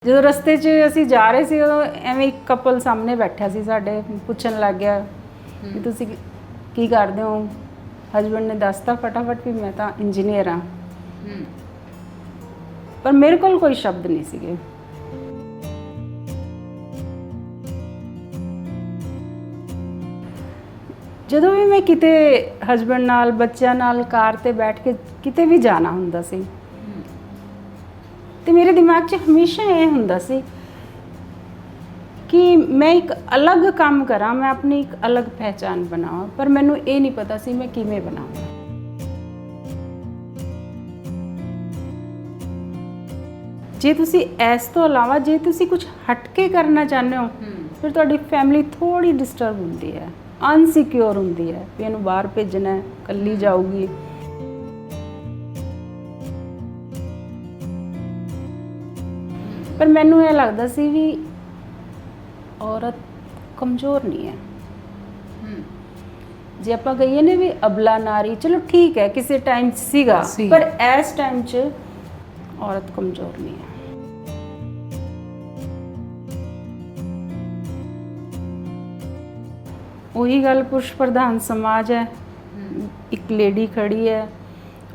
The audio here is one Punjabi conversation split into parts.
ਜਦੋਂ ਰਸਤੇ 'ਚ ਅਸੀਂ ਜਾ ਰਹੇ ਸੀ ਉਦੋਂ ਐਵੇਂ ਇੱਕ ਕਪਲ ਸਾਹਮਣੇ ਬੈਠਿਆ ਸੀ ਸਾਡੇ, ਪੁੱਛਣ ਲੱਗ ਗਿਆ ਵੀ ਤੁਸੀਂ ਕੀ ਕਰਦੇ ਹੋ। ਹਸਬੈਂਡ ਨੇ ਦੱਸਤਾ ਫਟਾਫਟ ਵੀ ਮੈਂ ਤਾਂ ਇੰਜੀਨੀਅਰ ਹਾਂ, ਪਰ ਮੇਰੇ ਕੋਲ ਕੋਈ ਸ਼ਬਦ ਨਹੀਂ ਸੀਗੇ। ਜਦੋਂ ਵੀ ਮੈਂ ਕਿਤੇ ਹਸਬੈਂਡ ਨਾਲ ਬੱਚਿਆਂ ਨਾਲ ਕਾਰ ਤੇ ਬੈਠ ਕੇ ਕਿਤੇ ਵੀ ਜਾਣਾ ਹੁੰਦਾ ਸੀ ਤੇ ਮੇਰੇ ਦਿਮਾਗ 'ਚ ਹਮੇਸ਼ਾ ਇਹ ਹੁੰਦਾ ਸੀ ਕਿ ਮੈਂ ਇੱਕ ਅਲੱਗ ਕੰਮ ਕਰਾਂ, ਮੈਂ ਆਪਣੀ ਇੱਕ ਅਲੱਗ ਪਹਿਚਾਨ ਬਣਾਵਾਂ, ਪਰ ਮੈਨੂੰ ਇਹ ਨਹੀਂ ਪਤਾ ਸੀ ਮੈਂ ਕਿਵੇਂ ਬਣਾਵਾਂ। ਜੇ ਤੁਸੀਂ ਇਸ ਤੋਂ ਇਲਾਵਾ ਜੇ ਤੁਸੀਂ ਕੁਝ ਹਟ ਕੇ ਕਰਨਾ ਚਾਹੁੰਦੇ ਹੋ ਫਿਰ ਤੁਹਾਡੀ ਫੈਮਿਲੀ ਥੋੜੀ ਡਿਸਟਰਬ ਹੁੰਦੀ ਹੈ, ਅਨਸਿਕਿਉਰ ਹੁੰਦੀ ਹੈ ਵੀ ਇਹਨੂੰ ਬਾਹਰ ਭੇਜਣਾ ਹੈ, ਇਕੱਲੀ ਜਾਊਗੀ। ਪਰ ਮੈਨੂੰ ਇਹ ਲੱਗਦਾ ਸੀ ਵੀ ਔਰਤ ਕਮਜ਼ੋਰ ਨਹੀਂ ਹੈ। ਜੇ ਆਪਾਂ ਕਹੀਏ ਨੇ ਵੀ ਅਬਲਾ ਨਾਰੀ, ਚਲੋ ਠੀਕ ਹੈ ਕਿਸੇ ਟਾਈਮ ਸੀਗਾ, ਪਰ ਇਸ ਟਾਈਮ 'ਚ ਔਰਤ ਕਮਜ਼ੋਰ ਨਹੀਂ ਹੈ। ਉਹੀ ਗੱਲ ਪੁਰਸ਼ ਪ੍ਰਧਾਨ ਸਮਾਜ ਹੈ, ਇੱਕ ਲੇਡੀ ਖੜੀ ਹੈ,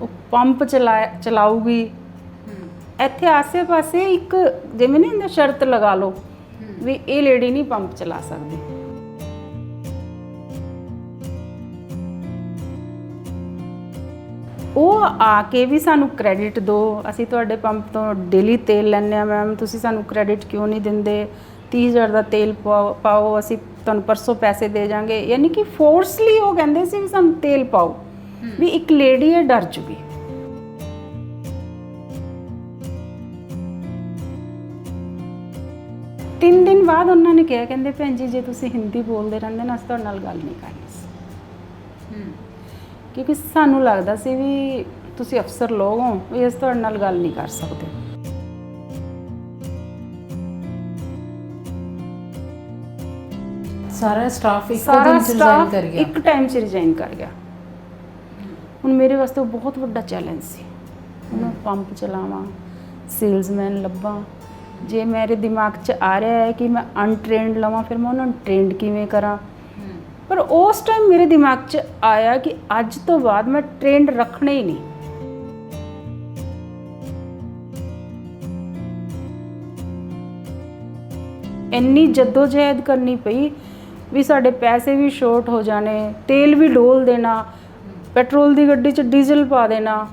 ਉਹ ਪੰਪ ਚਲਾਊਗੀ। ਇੱਥੇ ਆਸੇ ਪਾਸੇ ਇੱਕ ਜਿਵੇਂ ਨਹੀਂ ਹੁੰਦਾ ਸ਼ਰਤ ਲਗਾ ਲਓ ਵੀ ਇਹ ਲੇਡੀ ਨਹੀਂ ਪੰਪ ਚਲਾ ਸਕਦੀ। ਉਹ ਆ ਕੇ ਵੀ ਸਾਨੂੰ ਕ੍ਰੈਡਿਟ ਦਿਓ, ਅਸੀਂ ਤੁਹਾਡੇ ਪੰਪ ਤੋਂ ਡੇਲੀ ਤੇਲ ਲੈਂਦੇ ਹਾਂ ਮੈਮ, ਤੁਸੀਂ ਸਾਨੂੰ ਕ੍ਰੈਡਿਟ ਕਿਉਂ ਨਹੀਂ ਦਿੰਦੇ, 30,000 ਦਾ ਤੇਲ ਪਾਓ, ਅਸੀਂ ਤੁਹਾਨੂੰ ਪਰਸੋਂ ਪੈਸੇ ਦੇ ਜਾਵਾਂਗੇ। ਯਾਨੀ ਕਿ ਫੋਰਸਲੀ ਉਹ ਕਹਿੰਦੇ ਸੀ ਵੀ ਸਾਨੂੰ ਤੇਲ ਪਾਓ, ਵੀ ਇੱਕ ਲੇਡੀ ਹੈ ਡਰ ਜੂਗੀ। ਤਿੰਨ ਦਿਨ ਬਾਅਦ ਉਹਨਾਂ ਨੇ ਕਿਹਾ, ਕਹਿੰਦੇ ਭੈਣ ਜੀ ਜੇ ਤੁਸੀਂ ਹਿੰਦੀ ਬੋਲਦੇ ਰਹਿੰਦੇ ਨਾ ਅਸੀਂ ਤੁਹਾਡੇ ਨਾਲ ਗੱਲ ਨਹੀਂ ਕਰਨੀ ਸੀ, ਕਿਉਂਕਿ ਸਾਨੂੰ ਲੱਗਦਾ ਸੀ ਵੀ ਤੁਸੀਂ ਅਫਸਰ ਲੋਕ ਹੋ ਵੀ ਅਸੀਂ ਤੁਹਾਡੇ ਨਾਲ ਗੱਲ ਨਹੀਂ ਕਰ ਸਕਦੇ। ਸਾਰਾ ਸਟਾਫ ਇੱਕ ਟਾਈਮ 'ਚ ਰਿਜ਼ਾਈਨ ਕਰ ਗਿਆ। ਹੁਣ ਮੇਰੇ ਵਾਸਤੇ ਉਹ ਬਹੁਤ ਵੱਡਾ ਚੈਲੰਜ ਸੀ, ਉਹਨੂੰ ਪੰਪ ਚਲਾਵਾਂ, ਸੇਲਜ਼ਮੈਨ ਲੱਭਾਂ। ਜੇ ਮੇਰੇ ਦਿਮਾਗ 'ਚ ਆ ਰਿਹਾ ਹੈ ਕਿ ਮੈਂ ਅਨਟ੍ਰੇਨਡ ਲਵਾਂ ਫਿਰ ਮੈਂ ਉਹਨਾਂ ਨੂੰ ਟ੍ਰੇਨਡ ਕਿਵੇਂ ਕਰਾਂ। ਪਰ ਉਸ ਟਾਈਮ ਮੇਰੇ ਦਿਮਾਗ 'ਚ ਆਇਆ ਕਿ ਅੱਜ ਤੋਂ ਬਾਅਦ ਮੈਂ ਟ੍ਰੇਨਡ ਰੱਖਣਾ ਹੀ ਨਹੀਂ। ਇੰਨੀ ਜਦੋਜਹਿਦ ਕਰਨੀ ਪਈ ਵੀ ਸਾਡੇ ਪੈਸੇ ਵੀ ਸ਼ੋਰਟ ਹੋ ਜਾਣੇ, ਤੇਲ ਵੀ ਡੋਲ ਦੇਣਾ, ਪੈਟਰੋਲ ਦੀ ਗੱਡੀ 'ਚ ਡੀਜ਼ਲ ਪਾ ਦੇਣਾ।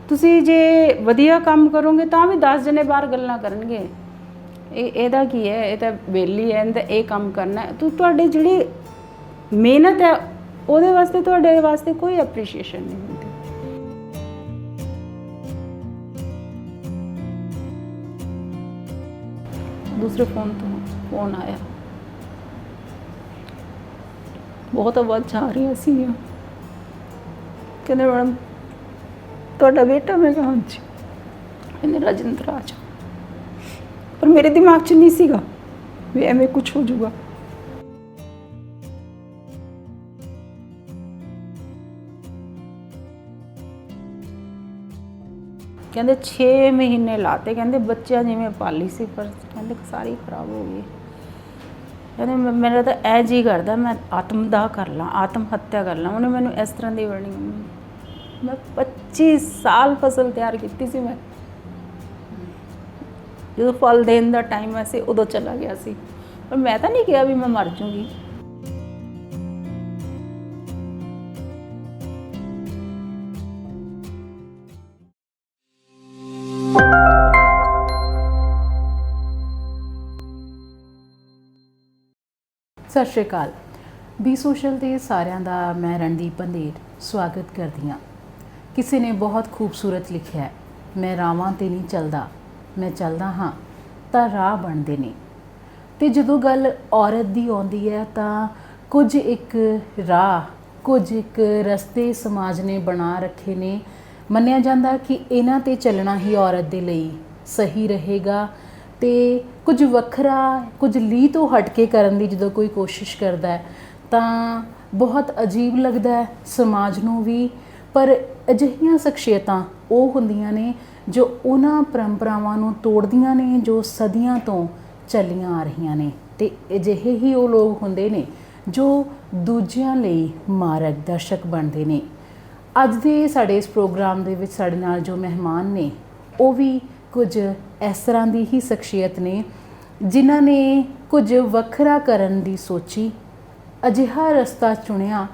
ਤੁਸੀਂ ਜੇ ਵਧੀਆ ਕੰਮ ਕਰੋਗੇ ਤਾਂ ਵੀ 10 ਜਣੇ ਬਾਹਰ ਗੱਲਾਂ ਕਰਨਗੇ, ਇਹਦਾ ਕੀ ਹੈ, ਇਹ ਤਾਂ ਵਿਹਲੀ ਹੈ, ਇਹਦਾ ਇਹ ਕੰਮ ਕਰਨਾ ਹੈ। ਤੁਹਾਡੇ ਜਿਹੜੀ ਮਿਹਨਤ ਹੈ ਉਹਦੇ ਵਾਸਤੇ ਤੁਹਾਡੇ ਵਾਸਤੇ ਕੋਈ ਐਪਰੀਸ਼ੀਏਸ਼ਨ ਨਹੀਂ ਹੁੰਦੀ। दूसरे फ़ोन तो फ़ोन आया, बहुत आवाज़ जा रही सी, कहते मैडम ਤੁਹਾਡਾ बेटा, मैं कहा हाँ जी, कहते राजेंद्र आ जाओ। पर मेरे दिमाग 'ਚ नहीं सीगा भी एवें कुछ हो जाऊगा। ਕਹਿੰਦੇ 6 ਮਹੀਨੇ ਲਾਤੇ, ਕਹਿੰਦੇ ਬੱਚਿਆਂ ਜਿਵੇਂ ਪਾਲੀ ਸੀ ਪਰ ਕਹਿੰਦੇ ਸਾਰੀ ਖਰਾਬ ਹੋ ਗਈ। ਕਹਿੰਦੇ ਮੇਰਾ ਤਾਂ ਇਹ ਜੀ ਕਰਦਾ ਮੈਂ ਆਤਮਦਾਹ ਕਰ ਲਾਂ, ਆਤਮ ਹੱਤਿਆ ਕਰ ਲਾਂ। ਉਹਨੇ ਮੈਨੂੰ ਇਸ ਤਰ੍ਹਾਂ ਦੀ ਵਰਨਿੰਗ, ਮੈਂ 25 ਸਾਲ ਫਸਲ ਤਿਆਰ ਕੀਤੀ ਸੀ। ਮੈਂ ਜਦੋਂ ਫਲ ਦੇਣ ਦਾ ਟਾਈਮ ਸੀ ਉਦੋਂ ਚਲਾ ਗਿਆ ਸੀ, ਪਰ ਮੈਂ ਤਾਂ ਨਹੀਂ ਕਿਹਾ ਵੀ ਮੈਂ ਮਰ ਜੂੰਗੀ। ਸਤਿ ਸ਼੍ਰੀ ਅਕਾਲ। ਬੀ ਸੋਸ਼ਲ ਦੇ ਸਾਰਿਆਂ ਦਾ ਮੈਂ ਰਣਦੀਪ ਬੰਦੇਰ ਸਵਾਗਤ ਕਰਦੀ ਹਾਂ। ਕਿਸੇ ਨੇ ਬਹੁਤ ਖੂਬਸੂਰਤ ਲਿਖਿਆ ਹੈ, ਮੈਂ ਰਾਵਾਂ 'ਤੇ ਨਹੀਂ ਚੱਲਦਾ, ਮੈਂ ਚੱਲਦਾ ਹਾਂ ਤਾਂ ਰਾਹ ਬਣਦੇ ਨੇ। ਅਤੇ ਜਦੋਂ ਗੱਲ ਔਰਤ ਦੀ ਆਉਂਦੀ ਹੈ ਤਾਂ ਕੁਝ ਇੱਕ ਰਾਹ, ਕੁਝ ਇੱਕ ਰਸਤੇ ਸਮਾਜ ਨੇ ਬਣਾ ਰੱਖੇ ਨੇ। ਮੰਨਿਆ ਜਾਂਦਾ ਕਿ ਇਹਨਾਂ 'ਤੇ ਚੱਲਣਾ ਹੀ ਔਰਤ ਦੇ ਲਈ ਸਹੀ ਰਹੇਗਾ। ਅਤੇ ਕੁਝ ਵੱਖਰਾ, ਕੁਝ ਲੀਹ ਤੋਂ ਹਟ ਕੇ ਕਰਨ ਦੀ ਜਦੋਂ ਕੋਈ ਕੋਸ਼ਿਸ਼ ਕਰਦਾ ਹੈ ਤਾਂ ਬਹੁਤ ਅਜੀਬ ਲੱਗਦਾ ਹੈ ਸਮਾਜ ਨੂੰ ਵੀ, ਪਰ ਅਜਿਹੀਆਂ ਸ਼ਖਸੀਅਤਾਂ ਉਹ ਹੁੰਦੀਆਂ ਨੇ ਜੋ ਉਹਨਾਂ ਪਰੰਪਰਾਵਾਂ ਨੂੰ ਤੋੜਦੀਆਂ ਨੇ ਜੋ ਸਦੀਆਂ ਤੋਂ ਚੱਲੀਆਂ ਆ ਰਹੀਆਂ ਨੇ, ਤੇ ਅਜਿਹੇ ਹੀ ਉਹ ਲੋਕ ਹੁੰਦੇ ਨੇ ਜੋ ਦੂਜਿਆਂ ਲਈ ਮਾਰਗ ਦਰਸ਼ਕ ਬਣਦੇ ਨੇ। ਅੱਜ ਦੇ ਸਾਡੇ ਇਸ ਪ੍ਰੋਗਰਾਮ ਦੇ ਵਿੱਚ ਸਾਡੇ ਨਾਲ ਜੋ ਮਹਿਮਾਨ ਨੇ ਉਹ ਵੀ ਕੁਝ ਇਸ ਤਰ੍ਹਾਂ ਦੀ ਹੀ ਸ਼ਖਸੀਅਤ ਨੇ ਜਿਨ੍ਹਾਂ ਨੇ ਕੁਝ ਵੱਖਰਾ ਕਰਨ ਦੀ ਸੋਚੀ, ਅਜਿਹਾ ਰਸਤਾ ਚੁਣਿਆ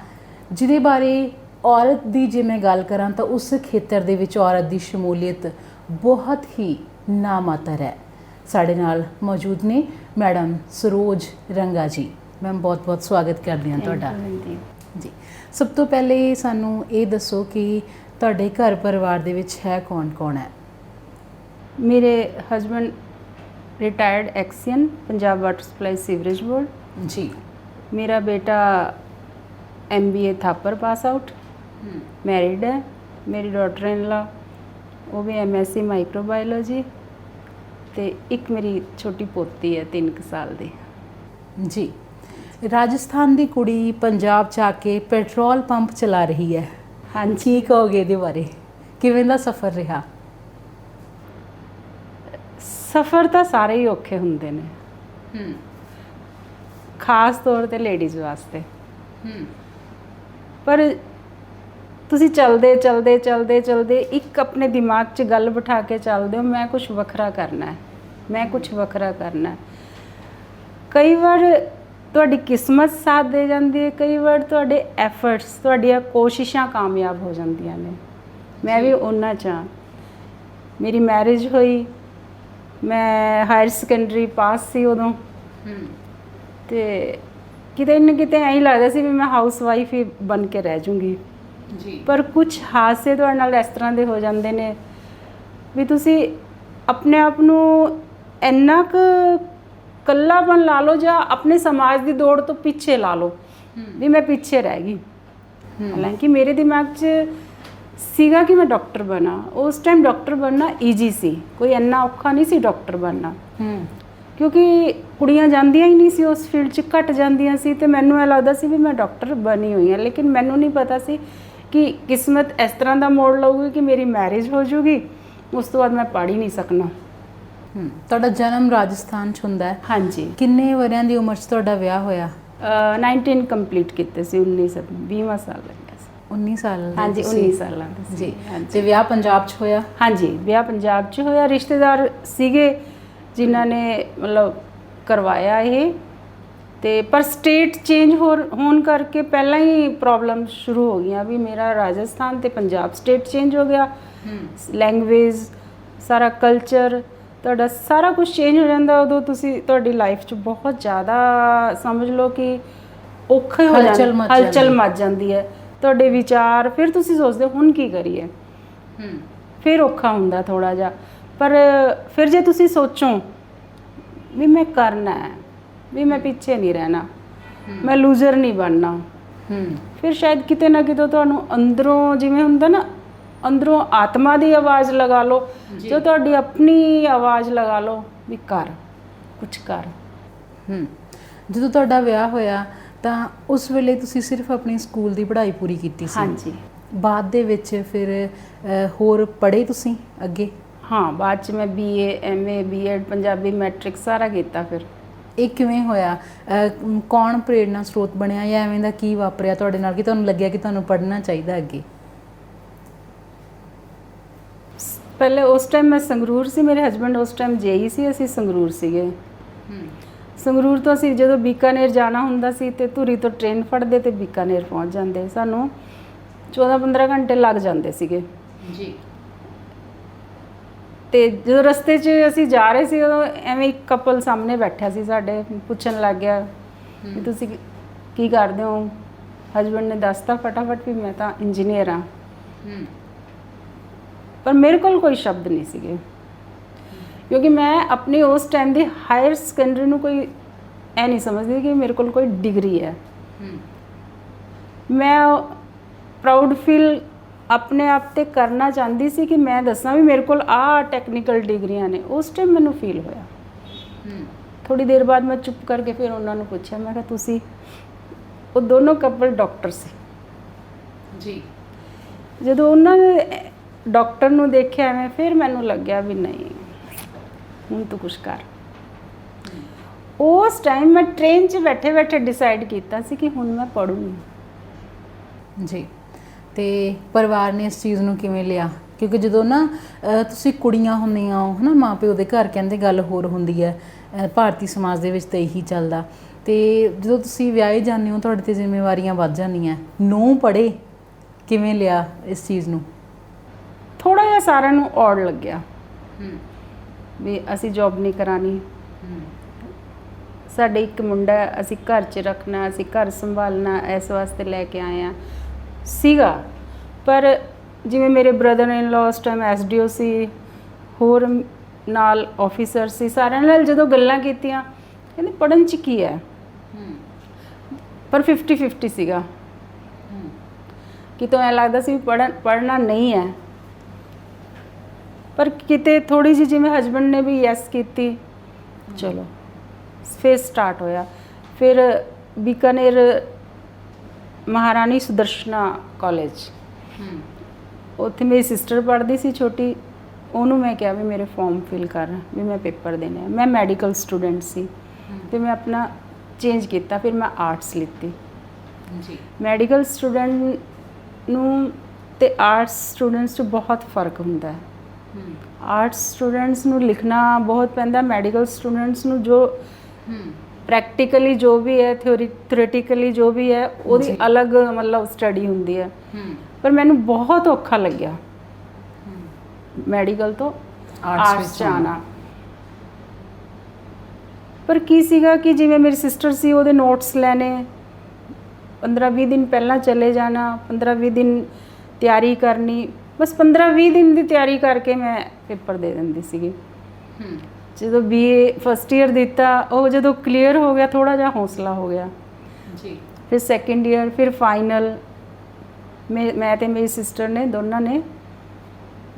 ਜਿਹਦੇ ਬਾਰੇ ਔਰਤ ਦੀ ਜੇ ਮੈਂ ਗੱਲ ਕਰਾਂ ਤਾਂ ਉਸ ਖੇਤਰ ਦੇ ਵਿੱਚ ਔਰਤ ਦੀ ਸ਼ਮੂਲੀਅਤ ਬਹੁਤ ਹੀ ਨਾਮਾਤਰ ਹੈ। ਸਾਡੇ ਨਾਲ ਮੌਜੂਦ ਨੇ ਮੈਡਮ ਸਰੋਜ ਰੰਗਾ ਜੀ। ਮੈਮ ਬਹੁਤ ਬਹੁਤ ਸਵਾਗਤ ਕਰਦੀ ਹਾਂ ਤੁਹਾਡਾ ਜੀ। ਸਭ ਤੋਂ ਪਹਿਲੇ ਸਾਨੂੰ ਇਹ ਦੱਸੋ ਕਿ ਤੁਹਾਡੇ ਘਰ ਪਰਿਵਾਰ ਦੇ ਵਿੱਚ ਹੈ ਕੌਣ ਹੈ? ਮੇਰੇ husband retired XEN Punjab water supply sewerage board ਜੀ। ਮੇਰਾ ਬੇਟਾ MBA Thapar pass out, married ਹੈ। ਮੇਰੀ ਡਾਟਰ ਇਨ ਲਾ ਉਹ ਵੀ MSc ਮਾਈਕਰੋਬਾਇਓਲੋਜੀ, ਤੇ ਇੱਕ ਮੇਰੀ ਛੋਟੀ ਪੋਤੀ ਹੈ 3 ਸਾਲ ਦੀ। ਜੀ। ਰਾਜਸਥਾਨ ਦੀ ਕੁੜੀ ਪੰਜਾਬ 'ਚ ਆ ਕੇ ਪੈਟਰੋਲ ਪੰਪ ਚਲਾ ਰਹੀ ਹੈ। ਹਾਂਜੀ, ਕੀ ਕਹੋਗੇ ਇਹਦੇ ਬਾਰੇ? ਕਿਵੇਂ ਦਾ ਸਫ਼ਰ ਰਿਹਾ? ਸਫ਼ਰ ਤਾਂ ਸਾਰੇ ਹੀ ਔਖੇ ਹੁੰਦੇ ਨੇ, ਖਾਸ ਤੌਰ ਤੇ ਲੇਡੀਜ਼ ਵਾਸਤੇ। ਪਰ ਤੁਸੀਂ ਚਲਦੇ ਇੱਕ ਆਪਣੇ ਦਿਮਾਗ 'ਚ ਗੱਲ ਬਿਠਾ ਕੇ ਚੱਲਦੇ ਹੋ, ਮੈਂ ਕੁਝ ਵੱਖਰਾ ਕਰਨਾ ਹੈ, ਮੈਂ ਕੁਝ ਵੱਖਰਾ ਕਰਨਾ ਹੈ। ਕਈ ਵਾਰ ਤੁਹਾਡੀ ਕਿਸਮਤ ਸਾਥ ਦੇ ਜਾਂਦੀ ਹੈ, ਕਈ ਵਾਰ ਤੁਹਾਡੇ ਐਫਰਟਸ, ਤੁਹਾਡੀਆਂ ਕੋਸ਼ਿਸ਼ਾਂ ਕਾਮਯਾਬ ਹੋ ਜਾਂਦੀਆਂ ਨੇ। ਮੈਂ ਵੀ ਉਹਨਾਂ 'ਚ ਹਾਂ। ਮੇਰੀ ਮੈਰਿਜ ਹੋਈ, ਮੈਂ ਹਾਇਰ ਸੈਕੰਡਰੀ ਪਾਸ ਸੀ ਉਦੋਂ, ਤੇ ਕਿਤੇ ਨਾ ਕਿਤੇ ਐਂ ਲੱਗਦਾ ਸੀ ਵੀ ਮੈਂ ਹਾਊਸ ਵਾਈਫ ਹੀ ਬਣ ਕੇ ਰਹਿ ਜੂੰਗੀ ਜੀ। ਪਰ ਕੁਝ ਹਾਦਸੇ ਤੁਹਾਡੇ ਨਾਲ ਇਸ ਤਰ੍ਹਾਂ ਦੇ ਹੋ ਜਾਂਦੇ ਨੇ ਵੀ ਤੁਸੀਂ ਆਪਣੇ ਆਪ ਨੂੰ ਇੰਨਾ ਕੁ ਇਕੱਲਾਪਨ ਲਾ ਲਓ ਜਾਂ ਆਪਣੇ ਸਮਾਜ ਦੀ ਦੌੜ ਤੋਂ ਪਿੱਛੇ ਲਾ ਲਓ ਵੀ ਮੈਂ ਪਿੱਛੇ ਰਹਿ ਗਈ। ਹਾਲਾਂਕਿ ਮੇਰੇ ਦਿਮਾਗ 'ਚ ਸੀਗਾ ਕਿ ਮੈਂ ਡਾਕਟਰ ਬਣਾ। ਉਸ ਟਾਈਮ ਡਾਕਟਰ ਬਣਨਾ ਈਜੀ ਸੀ, ਕੋਈ ਇੰਨਾ ਔਖਾ ਨਹੀਂ ਸੀ ਡਾਕਟਰ ਬਣਨਾ, ਕਿਉਂਕਿ ਕੁੜੀਆਂ ਜਾਂਦੀਆਂ ਹੀ ਨਹੀਂ ਸੀ ਉਸ ਫੀਲਡ 'ਚ, ਘੱਟ ਜਾਂਦੀਆਂ ਸੀ। ਤੇ ਮੈਨੂੰ ਇਹ ਲੱਗਦਾ ਸੀ ਵੀ ਮੈਂ ਡਾਕਟਰ ਬਣੀ ਹੋਈ ਹਾਂ, ਲੇਕਿਨ ਮੈਨੂੰ ਨਹੀਂ ਪਤਾ ਸੀ ਕਿ ਕਿਸਮਤ ਇਸ ਤਰ੍ਹਾਂ ਦਾ ਮੋੜ ਲਊਗੀ ਕਿ ਮੇਰੀ ਮੈਰਿਜ ਹੋ ਜੂਗੀ, ਉਸ ਤੋਂ ਬਾਅਦ ਮੈਂ ਪੜ੍ਹ ਹੀ ਨਹੀਂ ਸਕਣਾ। ਤੁਹਾਡਾ ਜਨਮ ਰਾਜਸਥਾਨ 'ਚ ਹੁੰਦਾ ਹੈ? ਹਾਂਜੀ। ਕਿੰਨੇ ਵਰਿਆਂ ਦੀ ਉਮਰ 'ਚ ਤੁਹਾਡਾ ਵਿਆਹ ਹੋਇਆ? 19 ਕੰਪਲੀਟ ਕੀਤੇ ਸੀ, 20ਵਾਂ ਸਾਲ ਲੱਗਿਆ ਸੀ। 19 ਸਾਲ ਦੇ? ਹਾਂਜੀ, 19 ਸਾਲਾਂ ਦੇ ਜੀ। ਤੇ ਵਿਆਹ ਪੰਜਾਬ 'ਚ ਹੋਇਆ? ਹਾਂਜੀ, ਵਿਆਹ ਪੰਜਾਬ 'ਚ ਹੋਇਆ। ਰਿਸ਼ਤੇਦਾਰ ਸੀਗੇ ਜਿਨ੍ਹਾਂ ਨੇ ਮਤਲਬ ਕਰਵਾਇਆ ਇਹ, ਤੇ ਪਰ ਸਟੇਟ ਚੇਂਜ ਹੋਣ ਕਰਕੇ ਪਹਿਲਾਂ ਹੀ ਪ੍ਰੋਬਲਮ ਸ਼ੁਰੂ ਹੋ ਗਈਆਂ ਵੀ ਮੇਰਾ ਰਾਜਸਥਾਨ ਤੇ ਪੰਜਾਬ ਸਟੇਟ ਚੇਂਜ ਹੋ ਗਿਆ। ਲੈਂਗੁਏਜ, ਸਾਰਾ ਕਲਚਰ, ਤੁਹਾਡਾ ਸਾਰਾ ਕੁਝ ਚੇਂਜ ਹੋ ਜਾਂਦਾ। ਉਦੋਂ ਤੁਸੀਂ ਤੁਹਾਡੀ ਲਾਈਫ 'ਚ ਬਹੁਤ ਜ਼ਿਆਦਾ ਸਮਝ ਲਓ ਕਿ ਔਖੇ ਹੋ ਜਾਂਦੇ, ਹਲਚਲ ਮਚ ਜਾਂਦੀ ਹੈ, ਤੁਹਾਡੇ ਵਿਚਾਰ। ਫਿਰ ਤੁਸੀਂ ਸੋਚਦੇ ਹੋ ਹੁਣ ਕੀ ਕਰੀਏ, ਫਿਰ ਔਖਾ ਹੁੰਦਾ ਥੋੜ੍ਹਾ ਜਿਹਾ। ਪਰ ਫਿਰ ਜੇ ਤੁਸੀਂ ਸੋਚੋ ਵੀ ਮੈਂ ਕਰਨਾ ਹੈ, ਵੀ ਮੈਂ ਪਿੱਛੇ ਨਹੀਂ ਰਹਿਣਾ, ਮੈਂ ਲੂਜ਼ਰ ਨਹੀਂ ਬਣਨਾ, ਫਿਰ ਸ਼ਾਇਦ ਕਿਤੇ ਨਾ ਕਿਤੇ ਤੁਹਾਨੂੰ ਅੰਦਰੋਂ, ਜਿਵੇਂ ਹੁੰਦਾ ਨਾ, ਅੰਦਰੋਂ ਆਤਮਾ ਦੀ ਆਵਾਜ਼ ਲਗਾ ਲਓ, ਜੋ ਤੁਹਾਡੀ ਆਪਣੀ ਆਵਾਜ਼ ਲਗਾ ਲਓ ਵੀ ਕਰ, ਕੁਛ ਕਰ। ਜਦੋਂ ਤੁਹਾਡਾ ਵਿਆਹ ਹੋਇਆ ਤਾਂ ਉਸ ਵੇਲੇ ਤੁਸੀਂ ਸਿਰਫ ਆਪਣੀ ਸਕੂਲ ਦੀ ਪੜ੍ਹਾਈ ਪੂਰੀ ਕੀਤੀ ਸੀ? ਹਾਂਜੀ। ਬਾਅਦ ਦੇ ਵਿੱਚ ਫਿਰ ਹੋਰ ਪੜ੍ਹੇ ਤੁਸੀਂ ਅੱਗੇ? ਹਾਂ, ਬਾਅਦ 'ਚ ਮੈਂ BA MA B.Ed Punjabi matric ਸਾਰਾ ਕੀਤਾ। ਫਿਰ ਇਹ ਕਿਵੇਂ ਹੋਇਆ? ਕੌਣ ਪ੍ਰੇਰਨਾ ਸਰੋਤ ਬਣਿਆ ਜਾਂ ਐਵੇਂ ਦਾ ਕੀ ਵਾਪਰਿਆ ਤੁਹਾਡੇ ਨਾਲ ਕਿ ਤੁਹਾਨੂੰ ਲੱਗਿਆ ਕਿ ਤੁਹਾਨੂੰ ਪੜ੍ਹਨਾ ਚਾਹੀਦਾ ਅੱਗੇ? ਪਹਿਲੇ ਉਸ ਟਾਈਮ ਮੈਂ ਸੰਗਰੂਰ ਸੀ, ਮੇਰੇ ਹਸਬੈਂਡ ਉਸ ਟਾਈਮ JE ਸੀ, ਅਸੀਂ ਸੰਗਰੂਰ ਸੀਗੇ। ਸੰਗਰੂਰ ਤੋਂ ਅਸੀਂ ਜਦੋਂ ਬੀਕਾਨੇਰ ਜਾਣਾ ਹੁੰਦਾ ਸੀ ਤੇ ਧੂਰੀ ਤੋਂ ਟ੍ਰੇਨ ਫੜਦੇ ਤੇ ਬੀਕਾਨੇਰ ਪਹੁੰਚ ਜਾਂਦੇ। ਸਾਨੂੰ 14-15 ਘੰਟੇ ਲੱਗ ਜਾਂਦੇ ਸੀਗੇ ਜੀ। ਤੇ ਜਦੋਂ ਰਸਤੇ 'ਚ ਅਸੀਂ ਜਾ ਰਹੇ ਸੀ ਉਦੋਂ ਐਵੇਂ ਇੱਕ ਕਪਲ ਸਾਹਮਣੇ ਬੈਠਿਆ ਸੀ ਸਾਡੇ, ਪੁੱਛਣ ਲੱਗ ਗਿਆ ਵੀ ਤੁਸੀਂ ਕੀ ਕਰਦੇ ਹੋ? ਹਸਬੈਂਡ ਨੇ ਦੱਸਤਾ ਫਟਾਫਟ ਵੀ ਮੈਂ ਤਾਂ ਇੰਜੀਨੀਅਰ ਹਾਂ। ਪਰ ਮੇਰੇ ਕੋਲ ਕੋਈ ਸ਼ਬਦ ਨਹੀਂ ਸੀਗੇ, ਕਿਉਂਕਿ ਮੈਂ ਆਪਣੀ ਉਸ ਟਾਈਮ ਦੀ ਹਾਇਰ ਸੈਕੰਡਰੀ ਨੂੰ ਕੋਈ ਐ ਨਹੀਂ ਸਮਝਦੀ ਕਿ ਮੇਰੇ ਕੋਲ ਕੋਈ ਡਿਗਰੀ ਹੈ। ਮੈਂ ਪ੍ਰਾਊਡ ਫੀਲ ਆਪਣੇ ਆਪ ਤੇ ਕਰਨਾ ਚਾਹੁੰਦੀ ਸੀ ਕਿ ਮੈਂ ਦੱਸਾਂ ਵੀ ਮੇਰੇ ਕੋਲ ਆਹ ਟੈਕਨੀਕਲ ਡਿਗਰੀਆਂ ਨੇ। ਉਸ ਟਾਈਮ ਮੈਨੂੰ ਫੀਲ ਹੋਇਆ। ਥੋੜੀ ਦੇਰ ਬਾਅਦ ਮੈਂ ਚੁੱਪ ਕਰਕੇ ਫਿਰ ਉਹਨਾਂ ਨੂੰ ਪੁੱਛਿਆ, ਮੈਂ ਕਿਹਾ ਤੁਸੀਂ ਉਹ ਦੋਨੋਂ ਕਪਲ ਡਾਕਟਰ ਸੀ ਜੀ। ਜਦੋਂ ਉਹਨਾਂ ਨੇ ਡਾਕਟਰ ਨੂੰ ਦੇਖਿਆ ਐਵੇਂ, ਫਿਰ ਮੈਨੂੰ ਲੱਗਿਆ ਵੀ ਨਹੀਂ ਹੁਣ ਤੂੰ ਕੁਛ ਕਰ। ਉਸ ਟਾਈਮ ਮੈਂ ਟ੍ਰੇਨ 'ਚ ਬੈਠੇ ਬੈਠੇ ਡਿਸਾਈਡ ਕੀਤਾ ਸੀ ਕਿ ਹੁਣ ਮੈਂ ਪੜ੍ਹੂੰਗੀ ਜੀ। ਤੇ ਪਰਿਵਾਰ ਨੇ ਇਸ ਚੀਜ਼ ਨੂੰ ਕਿਵੇਂ ਲਿਆ? ਕਿਉਂਕਿ ਜਦੋਂ ਨਾ ਤੁਸੀਂ ਕੁੜੀਆਂ ਹੁੰਦੀਆਂ ਹੋ ਹੈ ਨਾ, ਮਾਂ ਪਿਓ ਦੇ ਘਰ ਕਹਿੰਦੇ ਗੱਲ ਹੋਰ ਹੁੰਦੀ ਹੈ, ਭਾਰਤੀ ਸਮਾਜ ਦੇ ਵਿੱਚ ਤਾਂ ਇਹੀ ਚੱਲਦਾ। ਤੇ ਜਦੋਂ ਤੁਸੀਂ ਵਿਆਹੇ ਜਾਂਦੇ ਹੋ ਤੁਹਾਡੇ 'ਤੇ ਜ਼ਿੰਮੇਵਾਰੀਆਂ ਵੱਧ ਜਾਂਦੀਆਂ, ਨੂੰਹ ਪੜ੍ਹੇ, ਕਿਵੇਂ ਲਿਆ ਇਸ ਚੀਜ਼ ਨੂੰ? ਥੋੜ੍ਹਾ ਜਿਹਾ ਸਾਰਿਆਂ ਨੂੰ ਔੜ ਲੱਗਿਆ ਵੀ ਅਸੀਂ ਜੌਬ ਨਹੀਂ ਕਰਾਣੀ, ਸਾਡੇ ਇੱਕ ਮੁੰਡਾ ਹੈ, ਅਸੀਂ ਘਰ 'ਚ ਰੱਖਣਾ, ਅਸੀਂ ਘਰ ਸੰਭਾਲਣਾ, ਇਸ ਵਾਸਤੇ ਲੈ ਕੇ ਆਏ ਹਾਂ ਸੀਗਾ। ਪਰ ਜਿਵੇਂ ਮੇਰੇ ਬ੍ਰਦਰ ਇਨ ਲਾਅ ਉਸ ਟਾਈਮ SDO ਸੀ, ਹੋਰ ਨਾਲ ਆਫੀਸਰ ਸੀ, ਸਾਰਿਆਂ ਨਾਲ ਜਦੋਂ ਗੱਲਾਂ ਕੀਤੀਆਂ ਕਹਿੰਦੇ ਪੜ੍ਹਨ 'ਚ ਕੀ ਹੈ, ਪਰ 50-50 ਸੀਗਾ। ਕਿਤੋਂ ਐਂ ਲੱਗਦਾ ਸੀ ਪੜ੍ਹਨਾ ਨਹੀਂ ਹੈ, ਪਰ ਕਿਤੇ ਥੋੜ੍ਹੀ ਜਿਹੀ ਜਿਵੇਂ ਹਸਬੈਂਡ ਨੇ ਵੀ ਯੈਸ ਕੀਤੀ, ਚਲੋ ਫਿਰ ਸਟਾਰਟ ਹੋਇਆ। ਫਿਰ ਬੀਕਾਨੇਰ ਮਹਾਰਾਣੀ ਸੁਦਰਸ਼ਨਾ ਕਾਲਜ, ਉੱਥੇ ਮੇਰੀ ਸਿਸਟਰ ਪੜ੍ਹਦੀ ਸੀ ਛੋਟੀ, ਉਹਨੂੰ ਮੈਂ ਕਿਹਾ ਵੀ ਮੇਰੇ ਫਾਰਮ ਫਿਲ ਕਰ ਵੀ ਮੈਂ ਪੇਪਰ ਦੇਣੇ ਆ। ਮੈਂ ਮੈਡੀਕਲ ਸਟੂਡੈਂਟ ਸੀ ਤੇ ਮੈਂ ਆਪਣਾ ਚੇਂਜ ਕੀਤਾ, ਫਿਰ ਮੈਂ ਆਰਟਸ ਲਿੱਤੀ ਜੀ। ਮੈਡੀਕਲ ਸਟੂਡੈਂਟ ਨੂੰ ਤੇ ਆਰਟਸ ਸਟੂਡੈਂਟਸ 'ਚ ਬਹੁਤ ਫਰਕ ਹੁੰਦਾ ਹੈ। ਆਰਟਸ ਸਟੂਡੈਂਟਸ ਨੂੰ ਲਿਖਣਾ ਬਹੁਤ ਪੈਂਦਾ, ਮੈਡੀਕਲ ਸਟੂਡੈਂਟਸ ਨੂੰ ਜੋ ਪ੍ਰੈਕਟੀਕਲੀ ਜੋ ਵੀ ਹੈ, ਥਿਓਰੀਟਿਕਲੀ ਜੋ ਵੀ ਹੈ, ਉਹਦੀ ਅਲੱਗ ਮਤਲਬ ਸਟੱਡੀ ਹੁੰਦੀ ਹੈ। ਪਰ ਮੈਨੂੰ ਬਹੁਤ ਔਖਾ ਲੱਗਿਆ ਮੈਡੀਕਲ ਤੋਂ ਆਰਟਸ 'ਚ ਆਉਣਾ। ਪਰ ਕੀ ਸੀਗਾ ਕਿ ਜਿਵੇਂ ਮੇਰੀ ਸਿਸਟਰ ਸੀ, ਉਹਦੇ ਨੋਟਸ ਲੈਣੇ, 15-20 ਦਿਨ ਪਹਿਲਾਂ ਚਲੇ ਜਾਣਾ, 15-20 ਦਿਨ ਤਿਆਰੀ ਕਰਨੀ, ਬਸ 15-20 ਦਿਨ ਦੀ ਤਿਆਰੀ ਕਰਕੇ ਮੈਂ ਪੇਪਰ ਦੇ ਦਿੰਦੀ ਸੀਗੀ। ਜਦੋਂ BA ਫਸਟ ਈਅਰ ਦਿੱਤਾ, ਉਹ ਜਦੋਂ ਕਲੀਅਰ ਹੋ ਗਿਆ ਥੋੜ੍ਹਾ ਜਿਹਾ ਹੌਸਲਾ ਹੋ ਗਿਆ ਜੀ। ਫਿਰ ਸੈਕਿੰਡ ਈਅਰ, ਫਿਰ ਫਾਈਨਲ, ਮੈਂ ਤੇ ਮੇਰੀ ਸਿਸਟਰ ਨੇ ਦੋਨਾਂ ਨੇ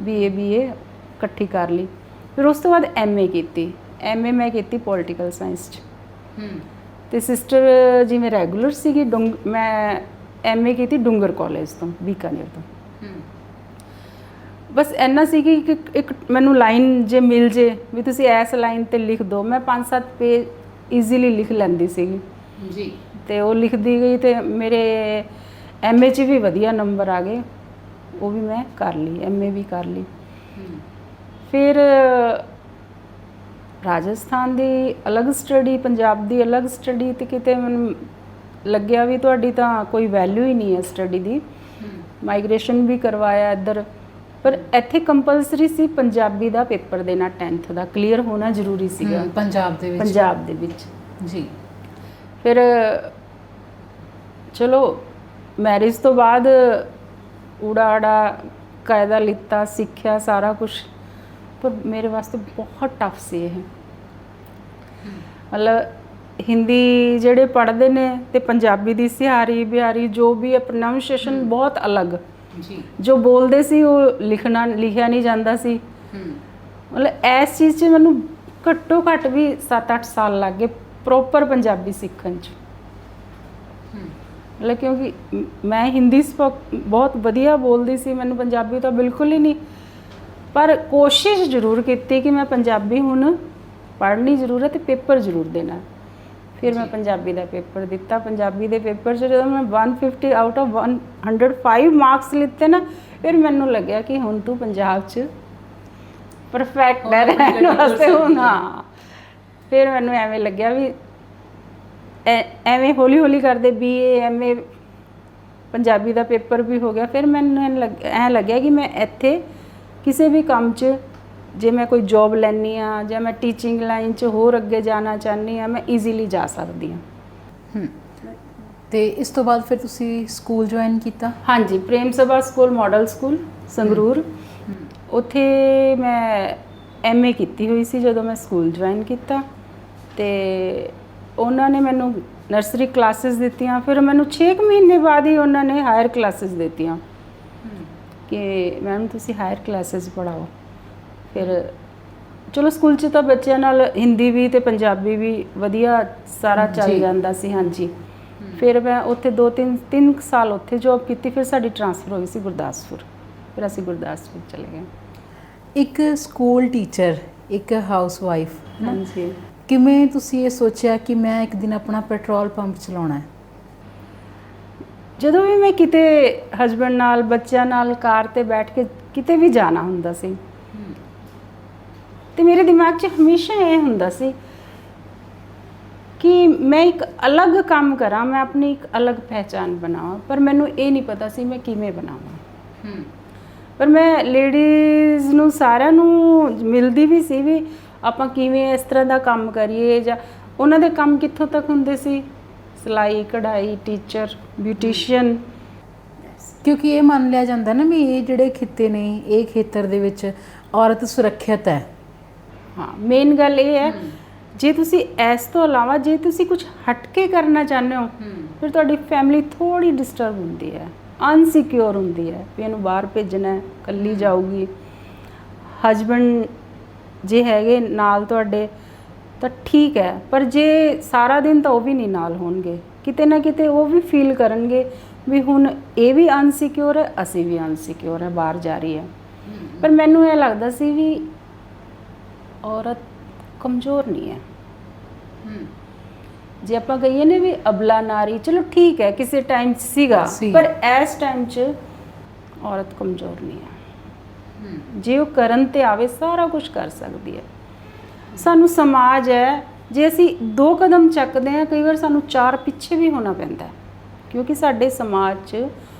BA ਇਕੱਠੀ ਕਰ ਲਈ। ਫਿਰ ਉਸ ਤੋਂ ਬਾਅਦ MA ਕੀਤੀ। MA ਮੈਂ ਕੀਤੀ ਪੋਲੀਟੀਕਲ ਸਾਇੰਸ 'ਚ, ਅਤੇ ਸਿਸਟਰ ਜਿਵੇਂ ਰੈਗੂਲਰ ਸੀਗੀ, ਮੈਂ MA ਕੀਤੀ ਡੂੰਗਰ ਕਾਲਜ ਤੋਂ, ਬੀਕਾਨੇਰ ਤੋਂ। ਬਸ ਇੰਨਾ ਸੀ ਕਿ ਇੱਕ ਮੈਨੂੰ ਲਾਈਨ ਜੇ ਮਿਲ ਜੇ ਵੀ ਤੁਸੀਂ ਇਸ ਲਾਈਨ 'ਤੇ ਲਿਖ ਦਿਓ, ਮੈਂ 5-7 ਪੇਜ ਈਜ਼ੀਲੀ ਲਿਖ ਲੈਂਦੀ ਸੀਗੀ ਜੀ। ਅਤੇ ਉਹ ਲਿਖਦੀ ਗਈ ਅਤੇ ਮੇਰੇ MA 'ਚ ਵੀ ਵਧੀਆ ਨੰਬਰ ਆ ਗਏ, ਉਹ ਵੀ ਮੈਂ ਕਰ ਲਈ, MA ਵੀ ਕਰ ਲਈ। ਫਿਰ ਰਾਜਸਥਾਨ ਦੀ ਅਲੱਗ ਸਟੱਡੀ, ਪੰਜਾਬ ਦੀ ਅਲੱਗ ਸਟੱਡੀ, ਅਤੇ ਕਿਤੇ ਮੈਨੂੰ ਲੱਗਿਆ ਵੀ ਤੁਹਾਡੀ ਤਾਂ ਕੋਈ ਵੈਲਿਊ ਹੀ ਨਹੀਂ ਹੈ ਸਟੱਡੀ ਦੀ। ਮਾਈਗ੍ਰੇਸ਼ਨ ਵੀ ਕਰਵਾਇਆ ਇੱਧਰ, ਪਰ ਇੱਥੇ ਕੰਪਲਸਰੀ ਸੀ ਪੰਜਾਬੀ ਦਾ ਪੇਪਰ ਦੇਣਾ, 10th ਦਾ ਕਲੀਅਰ ਹੋਣਾ ਜ਼ਰੂਰੀ ਸੀਗਾ ਪੰਜਾਬ ਦੇ ਵਿੱਚ ਜੀ। ਫਿਰ ਚਲੋ ਮੈਰਿਜ ਤੋਂ ਬਾਅਦ ਊੜਾ ਕਾਇਦਾ ਲਿੱਤਾ, ਸਿੱਖਿਆ ਸਾਰਾ ਕੁਛ, ਪਰ ਮੇਰੇ ਵਾਸਤੇ ਬਹੁਤ ਟਫ ਸੀ ਇਹ। ਮਤਲਬ ਹਿੰਦੀ ਜਿਹੜੇ ਪੜ੍ਹਦੇ ਨੇ ਅਤੇ ਪੰਜਾਬੀ ਦੀ ਸਿਹਾਰੀ ਬਿਹਾਰੀ ਜੋ ਵੀ ਹੈ, ਪ੍ਰੋਨਾਊਂਸੀਏਸ਼ਨ ਬਹੁਤ ਅਲੱਗ ਜੀ। ਜੋ ਬੋਲਦੇ ਸੀ ਉਹ ਲਿਖਿਆ ਨਹੀਂ ਜਾਂਦਾ ਸੀ। ਮਤਲਬ ਇਸ ਚੀਜ਼ 'ਚ ਮੈਨੂੰ ਘੱਟੋ ਘੱਟ ਵੀ 7-8 ਸਾਲ ਲੱਗ ਗਏ ਪ੍ਰੋਪਰ ਪੰਜਾਬੀ ਸਿੱਖਣ 'ਚ। ਮਤਲਬ ਕਿਉਂਕਿ ਮੈਂ ਹਿੰਦੀ ਬਹੁਤ ਵਧੀਆ ਬੋਲਦੀ ਸੀ, ਮੈਨੂੰ ਪੰਜਾਬੀ ਤਾਂ ਬਿਲਕੁਲ ਹੀ ਨਹੀਂ, ਪਰ ਕੋਸ਼ਿਸ਼ ਜ਼ਰੂਰ ਕੀਤੀ ਕਿ ਮੈਂ ਪੰਜਾਬੀ ਹੁਣ ਪੜ੍ਹਨੀ ਜ਼ਰੂਰ ਹੈ ਅਤੇ ਪੇਪਰ ਜ਼ਰੂਰ ਦੇਣਾ। ਫਿਰ ਮੈਂ ਪੰਜਾਬੀ ਦਾ ਪੇਪਰ ਦਿੱਤਾ। ਪੰਜਾਬੀ ਦੇ ਪੇਪਰ 'ਚ ਜਦੋਂ ਮੈਂ 150 ਆਊਟ ਆਫ 105 ਮਾਰਕਸ ਲਿੱਤੇ ਨਾ, ਫਿਰ ਮੈਨੂੰ ਲੱਗਿਆ ਕਿ ਹੁਣ ਤੂੰ ਪੰਜਾਬ 'ਚ ਪਰਫੈਕਟ ਹੈ ਰਹਿਣ ਵਾਸਤੇ। ਹੁਣ ਹਾਂ, ਫਿਰ ਮੈਨੂੰ ਐਵੇਂ ਲੱਗਿਆ ਵੀ ਐਵੇਂ ਹੌਲੀ ਹੌਲੀ ਕਰਦੇ BA MA ਪੰਜਾਬੀ ਦਾ ਪੇਪਰ ਵੀ ਹੋ ਗਿਆ। ਫਿਰ ਮੈਨੂੰ ਐਂ ਲੱਗਿਆ ਕਿ ਮੈਂ ਇੱਥੇ ਕਿਸੇ ਵੀ ਕੰਮ 'ਚ ਜੇ ਮੈਂ ਕੋਈ ਜੋਬ ਲੈਂਦੀ ਹਾਂ ਜਾਂ ਮੈਂ ਟੀਚਿੰਗ ਲਾਈਨ 'ਚ ਹੋਰ ਅੱਗੇ ਜਾਣਾ ਚਾਹੁੰਦੀ ਹਾਂ, ਮੈਂ ਈਜ਼ੀਲੀ ਜਾ ਸਕਦੀ ਹਾਂ। ਅਤੇ ਇਸ ਤੋਂ ਬਾਅਦ ਫਿਰ ਤੁਸੀਂ ਸਕੂਲ ਜੁਆਇਨ ਕੀਤਾ? ਹਾਂਜੀ, ਪ੍ਰੇਮ ਸਭਾ ਸਕੂਲ ਮਾਡਲ ਸਕੂਲ ਸੰਗਰੂਰ, ਉੱਥੇ ਮੈਂ MA ਕੀਤੀ ਹੋਈ ਸੀ ਜਦੋਂ ਮੈਂ ਸਕੂਲ ਜੁਆਇਨ ਕੀਤਾ। ਅਤੇ ਉਹਨਾਂ ਨੇ ਮੈਨੂੰ ਨਰਸਰੀ ਕਲਾਸਿਸ ਦਿੱਤੀਆਂ, ਫਿਰ ਮੈਨੂੰ 6 ਮਹੀਨੇ ਬਾਅਦ ਹੀ ਉਹਨਾਂ ਨੇ ਹਾਇਰ ਕਲਾਸਿਸ ਦਿੱਤੀਆਂ ਕਿ ਮੈਮ ਤੁਸੀਂ ਹਾਇਰ ਕਲਾਸਿਸ ਪੜ੍ਹਾਓ। ਫਿਰ ਚਲੋ ਸਕੂਲ 'ਚ ਤਾਂ ਬੱਚਿਆਂ ਨਾਲ ਹਿੰਦੀ ਵੀ ਅਤੇ ਪੰਜਾਬੀ ਵੀ ਵਧੀਆ ਸਾਰਾ ਚੱਲ ਜਾਂਦਾ ਸੀ। ਹਾਂਜੀ, ਫਿਰ ਮੈਂ ਉੱਥੇ 2-3 ਸਾਲ ਉੱਥੇ ਜੋਬ ਕੀਤੀ। ਫਿਰ ਸਾਡੀ ਟ੍ਰਾਂਸਫਰ ਹੋ ਗਈ ਸੀ ਗੁਰਦਾਸਪੁਰ। ਫਿਰ ਅਸੀਂ ਗੁਰਦਾਸਪੁਰ ਚਲੇ ਗਏ। ਇੱਕ ਸਕੂਲ ਟੀਚਰ, ਇੱਕ ਹਾਊਸਵਾਈਫ, ਹਾਂਜੀ। ਕਿਵੇਂ ਤੁਸੀਂ ਇਹ ਸੋਚਿਆ ਕਿ ਮੈਂ ਇੱਕ ਦਿਨ ਆਪਣਾ ਪੈਟਰੋਲ ਪੰਪ ਚਲਾਉਣਾ ਹੈ? ਜਦੋਂ ਵੀ ਮੈਂ ਕਿਤੇ ਹਸਬੈਂਡ ਨਾਲ ਬੱਚਿਆਂ ਨਾਲ ਕਾਰ ਤੇ ਬੈਠ ਕੇ ਕਿਤੇ ਵੀ ਜਾਣਾ ਹੁੰਦਾ ਸੀ ਤੇ ਮੇਰੇ ਦਿਮਾਗ 'ਚ ਹਮੇਸ਼ਾ ਇਹ ਹੁੰਦਾ ਸੀ ਕਿ ਮੈਂ ਇੱਕ ਅਲੱਗ ਕੰਮ ਕਰਾਂ, ਮੈਂ ਆਪਣੀ ਇੱਕ ਅਲੱਗ ਪਹਿਚਾਨ ਬਣਾਵਾਂ। ਪਰ ਮੈਨੂੰ ਇਹ ਨਹੀਂ ਪਤਾ ਸੀ ਮੈਂ ਕਿਵੇਂ ਬਣਾਵਾਂ। ਪਰ ਮੈਂ ਲੇਡੀਜ਼ ਨੂੰ ਸਾਰਿਆਂ ਨੂੰ ਮਿਲਦੀ ਵੀ ਸੀ ਵੀ ਆਪਾਂ ਕਿਵੇਂ ਇਸ ਤਰ੍ਹਾਂ ਦਾ ਕੰਮ ਕਰੀਏ, ਜਾਂ ਉਹਨਾਂ ਦੇ ਕੰਮ ਕਿੱਥੋਂ ਤੱਕ ਹੁੰਦੇ ਸੀ, ਸਿਲਾਈ ਕਢਾਈ, ਟੀਚਰ, ਬਿਊਟੀਸ਼ੀਅਨ। ਕਿਉਂਕਿ ਇਹ ਮੰਨ ਲਿਆ ਜਾਂਦਾ ਨਾ ਵੀ ਇਹ ਜਿਹੜੇ ਖਿੱਤੇ ਨੇ, ਇਹ ਖੇਤਰ ਦੇ ਵਿੱਚ ਔਰਤ ਸੁਰੱਖਿਅਤ ਹੈ। ਹਾਂ, ਮੇਨ ਗੱਲ ਇਹ ਹੈ ਜੇ ਤੁਸੀਂ ਇਸ ਤੋਂ ਇਲਾਵਾ ਜੇ ਤੁਸੀਂ ਕੁਝ ਹਟ ਕੇ ਕਰਨਾ ਚਾਹੁੰਦੇ ਹੋ ਫਿਰ ਤੁਹਾਡੀ ਫੈਮਿਲੀ ਥੋੜੀ ਡਿਸਟਰਬ ਹੁੰਦੀ ਹੈ, ਅਨਸਿਕਿਉਰ ਹੁੰਦੀ ਹੈ ਵੀ ਇਹਨੂੰ ਬਾਹਰ ਭੇਜਣਾ ਹੈ, ਇਕੱਲੀ ਜਾਊਗੀ। ਹਸਬੈਂਡ ਜੇ ਹੈਗੇ ਨਾਲ ਤੁਹਾਡੇ ਤਾਂ ਠੀਕ ਹੈ, ਪਰ ਜੇ ਸਾਰਾ ਦਿਨ ਤਾਂ ਉਹ ਵੀ ਨਹੀਂ ਨਾਲ ਹੋਣਗੇ, ਕਿਤੇ ਨਾ ਕਿਤੇ ਉਹ ਵੀ ਫੀਲ ਕਰਨਗੇ ਵੀ ਹੁਣ ਇਹ ਵੀ ਅਨਸਿਕਿਉਰ ਹੈ, ਅਸੀਂ ਵੀ ਅਨਸਿਕਿਉਰ ਹੈ, ਬਾਹਰ ਜਾ ਰਹੀ ਹੈ। ਪਰ ਮੈਨੂੰ ਇਹ ਲੱਗਦਾ ਸੀ ਵੀ ਔਰਤ ਕਮਜ਼ੋਰ ਨਹੀਂ ਹੈ। ਜੇ ਆਪਾਂ ਕਹੀਏ ਨੇ ਵੀ ਅਬਲਾ ਨਾਰੀ, ਚਲੋ ਠੀਕ ਹੈ ਕਿਸੇ ਟਾਈਮ ਸੀਗਾ, ਪਰ ਇਸ ਟਾਈਮ 'ਚ ਔਰਤ ਕਮਜ਼ੋਰ ਨਹੀਂ ਹੈ। ਜੇ ਉਹ ਕਰਨ ਤੇ ਆਵੇ ਸਾਰਾ ਕੁਝ ਕਰ ਸਕਦੀ ਹੈ। ਸਾਨੂੰ ਸਮਾਜ ਹੈ, ਜੇ ਅਸੀਂ 2 ਕਦਮ ਚੱਕਦੇ ਹਾਂ ਕਈ ਵਾਰ ਸਾਨੂੰ 4 ਪਿੱਛੇ ਵੀ ਹੋਣਾ ਪੈਂਦਾ, ਕਿਉਂਕਿ ਸਾਡੇ ਸਮਾਜ 'ਚ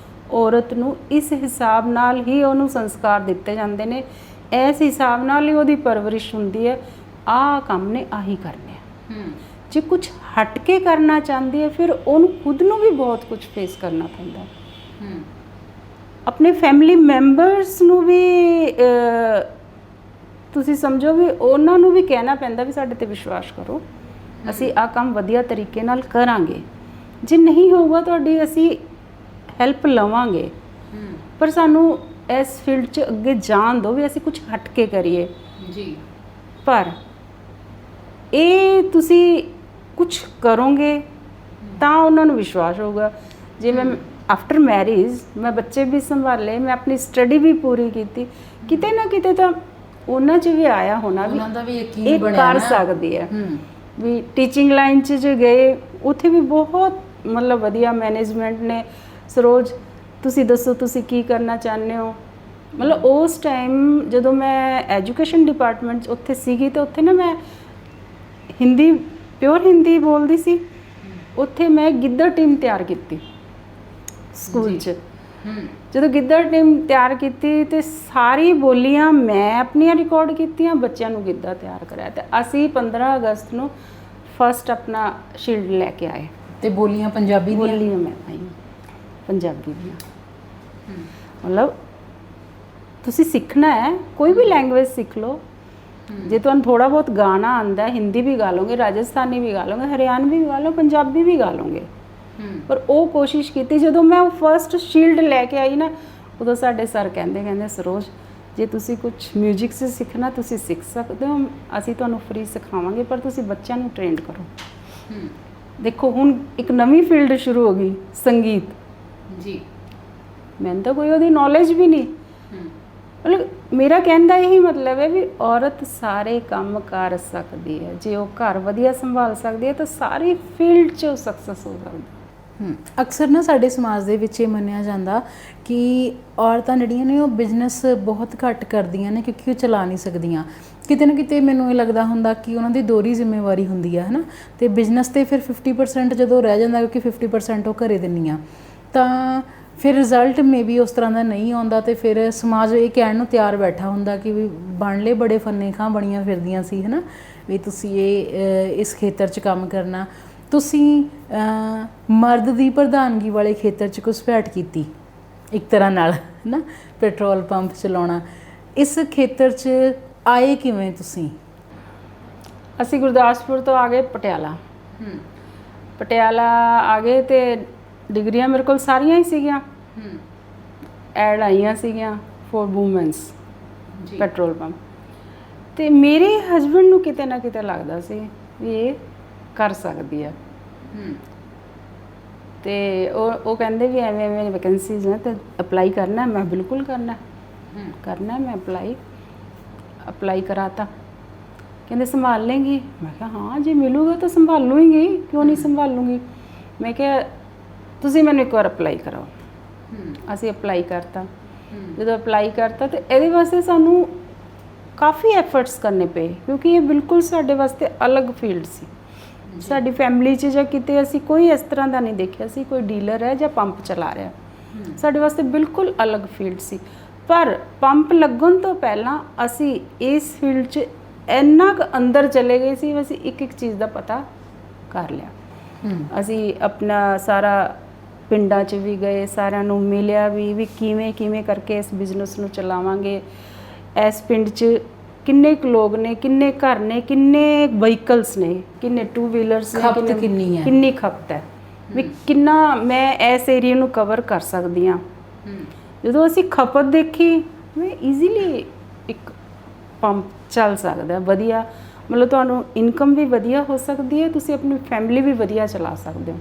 ਔਰਤ ਨੂੰ ਇਸ ਹਿਸਾਬ ਨਾਲ ਹੀ ਉਹਨੂੰ ਸੰਸਕਾਰ ਦਿੱਤੇ ਜਾਂਦੇ ਨੇ, ਇਸ ਹਿਸਾਬ ਨਾਲ ਹੀ ਉਹਦੀ ਪਰਵਰਿਸ਼ ਹੁੰਦੀ ਹੈ, ਆਹ ਕੰਮ ਨੇ ਆਹੀ ਕਰਨੇ ਆ। ਜੇ ਕੁਝ ਹਟ ਕੇ ਕਰਨਾ ਚਾਹੁੰਦੀ ਹੈ ਫਿਰ ਉਹਨੂੰ ਖੁਦ ਨੂੰ ਵੀ ਬਹੁਤ ਕੁਝ ਫੇਸ ਕਰਨਾ ਪੈਂਦਾ। ਆਪਣੇ ਫੈਮਿਲੀ ਮੈਂਬਰਸ ਨੂੰ ਵੀ ਤੁਸੀਂ ਸਮਝੋ ਵੀ ਉਹਨਾਂ ਨੂੰ ਵੀ ਕਹਿਣਾ ਪੈਂਦਾ ਵੀ ਸਾਡੇ ਤੇ ਵਿਸ਼ਵਾਸ ਕਰੋ, ਅਸੀਂ ਆਹ ਕੰਮ ਵਧੀਆ ਤਰੀਕੇ ਨਾਲ ਕਰਾਂਗੇ। ਜੇ ਨਹੀਂ ਹੋਊਗਾ ਤੁਹਾਡੀ ਅਸੀਂ ਹੈਲਪ ਲਵਾਂਗੇ, ਪਰ ਸਾਨੂੰ ਇਸ ਫੀਲਡ 'ਚ ਅੱਗੇ ਜਾਣ ਦਿਓ ਵੀ ਅਸੀਂ ਕੁਝ ਹਟ ਕੇ ਕਰੀਏ ਜੀ। ਪਰ ਇਹ ਤੁਸੀਂ ਕੁਝ ਕਰੋਗੇ ਤਾਂ ਉਹਨਾਂ ਨੂੰ ਵਿਸ਼ਵਾਸ ਹੋਊਗਾ। ਜੇ ਮੈਂ ਆਫਟਰ ਮੈਰਿਜ ਮੈਂ ਬੱਚੇ ਵੀ ਸੰਭਾਲੇ, ਮੈਂ ਆਪਣੀ ਸਟੱਡੀ ਵੀ ਪੂਰੀ ਕੀਤੀ, ਕਿਤੇ ਨਾ ਕਿਤੇ ਤਾਂ ਉਹਨਾਂ 'ਚ ਵੀ ਆਇਆ ਹੋਣਾ ਵੀ ਇਹ ਕਰ ਸਕਦੀ ਹੈ। ਵੀ ਟੀਚਿੰਗ ਲਾਈਨ 'ਚ ਜੇ ਗਏ ਉੱਥੇ ਵੀ ਬਹੁਤ ਮਤਲਬ ਵਧੀਆ ਮੈਨੇਜਮੈਂਟ ਨੇ, ਸਰੋਜ ਤੁਸੀਂ ਦੱਸੋ ਤੁਸੀਂ ਕੀ ਕਰਨਾ ਚਾਹੁੰਦੇ ਹੋ। ਮਤਲਬ ਉਸ ਟਾਈਮ ਜਦੋਂ ਮੈਂ ਐਜੂਕੇਸ਼ਨ ਡਿਪਾਰਟਮੈਂਟ 'ਚ ਉੱਥੇ ਸੀਗੀ ਤਾਂ ਉੱਥੇ ਨਾ ਮੈਂ ਹਿੰਦੀ ਪਿਓਰ ਹਿੰਦੀ ਬੋਲਦੀ ਸੀ। ਉੱਥੇ ਮੈਂ ਗਿੱਧਾ ਟੀਮ ਤਿਆਰ ਕੀਤੀ ਸਕੂਲ 'ਚ। ਜਦੋਂ ਗਿੱਧਾ ਟੀਮ ਤਿਆਰ ਕੀਤੀ ਤੇ ਸਾਰੀ ਬੋਲੀਆਂ ਮੈਂ ਆਪਣੀਆਂ ਰਿਕਾਰਡ ਕੀਤੀਆਂ, ਬੱਚਿਆਂ ਨੂੰ ਗਿੱਧਾ ਤਿਆਰ ਕਰਾਇਆ ਤੇ ਅਸੀਂ 15 ਅਗਸਤ ਨੂੰ ਫਸਟ ਆਪਣਾ ਸ਼ੀਲਡ ਲੈ ਕੇ ਆਏ। ਤੇ ਬੋਲੀਆਂ ਪੰਜਾਬੀ ਦੀਆਂ? ਬੋਲੀਆਂ ਮੈਂ ਪਾਈਆਂ ਪੰਜਾਬੀ ਦੀਆਂ। ਮਤਲਬ ਤੁਸੀਂ ਸਿੱਖਣਾ ਹੈ, ਕੋਈ ਵੀ ਲੈਂਗੁਏਜ ਸਿੱਖ ਲਓ। ਜੇ ਤੁਹਾਨੂੰ ਥੋੜਾ ਬਹੁਤ ਗਾਣਾ ਆਉਂਦਾ, ਹਿੰਦੀ ਵੀ ਗਾ ਲਓਗੇ, ਰਾਜਸਥਾਨੀ ਵੀ ਗਾ ਲਓਗੇ, ਹਰਿਆਣਵੀ ਵੀ ਗਾ ਲਓ, ਪੰਜਾਬੀ ਵੀ ਗਾ ਲਓਗੇ। ਪਰ ਉਹ ਕੋਸ਼ਿਸ਼ ਕੀਤੀ। ਜਦੋਂ ਮੈਂ ਉਹ ਫਸਟ ਸ਼ੀਲਡ ਲੈ ਕੇ ਆਈ ਨਾ, ਉਦੋਂ ਸਾਡੇ ਸਰ ਕਹਿੰਦੇ ਸਰੋਜ ਜੇ ਤੁਸੀਂ ਕੁਝ ਮਿਊਜ਼ਿਕ 'ਚ ਸਿੱਖਣਾ ਤੁਸੀਂ ਸਿੱਖ ਸਕਦੇ ਹੋ, ਅਸੀਂ ਤੁਹਾਨੂੰ ਫ੍ਰੀ ਸਿਖਾਵਾਂਗੇ, ਪਰ ਤੁਸੀਂ ਬੱਚਿਆਂ ਨੂੰ ਟ੍ਰੇਨਡ ਕਰੋ। ਦੇਖੋ ਹੁਣ ਇੱਕ ਨਵੀਂ ਫੀਲਡ ਸ਼ੁਰੂ ਹੋ ਗਈ, ਸੰਗੀਤ ਜੀ। ਮੈਨੂੰ ਤਾਂ ਕੋਈ ਉਹਦੀ ਨੌਲੇਜ ਵੀ ਨਹੀਂ। ਮਤਲਬ ਮੇਰਾ ਕਹਿਣ ਦਾ ਇਹੀ ਮਤਲਬ ਹੈ ਵੀ ਔਰਤ ਸਾਰੇ ਕੰਮ ਕਰ ਸਕਦੀ ਹੈ। ਜੇ ਉਹ ਘਰ ਵਧੀਆ ਸੰਭਾਲ ਸਕਦੀ ਹੈ ਤਾਂ ਸਾਰੀ ਫੀਲਡ 'ਚ ਉਹ ਸਕਸੈਸ ਹੋ ਸਕਦੀ। ਅਕਸਰ ਨਾ ਸਾਡੇ ਸਮਾਜ ਦੇ ਵਿੱਚ ਇਹ ਮੰਨਿਆ ਜਾਂਦਾ ਕਿ ਔਰਤਾਂ ਜਿਹੜੀਆਂ ਨੇ ਉਹ ਬਿਜ਼ਨਸ ਬਹੁਤ ਘੱਟ ਕਰਦੀਆਂ ਨੇ ਕਿਉਂਕਿ ਉਹ ਚਲਾ ਨਹੀਂ ਸਕਦੀਆਂ। ਕਿਤੇ ਨਾ ਕਿਤੇ ਮੈਨੂੰ ਇਹ ਲੱਗਦਾ ਹੁੰਦਾ ਕਿ ਉਹਨਾਂ ਦੀ ਦੋਹਰੀ ਜ਼ਿੰਮੇਵਾਰੀ ਹੁੰਦੀ ਹੈ, ਹੈ ਨਾ। ਅਤੇ ਬਿਜ਼ਨਸ 'ਤੇ ਫਿਰ 50% ਜਦੋਂ ਰਹਿ ਜਾਂਦਾ, ਕਿਉਂਕਿ 50% ਉਹ ਘਰੇ ਦਿੰਦੀ ਆ, ਤਾਂ ਫਿਰ ਰਿਜ਼ਲਟ ਮੇ ਵੀ ਉਸ ਤਰ੍ਹਾਂ ਦਾ ਨਹੀਂ ਆਉਂਦਾ। ਅਤੇ ਫਿਰ ਸਮਾਜ ਇਹ ਕਹਿਣ ਨੂੰ ਤਿਆਰ ਬੈਠਾ ਹੁੰਦਾ ਕਿ ਵੀ ਬਣ ਲਏ ਬੜੇ ਫੰਨੇ ਖਾਂ ਬਣੀਆਂ ਫਿਰਦੀਆਂ ਸੀ, ਹੈ ਨਾ, ਵੀ ਤੁਸੀਂ ਇਸ ਖੇਤਰ 'ਚ ਕੰਮ ਕਰਨਾ। ਤੁਸੀਂ ਮਰਦ ਦੀ ਪ੍ਰਧਾਨਗੀ ਵਾਲੇ ਖੇਤਰ 'ਚ ਘੁਸਪੈਠ ਕੀਤੀ ਇੱਕ ਤਰ੍ਹਾਂ ਨਾਲ, ਹੈ ਨਾ, ਪੈਟਰੋਲ ਪੰਪ ਚਲਾਉਣਾ। ਇਸ ਖੇਤਰ 'ਚ ਆਏ ਕਿਵੇਂ ਤੁਸੀਂ? ਅਸੀਂ ਗੁਰਦਾਸਪੁਰ ਤੋਂ ਆ ਗਏ ਪਟਿਆਲਾ। ਪਟਿਆਲਾ ਆ ਗਏ ਅਤੇ ਡਿਗਰੀਆਂ ਮੇਰੇ ਕੋਲ ਸਾਰੀਆਂ ਹੀ ਸੀਗੀਆਂ। ਐਡ ਆਈਆਂ ਸੀਗੀਆਂ ਫॉर ਵੂਮੈਨਸ ਪੈਟਰੋਲ ਪੰਪ। ਅਤੇ ਮੇਰੇ ਹਸਬੈਂਡ ਨੂੰ ਕਿਤੇ ਨਾ ਕਿਤੇ ਲੱਗਦਾ ਸੀ ਵੀ ਇਹ ਕਰ ਸਕਦੀ ਹੈ। ਤੇ ਉਹ ਕਹਿੰਦੇ ਵੀ ਐਵੇਂ ਐਵੇਂ ਵੈਕੈਂਸੀਜ਼ ਨੇ ਤੇ ਅਪਲਾਈ ਕਰਨਾ। ਮੈਂ ਬਿਲਕੁਲ ਕਰਨਾ। ਮੈਂ ਅਪਲਾਈ ਕਰਾਤਾ। ਕਹਿੰਦੇ ਸੰਭਾਲ ਲੇਂਗੀ? ਮੈਂ ਕਿਹਾ ਹਾਂ ਜੇ ਮਿਲੂਗਾ ਤਾਂ ਸੰਭਾਲ ਲੂੰਗੀ, ਕਿਉਂ ਨਹੀਂ ਸੰਭਾਲੂੰਗੀ। ਮੈਂ ਕਿਹਾ ਤੁਸੀਂ ਮੈਨੂੰ ਇੱਕ ਵਾਰ ਅਪਲਾਈ ਕਰਾਓ। ਅਸੀਂ ਅਪਲਾਈ ਕਰਤਾ। ਜਦੋਂ ਅਪਲਾਈ ਕਰਤਾ ਤੇ ਇਹਦੇ ਵਾਸਤੇ ਸਾਨੂੰ ਕਾਫੀ ਐਫਰਟਸ ਕਰਨੇ ਪਏ, ਕਿਉਂਕਿ ਇਹ ਬਿਲਕੁਲ ਸਾਡੇ ਵਾਸਤੇ ਅਲੱਗ ਫੀਲਡ ਸੀ। ਸਾਡੀ ਫੈਮਿਲੀ 'ਚ ਜਾਂ ਕਿਤੇ ਅਸੀਂ ਕੋਈ ਇਸ ਤਰ੍ਹਾਂ ਦਾ ਨਹੀਂ ਦੇਖਿਆ ਸੀ, ਕੋਈ ਡੀਲਰ ਹੈ ਜਾਂ ਪੰਪ ਚਲਾ ਰਿਹਾ। ਸਾਡੇ ਵਾਸਤੇ ਬਿਲਕੁਲ ਅਲੱਗ ਫੀਲਡ ਸੀ। ਪਰ ਪੰਪ ਲੱਗਣ ਤੋਂ ਪਹਿਲਾਂ ਅਸੀਂ ਇਸ ਫੀਲਡ 'ਚ ਇੰਨਾ ਕੁ ਅੰਦਰ ਚਲੇ ਗਏ ਸੀ, ਅਸੀਂ ਇੱਕ ਇੱਕ ਚੀਜ਼ ਦਾ ਪਤਾ ਕਰ ਲਿਆ। ਅਸੀਂ ਆਪਣਾ ਸਾਰਾ ਪਿੰਡਾਂ 'ਚ ਵੀ ਗਏ, ਸਾਰਿਆਂ ਨੂੰ ਮਿਲਿਆ ਵੀ ਕਿਵੇਂ ਕਰਕੇ ਇਸ ਬਿਜ਼ਨਸ ਨੂੰ ਚਲਾਵਾਂਗੇ। ਇਸ ਪਿੰਡ 'ਚ ਕਿੰਨੇ ਕੁ ਲੋਕ ਨੇ, ਕਿੰਨੇ ਘਰ ਨੇ, ਕਿੰਨੇ ਵਹੀਕਲਸ ਨੇ, ਕਿੰਨੇ 2 ਵੀਲਰਸ ਨੇ, ਕਿੰਨੀ ਖਪਤ ਹੈ, ਵੀ ਕਿੰਨਾ ਮੈਂ ਇਸ ਏਰੀਏ ਨੂੰ ਕਵਰ ਕਰ ਸਕਦੀ ਹਾਂ। ਜਦੋਂ ਅਸੀਂ ਖਪਤ ਦੇਖੀ ਵੀ ਈਜ਼ੀਲੀ ਇੱਕ ਪੰਪ ਚੱਲ ਸਕਦਾ ਵਧੀਆ, ਮਤਲਬ ਤੁਹਾਨੂੰ ਇਨਕਮ ਵੀ ਵਧੀਆ ਹੋ ਸਕਦੀ ਹੈ, ਤੁਸੀਂ ਆਪਣੀ ਫੈਮਿਲੀ ਵੀ ਵਧੀਆ ਚਲਾ ਸਕਦੇ ਹੋ।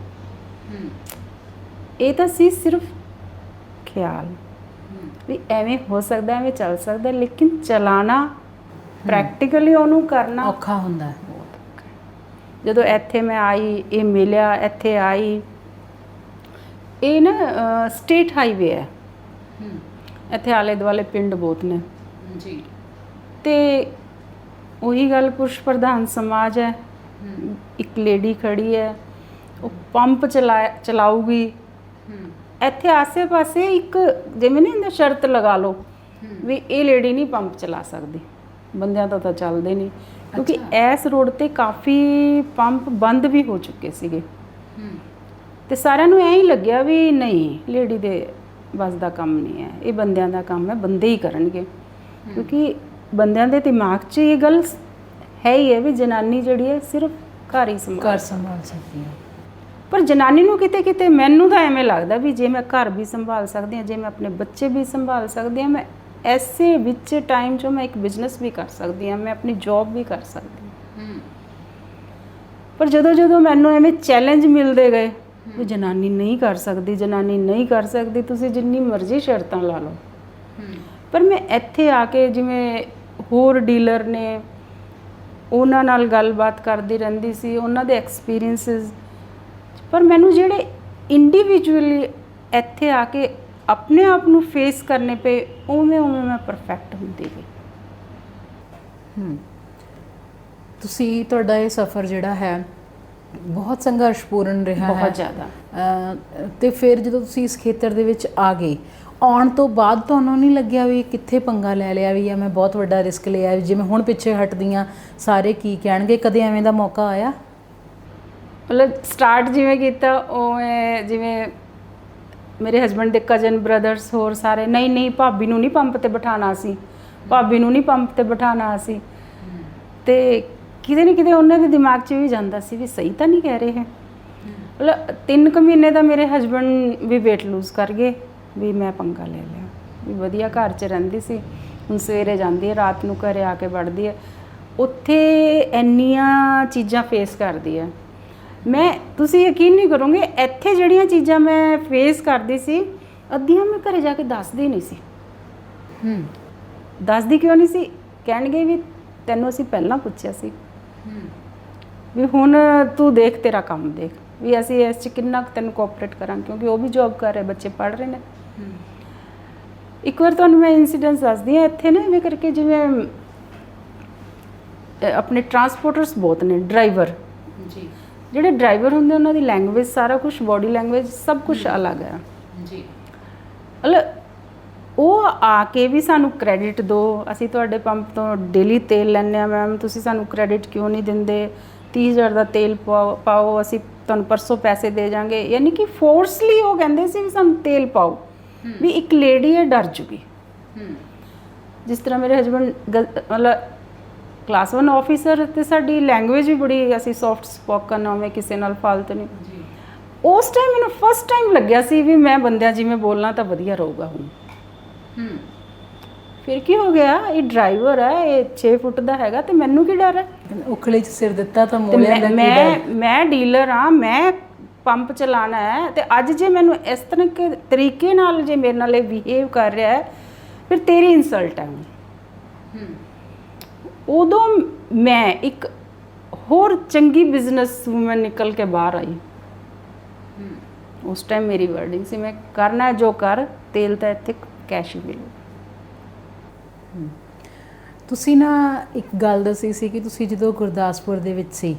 ਇਹ ਤਾਂ ਸੀ ਸਿਰਫ ਖਿਆਲ ਵੀ ਐਵੇਂ ਹੋ ਸਕਦਾ, ਐਵੇਂ ਚੱਲ ਸਕਦਾ, ਲੇਕਿਨ ਚਲਾਣਾ ਪ੍ਰੈਕਟੀਕਲੀ ਉਹਨੂੰ ਕਰਨਾ ਔਖਾ ਹੁੰਦਾ ਹੈ। ਬਹੁਤ ਔਖਾ। ਜਦੋਂ ਇੱਥੇ ਮੈਂ ਆਈ, ਇਹ ਮਿਲਿਆ, ਇੱਥੇ ਆਈ, ਇਹ ਨਾ ਸਟੇਟ ਹਾਈਵੇ ਹੈ, ਇੱਥੇ ਆਲੇ ਦੁਆਲੇ ਪਿੰਡ ਬਹੁਤ ਨੇ ਜੀ। ਤੇ ਉਹੀ ਗੱਲ, ਪੁਰਸ਼ ਪ੍ਰਧਾਨ ਸਮਾਜ ਹੈ, ਇੱਕ ਲੇਡੀ ਖੜੀ ਹੈ, ਉਹ ਪੰਪ ਚਲਾਊਗੀ। ਇੱਥੇ ਆਸੇ ਪਾਸੇ ਇੱਕ ਜਿਵੇਂ ਨਹੀਂ ਹੁੰਦਾ ਸ਼ਰਤ ਲਗਾ ਲਓ ਵੀ ਇਹ ਲੇਡੀ ਨਹੀਂ ਪੰਪ ਚਲਾ ਸਕਦੀ, ਬੰਦਿਆਂ ਤੋਂ ਤਾਂ ਚੱਲਦੇ ਨਹੀਂ, ਕਿਉਂਕਿ ਇਸ ਰੋਡ ਤੇ ਕਾਫੀ ਪੰਪ ਬੰਦ ਵੀ ਹੋ ਚੁੱਕੇ ਸੀਗੇ। ਤੇ ਸਾਰਿਆਂ ਨੂੰ ਐਂ ਹੀ ਲੱਗਿਆ ਵੀ ਨਹੀਂ, ਲੇਡੀ ਦੇ ਬਸ ਦਾ ਕੰਮ ਨਹੀਂ ਹੈ, ਇਹ ਬੰਦਿਆਂ ਦਾ ਕੰਮ ਹੈ, ਬੰਦੇ ਹੀ ਕਰਨਗੇ। ਕਿਉਂਕਿ ਬੰਦਿਆਂ ਦੇ ਦਿਮਾਗ 'ਚ ਇਹ ਗੱਲ ਹੈ ਹੀ ਹੈ ਵੀ ਜਨਾਨੀ ਜਿਹੜੀ ਹੈ ਸਿਰਫ ਘਰ ਹੀ ਸੰਭਾਲ ਸਕਦੀ ਹੈ। ਪਰ ਜਨਾਨੀ ਨੂੰ ਕਿਤੇ ਕਿਤੇ ਮੈਨੂੰ ਤਾਂ ਐਵੇਂ ਲੱਗਦਾ ਵੀ ਜੇ ਮੈਂ ਘਰ ਵੀ ਸੰਭਾਲ ਸਕਦੀ ਹਾਂ, ਜੇ ਮੈਂ ਆਪਣੇ ਬੱਚੇ ਵੀ ਸੰਭਾਲ ਸਕਦੀ ਹਾਂ, ਮੈਂ ਐਸੇ ਵਿੱਚ ਟਾਈਮ 'ਚੋਂ ਮੈਂ ਇੱਕ ਬਿਜ਼ਨਸ ਵੀ ਕਰ ਸਕਦੀ ਹਾਂ, ਮੈਂ ਆਪਣੀ ਜੌਬ ਵੀ ਕਰ ਸਕਦੀ ਹਾਂ। ਪਰ ਜਦੋਂ ਮੈਨੂੰ ਐਵੇਂ ਚੈਲੰਜ ਮਿਲਦੇ ਗਏ ਵੀ ਜਨਾਨੀ ਨਹੀਂ ਕਰ ਸਕਦੀ, ਜਨਾਨੀ ਨਹੀਂ ਕਰ ਸਕਦੀ, ਤੁਸੀਂ ਜਿੰਨੀ ਮਰਜ਼ੀ ਸ਼ਰਤਾਂ ਲਾ ਲਓ। ਪਰ ਮੈਂ ਇੱਥੇ ਆ ਕੇ ਜਿਵੇਂ ਹੋਰ ਡੀਲਰ ਨੇ ਉਹਨਾਂ ਨਾਲ ਗੱਲਬਾਤ ਕਰਦੀ ਰਹਿੰਦੀ ਸੀ, ਉਹਨਾਂ ਦੇ ਐਕਸਪੀਰੀਅੰਸਿਸ, ਪਰ ਮੈਨੂੰ ਜਿਹੜੇ ਇੰਡੀਵਿਜੂਅਲੀ ਇੱਥੇ ਆ ਕੇ ਆਪਣੇ ਆਪ ਨੂੰ ਫੇਸ ਕਰਨੇ ਪਏ, ਉਵੇਂ ਮੈਂ ਪਰਫੈਕਟ ਹੁੰਦੀ ਗਈ। ਤੁਸੀਂ ਤੁਹਾਡਾ ਇਹ ਸਫ਼ਰ ਜਿਹੜਾ ਹੈ ਬਹੁਤ ਸੰਘਰਸ਼ਪੂਰਨ ਰਿਹਾ ਹੈ, ਬਹੁਤ ਜ਼ਿਆਦਾ। ਤੇ ਫਿਰ ਜਦੋਂ ਤੁਸੀਂ ਇਸ ਖੇਤਰ ਦੇ ਵਿੱਚ ਆ ਗਏ, ਆਉਣ ਤੋਂ ਬਾਅਦ ਤੁਹਾਨੂੰ ਨਹੀਂ ਲੱਗਿਆ ਵੀ ਕਿੱਥੇ ਪੰਗਾ ਲੈ ਲਿਆ ਵੀ ਜਾਂ ਮੈਂ ਬਹੁਤ ਵੱਡਾ ਰਿਸਕ ਲਿਆ, ਜਿਵੇਂ ਹੁਣ ਪਿੱਛੇ ਹਟਦੀਆਂ ਸਾਰੇ ਕੀ ਕਹਿਣਗੇ, ਕਦੇ ਐਵੇਂ ਦਾ ਮੌਕਾ ਆਇਆ? ਮਤਲਬ ਸਟਾਰਟ ਜਿਵੇਂ ਕੀਤਾ ਉਵੇਂ, ਜਿਵੇਂ ਮੇਰੇ ਹਸਬੈਂਡ ਦੇ ਕਜ਼ਨ ਬ੍ਰਦਰਸ ਹੋਰ ਸਾਰੇ, ਨਹੀਂ ਭਾਬੀ ਨੂੰ ਨਹੀਂ ਪੰਪ ਤੇ ਬਿਠਾਉਣਾ ਸੀ, ਭਾਬੀ ਨੂੰ ਨਹੀਂ ਪੰਪ ਤੇ ਬਿਠਾਉਣਾ ਸੀ। ਤੇ ਕਿਤੇ ਨਾ ਕਿਤੇ ਉਹਨਾਂ ਦੇ ਦਿਮਾਗ 'ਚ ਵੀ ਜਾਂਦਾ ਸੀ ਵੀ ਸਹੀ ਤਾਂ ਨਹੀਂ ਕਹਿ ਰਹੇ ਹੈ। ਮਤਲਬ 3 ਕੁ ਮਹੀਨੇ ਦਾ ਮੇਰੇ ਹਸਬੈਂਡ ਵੀ ਵੇਟ ਲੂਜ਼ ਕਰ ਗਏ ਵੀ ਮੈਂ ਪੰਗਾ ਲੈ ਲਿਆ, ਵੀ ਵਧੀਆ ਘਰ 'ਚ ਰਹਿੰਦੀ ਸੀ, ਹੁਣ ਸਵੇਰੇ ਜਾਂਦੀ ਹੈ, ਰਾਤ ਨੂੰ ਘਰੇ ਆ ਕੇ ਵੜਦੀ ਹੈ, ਉੱਥੇ ਇੰਨੀਆਂ ਚੀਜ਼ਾਂ ਫੇਸ ਕਰਦੀ ਹੈ। ਤੁਸੀਂ ਯਕੀਨ ਨਹੀਂ ਕਰੋਗੇ, ਇੱਥੇ ਜਿਹੜੀਆਂ ਚੀਜ਼ਾਂ ਮੈਂ ਫੇਸ ਕਰਦੀ ਸੀ, ਅੱਧੀਆਂ ਮੈਂ ਘਰੇ ਜਾ ਕੇ ਦੱਸਦੀ ਨਹੀਂ ਸੀ। ਦੱਸਦੀ ਕਿਉਂ ਨਹੀਂ ਸੀ? ਕਹਿਣਗੇ ਵੀ ਤੈਨੂੰ ਅਸੀਂ ਪਹਿਲਾਂ ਪੁੱਛਿਆ ਸੀ, ਵੀ ਹੁਣ ਤੂੰ ਦੇਖ, ਤੇਰਾ ਕੰਮ ਦੇਖ, ਵੀ ਅਸੀਂ ਇਸ 'ਚ ਕਿੰਨਾ ਕੁ ਤੈਨੂੰ ਕੋਆਪਰੇਟ ਕਰਾਂਗੇ, ਕਿਉਂਕਿ ਉਹ ਵੀ ਜੋਬ ਕਰ ਰਹੇ, ਬੱਚੇ ਪੜ੍ਹ ਰਹੇ ਨੇ। ਇੱਕ ਵਾਰ ਤੁਹਾਨੂੰ ਮੈਂ ਇੰਸੀਡੈਂਸ ਦੱਸਦੀ ਹਾਂ, ਇੱਥੇ ਨਾ ਐਵੇਂ ਕਰਕੇ ਜਿਵੇਂ ਆਪਣੇ ਟਰਾਂਸਪੋਰਟਰਸ ਬਹੁਤ ਨੇ, ਡਰਾਈਵਰ ਜੀ, ਜਿਹੜੇ ਡਰਾਈਵਰ ਹੁੰਦੇ ਉਹਨਾਂ ਦੀ ਲੈਂਗੁਏਜ, ਸਾਰਾ ਕੁਝ, ਬੋਡੀ ਲੈਂਗੁਏਜ ਸਭ ਕੁਝ ਅਲੱਗ ਹੈ ਜੀ। ਮਤਲਬ ਉਹ ਆ ਕੇ ਵੀ ਸਾਨੂੰ ਕ੍ਰੈਡਿਟ ਦਿਓ, ਅਸੀਂ ਤੁਹਾਡੇ ਪੰਪ ਤੋਂ ਡੇਲੀ ਤੇਲ ਲੈਂਦੇ ਹਾਂ ਮੈਮ, ਤੁਸੀਂ ਸਾਨੂੰ ਕ੍ਰੈਡਿਟ ਕਿਉਂ ਨਹੀਂ ਦਿੰਦੇ, 30,000 ਦਾ ਤੇਲ ਪਾਓ, ਅਸੀਂ ਤੁਹਾਨੂੰ ਪਰਸੋਂ ਪੈਸੇ ਦੇ ਜਾਵਾਂਗੇ। ਯਾਨੀ ਕਿ ਫੋਰਸਲੀ ਉਹ ਕਹਿੰਦੇ ਸੀ ਵੀ ਸਾਨੂੰ ਤੇਲ ਪਾਓ, ਵੀ ਇੱਕ ਲੇਡੀ ਹੈ ਡਰ ਜੂਗੀ। ਜਿਸ ਤਰ੍ਹਾਂ ਮੇਰੇ ਹਸਬੈਂਡ ਮਤਲਬ ਕਲਾਸ 1 ਆਫਿਸਰ, ਤੇ ਸਾਡੀ ਲੈਂਗੁਏਜ ਵੀ ਬੜੀ, ਅਸੀਂ ਸੌਫਟ ਸਪੋਕਨ, ਉਵੇਂ ਕਿਸੇ ਨਾਲ ਫਾਲਤੂ ਨਹੀਂ। ਉਸ ਟਾਈਮ ਮੈਨੂੰ ਫਸਟ ਟਾਈਮ ਲੱਗਿਆ ਸੀ ਵੀ ਮੈਂ ਬੰਦਿਆਂ ਜਿਵੇਂ ਬੋਲਣਾ ਤਾਂ ਵਧੀਆ ਰਹੂਗਾ ਹੁਣ। ਫਿਰ ਕੀ ਹੋ ਗਿਆ, ਇਹ ਡਰਾਈਵਰ ਹੈ, ਇਹ 6 ਫੁੱਟ ਦਾ ਹੈਗਾ, ਤੇ ਮੈਨੂੰ ਕੀ ਡਰ ਹੈ? ਉਖਲੇ 'ਚ ਸਿਰ ਦਿੱਤਾ ਤਾਂ ਮੋਲਿਆਂ ਦਾ ਕੀ ਡਰ? ਮੈਂ ਡੀਲਰ ਹਾਂ, ਮੈਂ ਪੰਪ ਚਲਾਉਣਾ ਹੈ ਤੇ ਅੱਜ ਜੇ ਮੈਨੂੰ ਇਸ ਤਰ੍ਹਾਂ ਕੇ ਤਰੀਕੇ ਨਾਲ ਜੇ ਮੇਰੇ ਨਾਲ ਇਹ ਬਿਹੇਵ ਕਰ ਰਿਹਾ ਹੈ ਫਿਰ ਤੇਰੀ ਇਨਸਲਟ ਹੈ। ਉਦੋਂ ਮੈਂ ਇੱਕ ਹੋਰ ਚੰਗੀ ਬਿਜ਼ਨਸ ਵੂਮਨ ਨਿਕਲ ਕੇ ਬਾਹਰ ਆਈ। ਉਸ ਟਾਈਮ ਮੇਰੀ ਵਰਡਿੰਗ ਸੀ, ਮੈਂ ਕਰਨਾ ਜੋ ਕਰ, ਤੇਲ ਤਾਂ ਇੱਥੇ ਕੈਸ਼ ਹੀ ਮਿਲੂ। ਤੁਸੀਂ ਨਾ ਇੱਕ ਗੱਲ ਦੱਸੀ ਸੀ ਕਿ ਤੁਸੀਂ ਜਦੋਂ ਗੁਰਦਾਸਪੁਰ ਦੇ ਵਿੱਚ ਸੀ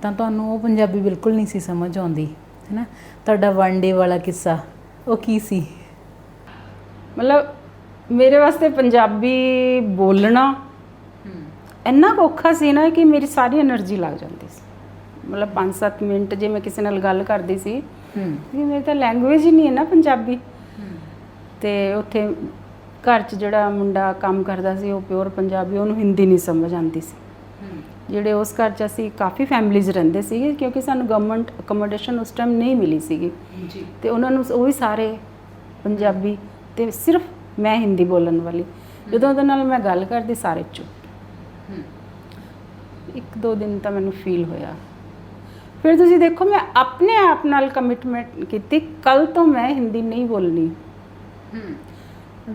ਤਾਂ ਤੁਹਾਨੂੰ ਉਹ ਪੰਜਾਬੀ ਬਿਲਕੁਲ ਨਹੀਂ ਸੀ ਸਮਝ ਆਉਂਦੀ, ਹੈ ਨਾ। ਤੁਹਾਡਾ ਵਨ ਡੇ ਵਾਲਾ ਕਿੱਸਾ ਉਹ ਕੀ ਸੀ? ਮਤਲਬ ਮੇਰੇ ਵਾਸਤੇ ਪੰਜਾਬੀ ਬੋਲਣਾ ਇੰਨਾ ਕੁ ਔਖਾ ਸੀ ਨਾ ਕਿ ਮੇਰੀ ਸਾਰੀ એનર્ਜੀ ਲੱਗ ਜਾਂਦੀ ਸੀ। ਮਤਲਬ 5-7 ਮਿੰਟ ਜੇ ਮੈਂ ਕਿਸੇ ਨਾਲ ਗੱਲ ਕਰਦੀ ਸੀ ਕਿ ਮੇਰੀ ਤਾਂ ਲੈਂਗੁਏਜ ਹੀ ਨਹੀਂ ਹੈ ਨਾ ਪੰਜਾਬੀ। ਤੇ ਉੱਥੇ ਘਰ 'ਚ ਜਿਹੜਾ ਮੁੰਡਾ ਕੰਮ ਕਰਦਾ ਸੀ ਉਹ ਪਿਓਰ ਪੰਜਾਬੀ, ਉਹਨੂੰ ਹਿੰਦੀ ਨਹੀਂ ਸਮਝ ਆਉਂਦੀ ਸੀ। ਜਿਹੜੇ ਉਸ ਘਰ 'ਚ ਅਸੀਂ ਕਾਫੀ ਫੈਮਲੀਜ਼ ਰਹਿੰਦੇ ਸੀਗੇ ਕਿਉਂਕਿ ਸਾਨੂੰ ਗਵਰਨਮੈਂਟ ਅਕੋਮੋਡੇਸ਼ਨ ਉਸ ਟਾਈਮ ਨਹੀਂ ਮਿਲੀ ਸੀਗੀ ਤੇ ਉਹਨਾਂ ਨੂੰ ਉਹ ਵੀ ਸਾਰੇ ਪੰਜਾਬੀ ਤੇ ਸਿਰਫ ਮੈਂ ਹਿੰਦੀ ਬੋਲਣ ਵਾਲੀ। ਜਦੋਂ ਉਹਦੇ ਨਾਲ ਮੈਂ ਗੱਲ ਕਰਦੀ ਸਾਰੇ ਚੁੱਪ। 1-2 ਦਿਨ ਤਾਂ ਮੈਨੂੰ ਫੀਲ ਹੋਇਆ। ਫਿਰ ਤੁਸੀਂ ਦੇਖੋ ਮੈਂ ਆਪਣੇ ਆਪ ਨਾਲ ਕਮਿਟਮੈਂਟ ਕੀਤੀ, ਕੱਲ ਤੋਂ ਮੈਂ ਹਿੰਦੀ ਨਹੀਂ ਬੋਲਣੀ।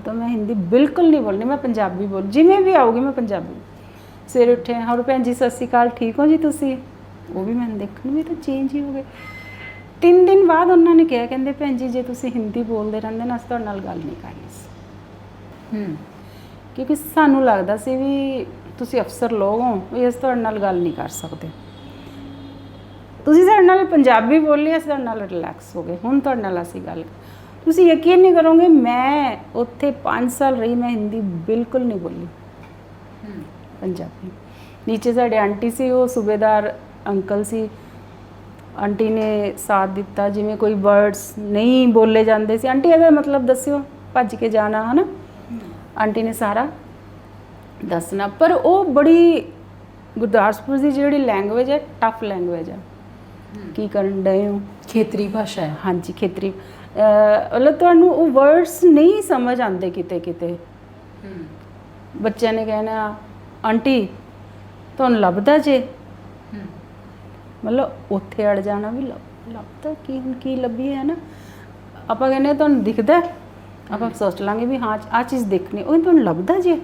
ਤਾਂ ਮੈਂ ਹਿੰਦੀ ਬਿਲਕੁਲ ਨਹੀਂ ਬੋਲਣੀ, ਮੈਂ ਪੰਜਾਬੀ ਬੋਲ, ਜਿਵੇਂ ਵੀ ਆਊਗੀ ਮੈਂ ਪੰਜਾਬੀ। ਸਵੇਰੇ ਉੱਠੇ, ਹੋਰ ਭੈਣ ਜੀ ਸਤਿ ਸ਼੍ਰੀ ਅਕਾਲ, ਠੀਕ ਹੋ ਜੀ ਤੁਸੀਂ? ਉਹ ਵੀ ਮੈਨੂੰ ਦੇਖਣ ਵੀ ਤਾਂ ਚੇਂਜ ਹੀ ਹੋ ਗਏ। 3 ਦਿਨ ਬਾਅਦ ਉਹਨਾਂ ਨੇ ਕਿਹਾ, ਕਹਿੰਦੇ ਭੈਣ ਜੀ ਜੇ ਤੁਸੀਂ ਹਿੰਦੀ ਬੋਲਦੇ ਰਹਿੰਦੇ ਨਾ ਅਸੀਂ ਤੁਹਾਡੇ ਨਾਲ ਗੱਲ ਨਹੀਂ ਕਰਨੀ ਸੀ। ਕਿਉਂਕਿ ਸਾਨੂੰ ਲੱਗਦਾ ਸੀ ਵੀ ਤੁਸੀਂ ਅਫਸਰ ਲੋਕ ਹੋ ਵੀ ਅਸੀਂ ਤੁਹਾਡੇ ਨਾਲ ਗੱਲ ਨਹੀਂ ਕਰ ਸਕਦੇ। ਤੁਸੀਂ ਸਾਡੇ ਨਾਲ ਪੰਜਾਬੀ ਬੋਲੀ, ਅਸੀਂ ਤੁਹਾਡੇ ਨਾਲ ਰਿਲੈਕਸ ਹੋ ਗਏ, ਹੁਣ ਤੁਹਾਡੇ ਨਾਲ ਅਸੀਂ ਗੱਲ। ਤੁਸੀਂ ਯਕੀਨ ਨਹੀਂ ਕਰੋਗੇ, ਮੈਂ ਉੱਥੇ 5 ਸਾਲ ਰਹੀ, ਮੈਂ ਹਿੰਦੀ ਬਿਲਕੁਲ ਨਹੀਂ ਬੋਲੀ, ਪੰਜਾਬੀ। ਨੀਚੇ ਸਾਡੇ ਆਂਟੀ ਸੀ, ਉਹ ਸੂਬੇਦਾਰ ਅੰਕਲ ਸੀ, ਆਂਟੀ ਨੇ ਸਾਥ ਦਿੱਤਾ। ਜਿਵੇਂ ਕੋਈ ਵਰਡਸ ਨਹੀਂ ਬੋਲੇ ਜਾਂਦੇ ਸੀ, ਆਂਟੀ ਇਹਦਾ ਮਤਲਬ ਦੱਸਿਓ, ਭੱਜ ਕੇ ਜਾਣਾ, ਹੈ ਨਾ। ਆਂਟੀ ਨੇ ਸਾਰਾ ਦੱਸਣਾ। ਪਰ ਉਹ ਬੜੀ ਗੁਰਦਾਸਪੁਰ ਦੀ ਜਿਹੜੀ ਲੈਂਗੁਏਜ ਹੈ, ਟਫ ਲੈਂਗੁਏਜ ਹੈ। ਕੀ ਕਰਨ ਡਏ ਹੋ? ਖੇਤਰੀ ਭਾਸ਼ਾ ਹੈ। ਹਾਂਜੀ, ਖੇਤਰੀ। ਮਤਲਬ ਤੁਹਾਨੂੰ ਉਹ ਵਰਡਸ ਨਹੀਂ ਸਮਝ ਆਉਂਦੇ ਕਿਤੇ ਕਿਤੇ। ਬੱਚਿਆਂ ਨੇ ਕਹਿਣਾ ਆਂਟੀ ਤੁਹਾਨੂੰ ਲੱਭਦਾ ਜੇ, ਮਤਲਬ ਉੱਥੇ ਅੜ ਜਾਣਾ ਵੀ ਲੱਭਦਾ ਕੀ ਲੱਭੀ ਹੈ ਨਾ। ਆਪਾਂ ਕਹਿੰਦੇ ਤੁਹਾਨੂੰ ਦਿਖਦਾ, ਆਪਾਂ ਸੋਚ ਲਾਂਗੇ ਵੀ ਹਾਂ ਆਹ ਚੀਜ਼ ਦੇਖਣੀ, ਉਹ ਤੁਹਾਨੂੰ ਲੱਭਦਾ ਜੇ।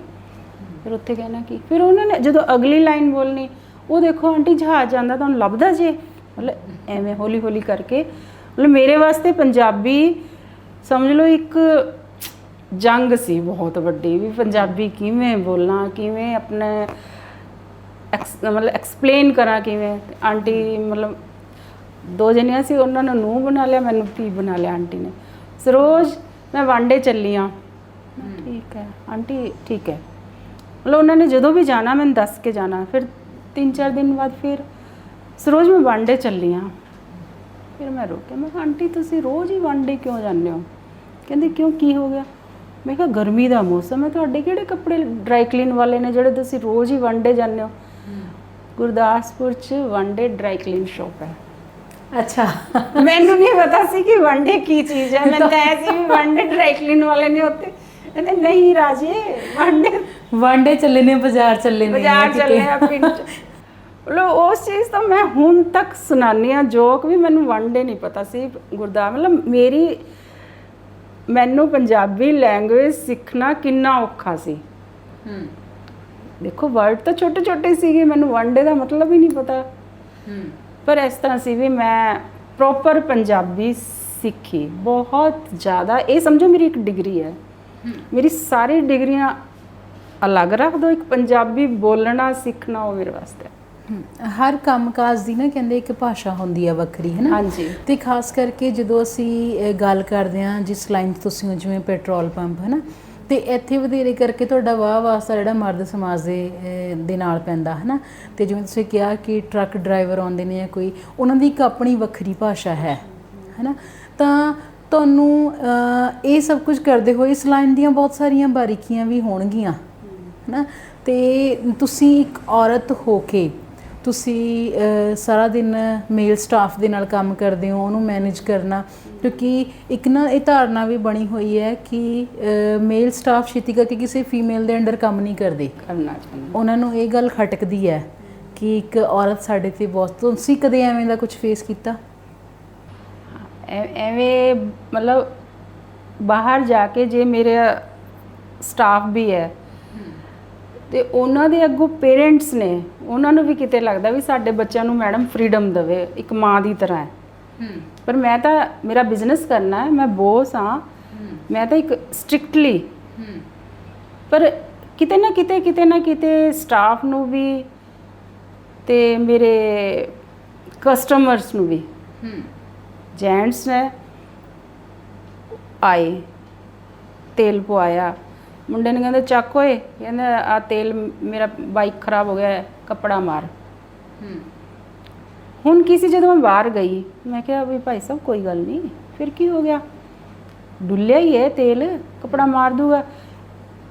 ਫਿਰ ਉੱਥੇ ਕਹਿਣਾ ਕੀ, ਫਿਰ ਉਹਨਾਂ ਨੇ ਜਦੋਂ ਅਗਲੀ ਲਾਈਨ ਬੋਲਣੀ, ਉਹ ਦੇਖੋ ਆਂਟੀ ਜਹਾਜ਼ ਜਾਂਦਾ ਤੁਹਾਨੂੰ ਲੱਭਦਾ ਜੇ। ਮਤਲਬ ਐਵੇਂ ਹੌਲੀ ਹੌਲੀ ਕਰਕੇ, ਮਤਲਬ ਮੇਰੇ ਵਾਸਤੇ ਪੰਜਾਬੀ ਸਮਝ ਲਓ ਇੱਕ ਜੰਗ ਸੀ ਬਹੁਤ ਵੱਡੀ, ਵੀ ਪੰਜਾਬੀ ਕਿਵੇਂ ਬੋਲਾਂ, ਕਿਵੇਂ ਆਪਣੇ ਮਤਲਬ ਐਕਸਪਲੇਨ ਕਰਾਂ ਕਿਵੇਂ। ਆਂਟੀ ਮਤਲਬ 2 ਜਣੀਆਂ ਸੀ, ਉਹਨਾਂ ਨੂੰ ਨੂੰਹ ਬਣਾ ਲਿਆ, ਮੈਨੂੰ ਧੀ ਬਣਾ ਲਿਆ ਆਂਟੀ ਨੇ। ਸਰੋਜ ਮੈਂ ਵਾਂਡੇ ਚੱਲੀ ਹਾਂ। ਠੀਕ ਹੈ ਆਂਟੀ, ਠੀਕ ਹੈ। ਮਤਲਬ ਉਹਨਾਂ ਨੇ ਜਦੋਂ ਵੀ ਜਾਣਾ ਮੈਨੂੰ ਦੱਸ ਕੇ ਜਾਣਾ। ਫਿਰ 3-4 ਦਿਨ ਬਾਅਦ ਫਿਰ ਸਰੋਜ ਮੈਂ ਵਾਂਡੇ ਚੱਲੀ ਹਾਂ। ਫਿਰ ਮੈਂ ਰੋਕਿਆ, ਮੈਂ ਕਿਹਾ ਆਂਟੀ ਤੁਸੀਂ ਰੋਜ਼ ਹੀ ਵਾਂਡੇ ਕਿਉਂ ਜਾਂਦੇ ਹੋ? ਕਹਿੰਦੇ ਕਿਉਂ, ਕੀ ਹੋ ਗਿਆ? ਮੈਂ ਕਿਹਾ ਗਰਮੀ ਦਾ ਮੌਸਮ ਹੈ, ਤੁਹਾਡੇ ਕਿਹੜੇ ਕੱਪੜੇ ਡਰਾਈ ਕਲੀਨ ਵਾਲੇ ਨੇ ਜਿਹੜੇ ਤੁਸੀਂ ਰੋਜ਼ ਹੀ ਵਾਂਡੇ ਜਾਂਦੇ ਹੋ? ਗੁਰਦਾਸਪੁਰ 'ਚ ਵਾਂਡੇ ਡਰਾਈ ਕਲੀਨ ਸ਼ੌਪ ਹੈ। ਅੱਛਾ, ਮੈਨੂੰ ਨਹੀਂ ਪਤਾ ਸੀ ਕਿ ਵਾਂਡੇ ਕੀ ਚੀਜ਼ ਹੈ। ਮੈਂ ਤਾਂ ਐਸੀ ਵੀ ਵਾਂਡੇ ਡਰਾਈ ਕਲੀਨ ਵਾਲੇ ਨੇ ਉੱਥੇ। ਕਹਿੰਦੇ ਨਹੀਂ ਰਾਜੇ, ਵਾਂਡੇ ਚੱਲੇ ਨੇ, ਬਾਜ਼ਾਰ ਚੱਲੇ ਨੇ, ਬਾਜ਼ਾਰ ਚੱਲੇ ਆ ਪਿੰਡ 'ਚ। ਮਤਲਬ ਉਸ ਚੀਜ਼ ਤੋਂ ਮੈਂ ਹੁਣ ਤੱਕ ਸੁਣਾਉਂਦੀ ਹਾਂ ਜੋਕ ਵੀ, ਮੈਨੂੰ ਵਾਂਡੇ ਨਹੀਂ ਪਤਾ ਸੀ ਮਤਲਬ ਮੈਨੂੰ ਪੰਜਾਬੀ ਲੈਂਗੁਏਜ ਸਿੱਖਣਾ ਕਿੰਨਾ ਔਖਾ ਸੀ। ਦੇਖੋ ਵਰਡ ਤਾਂ ਛੋਟੇ ਛੋਟੇ ਸੀਗੇ, ਮੈਨੂੰ ਵਾਂਡੇ ਦਾ ਮਤਲਬ ਹੀ ਨਹੀਂ ਪਤਾ। ਪਰ ਇਸ ਤਰ੍ਹਾਂ ਸੀ ਵੀ ਮੈਂ ਪ੍ਰੋਪਰ ਪੰਜਾਬੀ ਸਿੱਖੀ ਬਹੁਤ ਜ਼ਿਆਦਾ। ਇਹ ਸਮਝੋ ਮੇਰੀ ਇੱਕ ਡਿਗਰੀ ਹੈ, ਮੇਰੀ ਸਾਰੀ ਡਿਗਰੀਆਂ ਅਲੱਗ ਰੱਖ ਦਿਓ, ਇੱਕ ਪੰਜਾਬੀ ਬੋਲਣਾ ਸਿੱਖਣਾ ਉਹ ਮੇਰੇ ਵਾਸਤੇ। ਹਰ ਕੰਮਕਾਜ ਦੀ ਨਾ ਕਹਿੰਦੇ ਇੱਕ ਭਾਸ਼ਾ ਹੁੰਦੀ ਆ ਵੱਖਰੀ, ਹੈ ਨਾ। ਹਾਂਜੀ। ਅਤੇ ਖਾਸ ਕਰਕੇ ਜਦੋਂ ਅਸੀਂ ਗੱਲ ਕਰਦੇ ਹਾਂ ਜਿਸ ਲਾਈਨ 'ਚ ਤੁਸੀਂ ਹੋ, ਜਿਵੇਂ ਪੈਟਰੋਲ ਪੰਪ, ਹੈ ਨਾ, ਅਤੇ ਇੱਥੇ ਵਧੇਰੇ ਕਰਕੇ ਤੁਹਾਡਾ ਵਾਹ ਵਾਸਤਾ ਜਿਹੜਾ ਮਰਦ ਸਮਾਜ ਦੇ ਨਾਲ ਪੈਂਦਾ, ਹੈ ਨਾ। ਅਤੇ ਜਿਵੇਂ ਤੁਸੀਂ ਕਿਹਾ ਕਿ ਟਰੱਕ ਡਰਾਈਵਰ ਆਉਂਦੇ ਨੇ ਜਾਂ ਕੋਈ, ਉਹਨਾਂ ਦੀ ਇੱਕ ਆਪਣੀ ਵੱਖਰੀ ਭਾਸ਼ਾ ਹੈ ਨਾ। ਤਾਂ ਤੁਹਾਨੂੰ ਇਹ ਸਭ ਕੁਝ ਕਰਦੇ ਹੋਏ ਇਸ ਲਾਈਨ ਦੀਆਂ ਬਹੁਤ ਸਾਰੀਆਂ ਬਾਰੀਕੀਆਂ ਵੀ ਹੋਣਗੀਆਂ, ਹੈ ਨਾ। ਅਤੇ ਤੁਸੀਂ ਇੱਕ ਔਰਤ ਹੋ ਕੇ ਤੁਸੀਂ ਸਾਰਾ ਦਿਨ ਮੇਲ ਸਟਾਫ ਦੇ ਨਾਲ ਕੰਮ ਕਰਦੇ ਹੋ, ਉਹਨੂੰ ਮੈਨੇਜ ਕਰਨਾ। ਕਿਉਂਕਿ ਇੱਕ ਨਾ ਇਹ ਧਾਰਨਾ ਵੀ ਬਣੀ ਹੋਈ ਹੈ ਕਿ ਮੇਲ ਸਟਾਫ ਛੇਤੀ ਕਰਕੇ ਕਿਸੇ ਫੀਮੇਲ ਦੇ ਅੰਡਰ ਕੰਮ ਨਹੀਂ ਕਰਦੇ, ਉਹਨਾਂ ਨੂੰ ਇਹ ਗੱਲ ਖਟਕਦੀ ਹੈ ਕਿ ਇੱਕ ਔਰਤ ਸਾਡੇ 'ਤੇ ਬਹੁਤ। ਤੁਸੀਂ ਕਦੇ ਐਵੇਂ ਦਾ ਕੁਝ ਫੇਸ ਕੀਤਾ? ਐਵੇਂ ਮਤਲਬ ਬਾਹਰ ਜਾ ਕੇ ਜੇ ਮੇਰੇ ਸਟਾਫ ਵੀ ਹੈ ਤੇ ਉਹਨਾਂ ਦੇ ਅੱਗੋਂ ਪੇਰੈਂਟਸ ਨੇ, ਉਹਨਾਂ ਨੂੰ ਵੀ ਕਿਤੇ ਲੱਗਦਾ ਵੀ ਸਾਡੇ ਬੱਚਿਆਂ ਨੂੰ ਮੈਡਮ ਫਰੀडम ਦੇਵੇ, ਇੱਕ ਮਾਂ ਦੀ ਤਰ੍ਹਾਂ ਹੈ। ਪਰ ਮੈਂ ਤਾਂ, ਮੇਰਾ ਬਿਜ਼ਨਸ ਕਰਨਾ ਹੈ, ਮੈਂ ਬੋਸ ਹਾਂ, ਮੈਂ ਤਾਂ ਇੱਕ ਸਟ੍ਰਿਕਟਲੀ, ਪਰ ਕਿਤੇ ਨਾ ਕਿਤੇ ਸਟਾਫ ਨੂੰ ਵੀ ਤੇ ਮੇਰੇ ਕਸਟਮਰਸ ਨੂੰ ਵੀ, ਜੈਂਟਸ ਨੇ ਆਏ, ਤੇਲ ਪਵਾਇਆ, ਮੁੰਡੇ ਨੇ ਕਹਿੰਦੇ ਚੱਕ ਹੋਏ, ਕਹਿੰਦਾ ਆ ਤੇਲ, ਮੇਰਾ ਬਾਈਕ ਖਰਾਬ ਹੋ ਗਿਆ ਹੈ, ਕੱਪੜਾ ਮਾਰ। ਹੁਣ ਕਿਸੇ ਜਦੋਂ ਮੈਂ ਬਾਹਰ ਗਈ, ਮੈਂ ਕਿਹਾ ਵੀ ਭਾਈ ਸਾਹਿਬ ਕੋਈ ਗੱਲ ਨਹੀਂ, ਫਿਰ ਕੀ ਹੋ ਗਿਆ, ਡੁੱਲਿਆ ਹੀ ਹੈ ਤੇਲ, ਕੱਪੜਾ ਮਾਰ ਦੂਗਾ,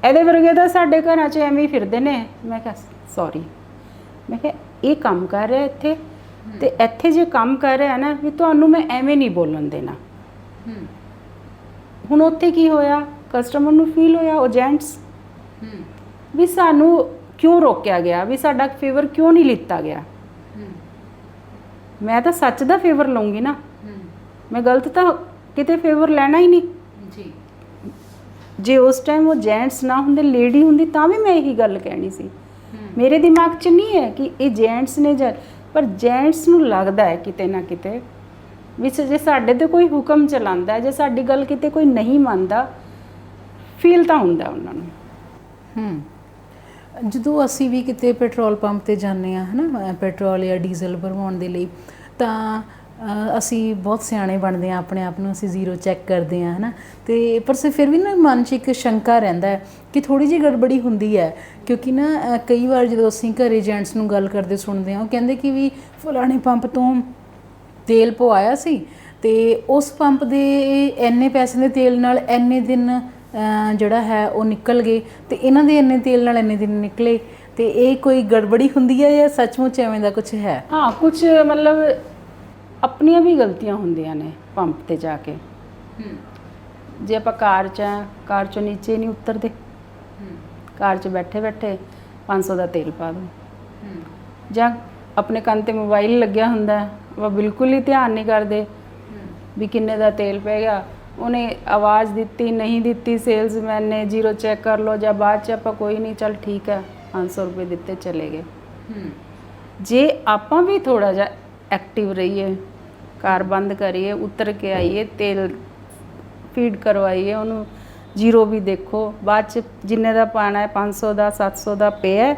ਇਹਦੇ ਵਰਗੇ ਤਾਂ ਸਾਡੇ ਘਰਾਂ 'ਚ ਐਵੇਂ ਹੀ ਫਿਰਦੇ ਨੇ। ਮੈਂ ਕਿਹਾ ਸੌਰੀ, ਮੈਂ ਕਿਹਾ ਇਹ ਕੰਮ ਕਰ ਰਿਹਾ ਇੱਥੇ, ਤੇ ਇੱਥੇ ਜੇ ਕੰਮ ਕਰ ਰਿਹਾ ਨਾ, ਵੀ ਤੁਹਾਨੂੰ ਮੈਂ ਐਵੇਂ ਨਹੀਂ ਬੋਲਣ ਦੇਣਾ। ਹੁਣ ਉੱਥੇ ਕੀ ਹੋਇਆ, ਕਸਟਮਰ ਨੂੰ ਫੀਲ ਹੋਇਆ, ਉਹ ਜੈਂਟਸ, ਵੀ ਸਾਨੂੰ ਕਿਉਂ ਰੋਕਿਆ ਗਿਆ, ਵੀ ਸਾਡਾ ਫੇਵਰ ਕਿਉਂ ਨਹੀਂ ਲਿੱਤਾ ਗਿਆ। ਮੈਂ ਤਾਂ ਸੱਚ ਦਾ ਫੇਵਰ ਲਊਂਗੀ ਨਾ, ਮੈਂ ਗਲਤ ਤਾਂ ਕਿਤੇ ਫੇਵਰ ਲੈਣਾ ਹੀ ਨਹੀਂ ਜੀ। ਜੇ ਉਸ ਟਾਈਮ ਉਹ ਜੈਂਟਸ ਨਾ ਹੁੰਦੇ, ਲੇਡੀ ਹੁੰਦੀ, ਤਾਂ ਵੀ ਮੈਂ ਇਹੀ ਗੱਲ ਕਹਿਣੀ ਸੀ। ਮੇਰੇ ਦਿਮਾਗ 'ਚ ਨਹੀਂ ਹੈ ਕਿ ਇਹ ਜੈਂਟਸ ਨੇ, ਪਰ ਜੈਂਟਸ ਨੂੰ ਲੱਗਦਾ ਹੈ ਕਿਤੇ ਨਾ ਕਿਤੇ ਵੀ ਜੇ ਸਾਡੇ 'ਤੇ ਕੋਈ ਹੁਕਮ ਚਲਾਉਂਦਾ, ਜੇ ਸਾਡੀ ਗੱਲ ਕਿਤੇ ਕੋਈ ਨਹੀਂ ਮੰਨਦਾ, ਫੀਲ ਤਾਂ ਹੁੰਦਾ ਉਹਨਾਂ ਨੂੰ। ਜਦੋਂ ਅਸੀਂ ਵੀ ਕਿਤੇ ਪੈਟਰੋਲ ਪੰਪ ਤੇ ਜਾਂਦੇ ਹਾਂ, ਹੈ ਨਾ, ਪੈਟਰੋਲ ਜਾਂ ਡੀਜ਼ਲ ਭਰਵਾਉਣ ਦੇ ਲਈ, ਤਾਂ ਅਸੀਂ ਬਹੁਤ ਸਿਆਣੇ ਬਣਦੇ ਹਾਂ, ਆਪਣੇ ਆਪ ਨੂੰ ਅਸੀਂ ਜ਼ੀਰੋ ਚੈੱਕ ਕਰਦੇ ਹਾਂ, ਹੈ ਨਾ, ਅਤੇ ਪਰ ਫਿਰ ਵੀ ਨਾ ਮਨ 'ਚ ਇੱਕ ਸ਼ੰਕਾ ਰਹਿੰਦਾ ਹੈ ਕਿ ਥੋੜ੍ਹੀ ਜਿਹੀ ਗੜਬੜੀ ਹੁੰਦੀ ਹੈ, ਕਿਉਂਕਿ ਨਾ ਕਈ ਵਾਰ ਜਦੋਂ ਅਸੀਂ ਘਰੇ ਜੈਂਟਸ ਨੂੰ ਗੱਲ ਕਰਦੇ ਸੁਣਦੇ ਹਾਂ, ਉਹ ਕਹਿੰਦੇ ਕਿ ਵੀ ਫਲਾਣੇ ਪੰਪ ਤੋਂ ਤੇਲ ਪਵਾਇਆ ਸੀ, ਅਤੇ ਉਸ ਪੰਪ ਦੇ ਇੰਨੇ ਪੈਸੇ ਦੇ ਤੇਲ ਨਾਲ ਇੰਨੇ ਦਿਨ ਜਿਹੜਾ ਹੈ ਉਹ ਨਿਕਲ ਗਏ, ਅਤੇ ਇਹਨਾਂ ਦੇ ਇੰਨੇ ਤੇਲ ਨਾਲ ਇੰਨੇ ਦਿਨ ਨਿਕਲੇ, ਅਤੇ ਇਹ ਕੋਈ ਗੜਬੜੀ ਹੁੰਦੀ ਹੈ ਜਾਂ ਸੱਚਮੁੱਚ ਐਵੇਂ ਦਾ ਕੁਝ ਹੈ? ਹਾਂ, ਕੁਝ ਮਤਲਬ ਆਪਣੀਆਂ ਵੀ ਗਲਤੀਆਂ ਹੁੰਦੀਆਂ ਨੇ ਪੰਪ ਤੇ ਜਾ ਕੇ। ਜੇ ਆਪਾਂ ਕਾਰ 'ਚ ਆ, ਕਾਰ 'ਚੋਂ ਨੀਚੇ ਨਹੀਂ ਉਤਰਦੇ, ਕਾਰ 'ਚ ਬੈਠੇ 500 ਦਾ ਤੇਲ ਪਾ ਦਿਓ, ਜਾਂ ਆਪਣੇ ਕੰਨ 'ਤੇ ਮੋਬਾਈਲ ਲੱਗਿਆ ਹੁੰਦਾ, ਆਪਾਂ ਬਿਲਕੁਲ ਹੀ ਧਿਆਨ ਨਹੀਂ ਕਰਦੇ ਵੀ ਕਿੰਨੇ ਦਾ ਤੇਲ ਪੈ ਗਿਆ, ਉਹਨੇ ਆਵਾਜ਼ ਦਿੱਤੀ ਨਹੀਂ ਦਿੱਤੀ ਸੇਲਸਮੈਨ ਨੇ, ਜ਼ੀਰੋ ਚੈੱਕ ਕਰ ਲਓ, ਜਾਂ ਬਾਅਦ 'ਚ ਆਪਾਂ ਕੋਈ ਨਹੀਂ ਚੱਲ ਠੀਕ ਹੈ 500 ਰੁਪਏ ਦਿੱਤੇ ਚਲੇ ਗਏ। ਜੇ ਆਪਾਂ ਵੀ ਥੋੜ੍ਹਾ ਜਿਹਾ ਐਕਟਿਵ ਰਹੀਏ, ਕਾਰ ਬੰਦ ਕਰੀਏ, ਉਤਰ ਕੇ ਆਈਏ, ਤੇਲ ਫੀਡ ਕਰਵਾਈਏ ਉਹਨੂੰ, ਜ਼ੀਰੋ ਵੀ ਦੇਖੋ, ਬਾਅਦ 'ਚ ਜਿੰਨੇ ਦਾ ਪਾਣਾ ਹੈ 500 ਦਾ 700 ਦਾ ਪਿਆ,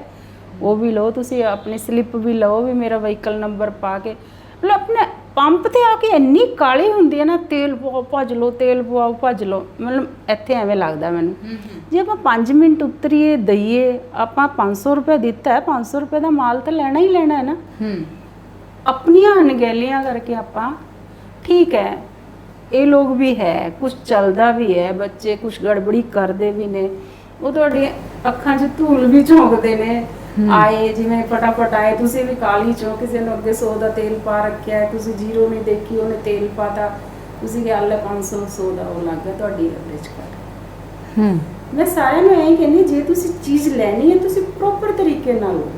ਉਹ ਵੀ ਲਓ ਤੁਸੀਂ, ਆਪਣੀ ਸਲਿੱਪ ਵੀ ਲਓ ਵੀ ਮੇਰਾ ਵਹੀਕਲ ਨੰਬਰ ਪਾ ਕੇ। ਮਤਲਬ ਆਪਣੇ ਪੰਪ ਤੇ ਆ ਕੇ ਇੰਨੀ ਕਾਹਲੀ ਹੁੰਦੀ ਹੈ ਨਾ, ਤੇਲ ਪਵਾਓ ਭੱਜ ਲਓ, ਤੇਲ ਪਵਾਓ ਭੱਜ ਲਓ, ਮਤਲਬ ਇੱਥੇ ਐਵੇਂ ਲੱਗਦਾ ਮੈਨੂੰ, ਜੇ ਆਪਾਂ 5 ਮਿੰਟ ਉਤਰੀਏ ਦਈਏ, ਆਪਾਂ 500 ਰੁਪਏ ਦਿੱਤਾ ਹੈ, 500 ਰੁਪਏ ਦਾ ਮਾਲ ਤਾਂ ਲੈਣਾ ਹੀ ਲੈਣਾ ਹੈ ਨਾ। ਆਪਣੀਆਂ ਅਣਗਹਿਲੀਆਂ ਕਰਕੇ ਆਪਾਂ, ਠੀਕ ਹੈ ਇਹ ਲੋਕ ਵੀ ਹੈ, ਕੁਝ ਚੱਲਦਾ ਵੀ ਹੈ, ਬੱਚੇ ਕੁਝ ਗੜਬੜੀ ਕਰਦੇ ਵੀ ਨੇ, ਉਹ ਤੁਹਾਡੀ ਅੱਖਾਂ 'ਚ ਧੂਲ ਵੀ ਝੋਂਕਦੇ ਨੇ, ਆਏ ਜਿਵੇਂ ਫਟਾਫਟ ਆਏ, ਤੁਸੀਂ ਵੀ ਕਾਲੀ 'ਚੋਂ ਕਿਸੇ ਨੂੰ ਅੱਗੇ 100 ਦਾ ਤੇਲ ਪਾ ਰੱਖਿਆ, ਤੁਸੀਂ ਜ਼ੀਰੋ ਨਹੀਂ ਦੇਖੀ, ਉਹਨੇ ਤੇਲ ਪਾਤਾ, ਤੁਸੀਂ ਗੱਲ ਹੈ 500 100 ਦਾ ਉਹ ਲੱਗ ਗਿਆ ਤੁਹਾਡੀ ਐਵਰੇਜ ਕਰ। ਮੈਂ ਸਾਰਿਆਂ ਨੂੰ ਇਹ ਕਹਿੰਦੀ, ਜੇ ਤੁਸੀਂ ਚੀਜ਼ ਲੈਣੀ ਹੈ ਤੁਸੀਂ ਪ੍ਰੋਪਰ ਤਰੀਕੇ ਨਾਲ ਲਓ,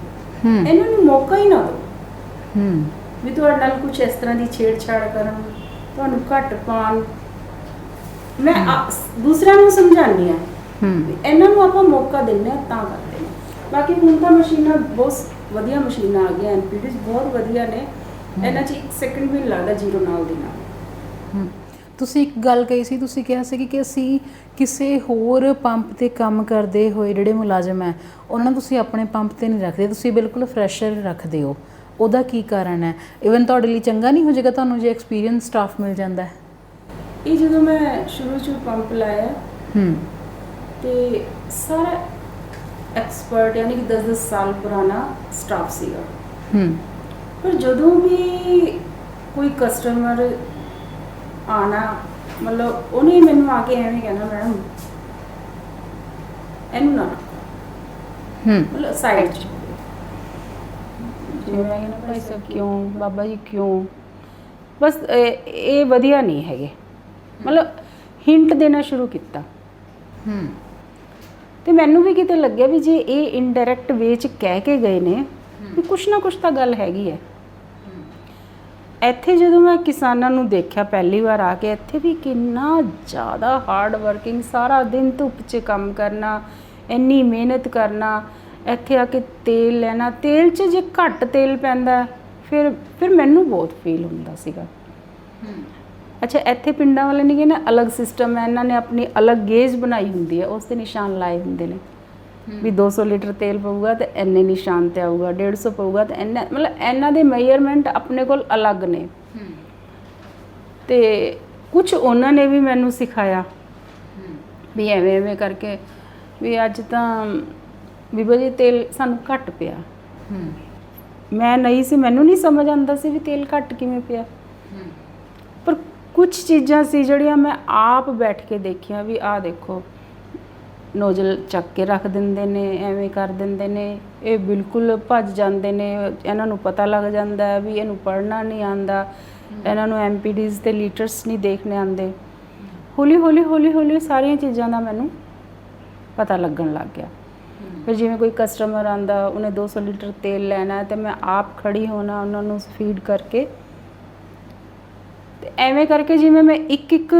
ਇਹਨਾਂ ਨੂੰ ਮੌਕਾ ਹੀ ਨਾ ਦਿਓ ਵੀ ਤੁਹਾਡੇ ਨਾਲ ਕੁਝ ਇਸ ਤਰ੍ਹਾਂ ਦੀ ਛੇੜਛਾੜ ਕਰਨ, ਤੁਹਾਨੂੰ ਘੱਟ ਪਾਉਣ। ਮੈਂ ਦੂਸਰਿਆਂ ਨੂੰ ਸਮਝਾਉਂਦੀ ਹਾਂ, ਇਹਨਾਂ ਨੂੰ ਆਪਾਂ ਮੌਕਾ ਦਿੰਦੇ ਹਾਂ ਤਾਂ ਕਰਦੇ ਨੇ। ਬਾਕੀ ਹੁਣ ਤਾਂ ਮਸ਼ੀਨਾਂ ਬਹੁਤ ਵਧੀਆ ਮਸ਼ੀਨਾਂ ਆ ਗਈਆਂ, NPD ਬਹੁਤ ਵਧੀਆ ਨੇ, ਇਹਨਾਂ 'ਚ 1 ਸੈਕਿੰਡ ਵੀ ਨਹੀਂ ਲੱਗਦਾ ਜ਼ੀਰੋ ਨਾਲ ਦੀ ਨਾਲ। ਤੁਸੀਂ ਇੱਕ ਗੱਲ ਕਹੀ ਸੀ, ਤੁਸੀਂ ਕਿਹਾ ਸੀ ਕਿ ਅਸੀਂ ਕਿਸੇ ਹੋਰ ਪੰਪ 'ਤੇ ਕੰਮ ਕਰਦੇ ਹੋਏ ਜਿਹੜੇ ਮੁਲਾਜ਼ਮ ਹੈ ਉਹਨਾਂ ਨੂੰ ਤੁਸੀਂ ਆਪਣੇ ਪੰਪ 'ਤੇ ਨਹੀਂ ਰੱਖਦੇ, ਤੁਸੀਂ ਬਿਲਕੁਲ ਫਰੈਸ਼ਰ ਰੱਖਦੇ ਹੋ, ਉਹਦਾ ਕੀ ਕਾਰਨ ਹੈ? ਇਵਨ ਤੁਹਾਡੇ ਲਈ ਚੰਗਾ ਨਹੀਂ ਹੋ ਜਾਏਗਾ ਤੁਹਾਨੂੰ ਜੇ ਐਕਸਪੀਰੀਅੰਸ ਸਟਾਫ ਮਿਲ ਜਾਂਦਾ ਹੈ? ਇਹ ਜਦੋਂ ਮੈਂ ਸ਼ੁਰੂ 'ਚ ਪੰਪ ਲਾਇਆ ਤੇ ਸਾਰਾ ਐਕਸਪਰਟ, ਯਾਨੀ ਕਿ 10-10 ਸਾਲ ਪੁਰਾਣਾ ਸਟਾਫ ਸੀਗਾ, ਪਰ ਜਦੋਂ ਵੀ ਕੋਈ ਕਸਟਮਰ ਆਣਾ, ਮਤਲਬ ਉਹਨੇ ਮੈਨੂੰ ਆ ਕੇ ਐਵੇਂ ਕਹਿਣਾ, ਮੈਡਮ ਇਹਨੂੰ ਨਾ ਮਤਲਬ ਸਾਈਡ 'ਚ, ਜਿਵੇਂ ਮੈਂ ਕਹਿੰਦਾ ਭਾਈ ਸਾਹਿਬ ਕਿਉਂ, ਬਾਬਾ ਜੀ ਕਿਉਂ, ਬਸ ਇਹ ਵਧੀਆ ਨਹੀਂ ਹੈਗੇ, ਮਤਲਬ ਹਿੰਟ ਦੇਣਾ ਸ਼ੁਰੂ ਕੀਤਾ। ਤੇ ਮੈਨੂੰ ਵੀ ਕਿਤੇ ਲੱਗਿਆ ਵੀ ਜੇ ਇਹ ਇਨਡਾਇਰੈਕਟ ਵੇ 'ਚ ਕਹਿ ਕੇ ਗਏ ਨੇ ਵੀ ਕੁਛ ਨਾ ਕੁਛ ਤਾਂ ਗੱਲ ਹੈਗੀ ਹੈ। ਇੱਥੇ ਜਦੋਂ ਮੈਂ ਕਿਸਾਨਾਂ ਨੂੰ ਦੇਖਿਆ ਪਹਿਲੀ ਵਾਰ ਆ ਕੇ, ਇੱਥੇ ਵੀ ਕਿੰਨਾ ਜ਼ਿਆਦਾ ਹਾਰਡ ਵਰਕਿੰਗ, ਸਾਰਾ ਦਿਨ ਧੁੱਪ 'ਚ ਕੰਮ ਕਰਨਾ, ਇੰਨੀ ਮਿਹਨਤ ਕਰਨਾ, ਇੱਥੇ ਆ ਕੇ ਤੇਲ ਲੈਣਾ, ਤੇਲ 'ਚ ਜੇ ਘੱਟ ਤੇਲ ਪੈਂਦਾ ਫਿਰ ਮੈਨੂੰ ਬਹੁਤ ਫੀਲ ਹੁੰਦਾ ਸੀਗਾ। ਅੱਛਾ, ਇੱਥੇ ਪਿੰਡਾਂ ਵਾਲੇ ਨਹੀਂ ਕਹਿੰਦੇ, ਅਲੱਗ ਸਿਸਟਮ ਹੈ, ਇਹਨਾਂ ਨੇ ਆਪਣੀ ਅਲੱਗ ਗੇਜ ਬਣਾਈ ਹੁੰਦੀ ਹੈ, ਉਸ 'ਤੇ ਨਿਸ਼ਾਨ ਲਾਏ ਹੁੰਦੇ ਨੇ ਵੀ 200 ਲੀਟਰ ਤੇਲ ਪਊਗਾ ਤੇ ਇੰਨੇ ਨਿਸ਼ਾਨ 'ਤੇ ਆਊਗਾ, 150 ਪਊਗਾ ਤੇ ਇੰਨਾ, ਮਤਲਬ ਇਹਨਾਂ ਦੇ ਮੇਜਰਮੈਂਟ ਆਪਣੇ ਕੋਲ ਅਲੱਗ ਨੇ। ਤੇ ਕੁਝ ਉਹਨਾਂ ਨੇ ਵੀ ਮੈਨੂੰ ਸਿਖਾਇਆ ਵੀ ਐਵੇਂ ਐਵੇਂ ਕਰਕੇ ਵੀ ਅੱਜ ਤਾਂ ਬੀਬਾ ਜੀ ਤੇਲ ਸਾਨੂੰ ਘੱਟ ਪਿਆ। ਮੈਂ ਨਹੀਂ ਸੀ, ਮੈਨੂੰ ਨਹੀਂ ਸਮਝ ਆਉਂਦਾ ਸੀ ਵੀ ਤੇਲ ਘੱਟ ਕਿਵੇਂ ਪਿਆ, ਪਰ ਕੁਝ ਚੀਜ਼ਾਂ ਸੀ ਜਿਹੜੀਆਂ ਮੈਂ ਆਪ ਬੈਠ ਕੇ ਦੇਖੀਆਂ ਵੀ ਆਹ ਦੇਖੋ, ਨੋਜ਼ਲ ਚੱਕ ਕੇ ਰੱਖ ਦਿੰਦੇ ਨੇ, ਐਵੇਂ ਕਰ ਦਿੰਦੇ ਨੇ, ਇਹ ਬਿਲਕੁਲ ਭੱਜ ਜਾਂਦੇ ਨੇ, ਇਹਨਾਂ ਨੂੰ ਪਤਾ ਲੱਗ ਜਾਂਦਾ ਵੀ ਇਹਨੂੰ ਪੜ੍ਹਨਾ ਨਹੀਂ ਆਉਂਦਾ, ਇਹਨਾਂ ਨੂੰ MPDs ਤੇ ਲੀਟਰਸ ਨਹੀਂ ਦੇਖਣੇ ਆਉਂਦੇ। ਹੌਲੀ ਹੌਲੀ ਹੌਲੀ ਹੌਲੀ ਸਾਰੀਆਂ ਚੀਜ਼ਾਂ ਦਾ ਮੈਨੂੰ ਪਤਾ ਲੱਗਣ ਲੱਗ ਗਿਆ। ਫਿਰ ਜਿਵੇਂ ਕੋਈ ਕਸਟਮਰ ਆਉਂਦਾ, ਉਹਨੇ 200 ਲੀਟਰ ਤੇਲ ਲੈਣਾ ਤੇ ਮੈਂ ਆਪ ਖੜੀ ਹੋਣਾ ਉਹਨਾਂ ਨੂੰ ਫੀਡ ਕਰਕੇ, ਤੇ ਐਵੇਂ ਕਰਕੇ ਜਿਵੇਂ ਮੈਂ ਇੱਕ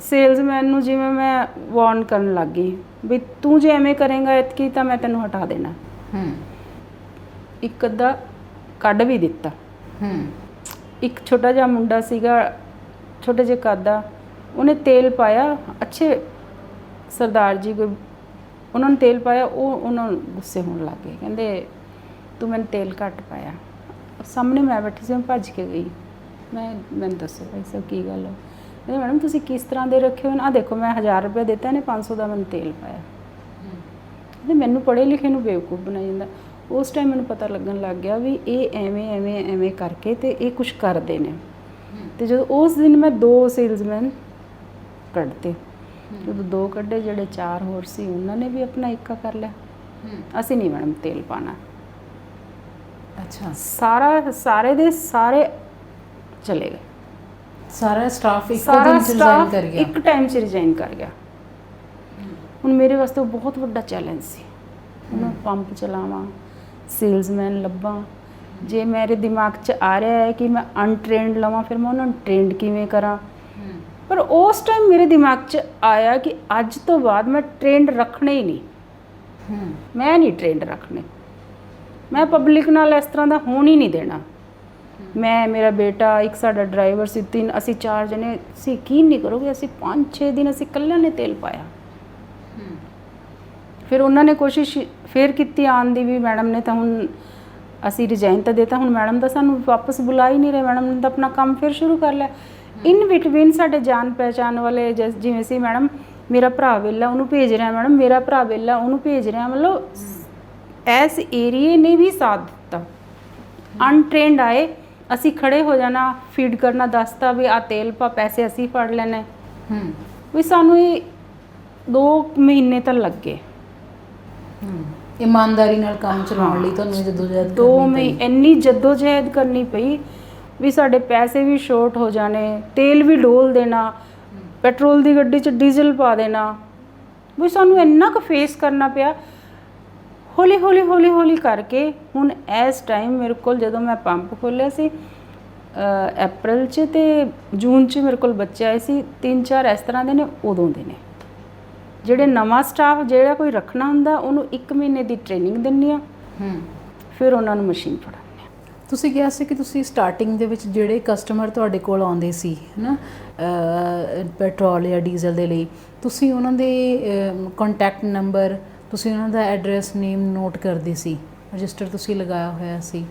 ਸੇਲਸਮੈਨ ਨੂੰ ਜਿਵੇਂ ਮੈਂ ਵਾਰਨ ਕਰਨ ਲੱਗ ਗਈ ਵੀ ਤੂੰ ਜੇ ਐਵੇਂ ਕਰੇਂਗਾ ਇਤਕੀ ਤਾਂ ਮੈਂ ਤੈਨੂੰ ਹਟਾ ਦੇਣਾ। ਇੱਕ ਅੱਧਾ ਕੱਢ ਵੀ ਦਿੱਤਾ। ਇੱਕ ਛੋਟਾ ਜਿਹਾ ਮੁੰਡਾ ਸੀਗਾ, ਛੋਟੇ ਜਿਹੇ ਕੱਦ ਦਾ, ਉਹਨੇ ਤੇਲ ਪਾਇਆ, ਅੱਛੇ ਸਰਦਾਰ ਜੀ ਕੋਈ, ਉਹਨਾਂ ਨੂੰ ਤੇਲ ਪਾਇਆ, ਉਹਨਾਂ ਨੂੰ ਗੁੱਸੇ ਹੋਣ ਲੱਗ ਗਏ, ਕਹਿੰਦੇ ਤੂੰ ਮੈਨੂੰ ਤੇਲ ਘੱਟ ਪਾਇਆ। ਸਾਹਮਣੇ ਮੈਂ ਬੈਠੀ ਸੀ, ਮੈਂ ਭੱਜ ਕੇ ਗਈ, ਮੈਨੂੰ ਦੱਸੋ ਭਾਈ ਸਾਹਿਬ ਕੀ ਗੱਲ ਹੈ? ਕਹਿੰਦੇ ਮੈਡਮ ਤੁਸੀਂ ਕਿਸ ਤਰ੍ਹਾਂ ਦੇ ਰੱਖੇ ਹੋ? ਆਹ ਦੇਖੋ ਮੈਂ 1000 ਰੁਪਏ ਦਿੱਤਾ, ਇਹਨੇ 500 ਦਾ ਮੈਨੂੰ ਤੇਲ ਪਾਇਆ। ਕਹਿੰਦੇ ਮੈਨੂੰ ਪੜ੍ਹੇ ਲਿਖੇ ਨੂੰ ਬੇਵਕੂਫ ਬਣਾਈ ਜਾਂਦਾ। ਉਸ ਟਾਈਮ ਮੈਨੂੰ ਪਤਾ ਲੱਗਣ ਲੱਗ ਗਿਆ ਵੀ ਇਹ ਐਵੇਂ ਕਰਕੇ ਤੇ ਇਹ ਕੁਛ ਕਰਦੇ ਨੇ। ਤੇ ਜਦੋਂ ਉਸ ਦਿਨ ਮੈਂ 2 ਸੇਲਸਮੈਨ ਕੱਢਤੇ, ਜਦੋਂ 2 ਕੱਢੇ, ਜਿਹੜੇ 4 ਹੋਰ ਸੀ ਉਹਨਾਂ ਨੇ ਵੀ ਆਪਣਾ ਇੱਕਾ ਕਰ ਲਿਆ, ਅਸੀਂ ਨਹੀਂ ਮੈਡਮ ਤੇਲ ਪਾਣਾ। ਅੱਛਾ, ਸਾਰੇ ਦੇ ਸਾਰੇ ਚਲੇ ਗਏ, ਸਾਰਾ ਸਟਾਫ ਇੱਕ ਟਾਈਮ 'ਚ ਰਿਜ਼ਾਈਨ ਕਰ ਗਿਆ। ਹੁਣ ਮੇਰੇ ਵਾਸਤੇ ਉਹ ਬਹੁਤ ਵੱਡਾ ਚੈਲੰਜ ਸੀ, ਉਹਨੂੰ ਪੰਪ ਚਲਾਵਾਂ, ਸੇਲਸਮੈਨ ਲੱਭਾਂ। ਜੇ ਮੇਰੇ ਦਿਮਾਗ 'ਚ ਆ ਰਿਹਾ ਹੈ ਕਿ ਮੈਂ ਅਨਟ੍ਰੇਨਡ ਲਵਾਂ, ਫਿਰ ਮੈਂ ਉਹਨਾਂ ਨੂੰ ਟ੍ਰੇਨਡ ਕਿਵੇਂ ਕਰਾਂ। ਪਰ ਉਸ ਟਾਈਮ ਮੇਰੇ ਦਿਮਾਗ 'ਚ ਆਇਆ ਕਿ ਅੱਜ ਤੋਂ ਬਾਅਦ ਮੈਂ ਟ੍ਰੇਨਡ ਰੱਖਣੇ ਹੀ ਨਹੀਂ, ਮੈਂ ਨਹੀਂ ਟ੍ਰੇਨਡ ਰੱਖਣੇ, ਮੈਂ ਪਬਲਿਕ ਨਾਲ ਇਸ ਤਰ੍ਹਾਂ ਦਾ ਹੋਣ ਹੀ ਨਹੀਂ ਦੇਣਾ। ਮੈਂ, ਮੇਰਾ ਬੇਟਾ, ਇੱਕ ਸਾਡਾ ਡਰਾਈਵਰ ਸੀ, 3 ਅਸੀਂ 4 ਜਣੇ ਸੀ। ਯਕੀਨ ਨਹੀਂ ਕਰੋਗੇ, ਅਸੀਂ 5-6 ਦਿਨ ਅਸੀਂ ਇਕੱਲਿਆਂ ਨੇ ਤੇਲ ਪਾਇਆ। ਫਿਰ ਉਹਨਾਂ ਨੇ ਕੋਸ਼ਿਸ਼ ਫਿਰ ਕੀਤੀ ਆਉਣ ਦੀ ਵੀ, ਮੈਡਮ ਨੇ ਤਾਂ ਹੁਣ ਅਸੀਂ ਰਿਜ਼ਾਈਨ ਤਾਂ ਦਿੱਤਾ, ਹੁਣ ਮੈਡਮ ਦਾ ਸਾਨੂੰ ਵਾਪਸ ਬੁਲਾ ਹੀ ਨਹੀਂ ਰਹੇ, ਮੈਡਮ ਨੇ ਤਾਂ ਆਪਣਾ ਕੰਮ ਫਿਰ ਸ਼ੁਰੂ ਕਰ ਲਿਆ। ਇਨ ਬਿਟਵੀਨ ਸਾਡੇ ਜਾਣ ਪਹਿਚਾਣ ਵਾਲੇ ਜਿਵੇਂ ਸੀ, ਮੈਡਮ ਮੇਰਾ ਭਰਾ ਵੇਲਾ ਉਹਨੂੰ ਭੇਜ ਰਿਹਾ, ਮੈਡਮ ਮੇਰਾ ਭਰਾ ਵੇਲਾ ਉਹਨੂੰ ਭੇਜ ਰਿਹਾ, ਮਤਲਬ ਇਸ ਏਰੀਏ ਨੇ ਵੀ ਸਾਥ ਦਿੱਤਾ। ਅਨਟ੍ਰੇਨਡ ਆਏ, ਅਸੀਂ ਖੜੇ ਹੋ ਜਾਣਾ, ਫੀਡ ਕਰਨਾ, ਦੱਸਤਾ ਵੀ ਆ ਤੇਲ ਪਾ, ਪੈਸੇ ਅਸੀਂ ਫੜ ਲੈਣੇ। ਵੀ ਸਾਨੂੰ ਇਹ 2 ਮਹੀਨੇ ਤਾਂ ਲੱਗੇ ਇਮਾਨਦਾਰੀ ਨਾਲ ਕੰਮ ਚਲਾਉਣ ਲਈ। ਤੁਹਾਨੂੰ ਜਦੋਜਹਿਦ 2 ਮਹੀਨੇ ਇੰਨੀ ਜਦੋਜਹਿਦ ਕਰਨੀ ਪਈ ਵੀ ਸਾਡੇ ਪੈਸੇ ਵੀ ਸ਼ੋਰਟ ਹੋ ਜਾਣੇ, ਤੇਲ ਵੀ ਡੋਲ ਦੇਣਾ, ਪੈਟਰੋਲ ਦੀ ਗੱਡੀ 'ਚ ਡੀਜ਼ਲ ਪਾ ਦੇਣਾ, ਵੀ ਸਾਨੂੰ ਇੰਨਾ ਕੁ ਫੇਸ ਕਰਨਾ ਪਿਆ। ਹੌਲੀ ਹੌਲੀ ਕਰਕੇ ਹੁਣ ਇਸ ਟਾਈਮ ਮੇਰੇ ਕੋਲ, ਜਦੋਂ ਮੈਂ ਪੰਪ ਖੋਲ੍ਹਿਆ ਸੀ ਅਪ੍ਰੈਲ 'ਚ ਤੇ ਜੂਨ 'ਚ ਮੇਰੇ ਕੋਲ ਬੱਚੇ ਆਏ ਸੀ 3-4 ਇਸ ਤਰ੍ਹਾਂ ਦੇ ਨੇ, ਉਦੋਂ ਦੇ ਨੇ। ਜਿਹੜੇ ਨਵਾਂ ਸਟਾਫ ਜਿਹੜਾ ਕੋਈ ਰੱਖਣਾ ਹੁੰਦਾ, ਉਹਨੂੰ 1 ਮਹੀਨੇ ਦੀ ਟ੍ਰੇਨਿੰਗ ਦਿੰਦੀ ਆ, ਫਿਰ ਉਹਨਾਂ ਨੂੰ ਮਸ਼ੀਨ ਫੜਾਉਂਦੇ ਆ। ਤੁਸੀਂ ਕਿਹਾ ਸੀ ਕਿ ਤੁਸੀਂ ਸਟਾਰਟਿੰਗ ਦੇ ਵਿੱਚ ਜਿਹੜੇ ਕਸਟਮਰ ਤੁਹਾਡੇ ਕੋਲ ਆਉਂਦੇ ਸੀ ਹੈ ਨਾ, ਪੈਟਰੋਲ ਜਾਂ ਡੀਜ਼ਲ ਦੇ ਲਈ, ਤੁਸੀਂ ਉਹਨਾਂ ਦੇ ਕੰਟੈਕਟ ਨੰਬਰ, ਤੁਸੀਂ ਉਹਨਾਂ ਦਾ ਐਡਰੈਸ, ਨੇਮ ਨੋਟ ਕਰਦੇ ਸੀ, ਰਜਿਸਟਰ ਤੁਸੀਂ ਲਗਾਇਆ ਹੋਇਆ ਸੀ।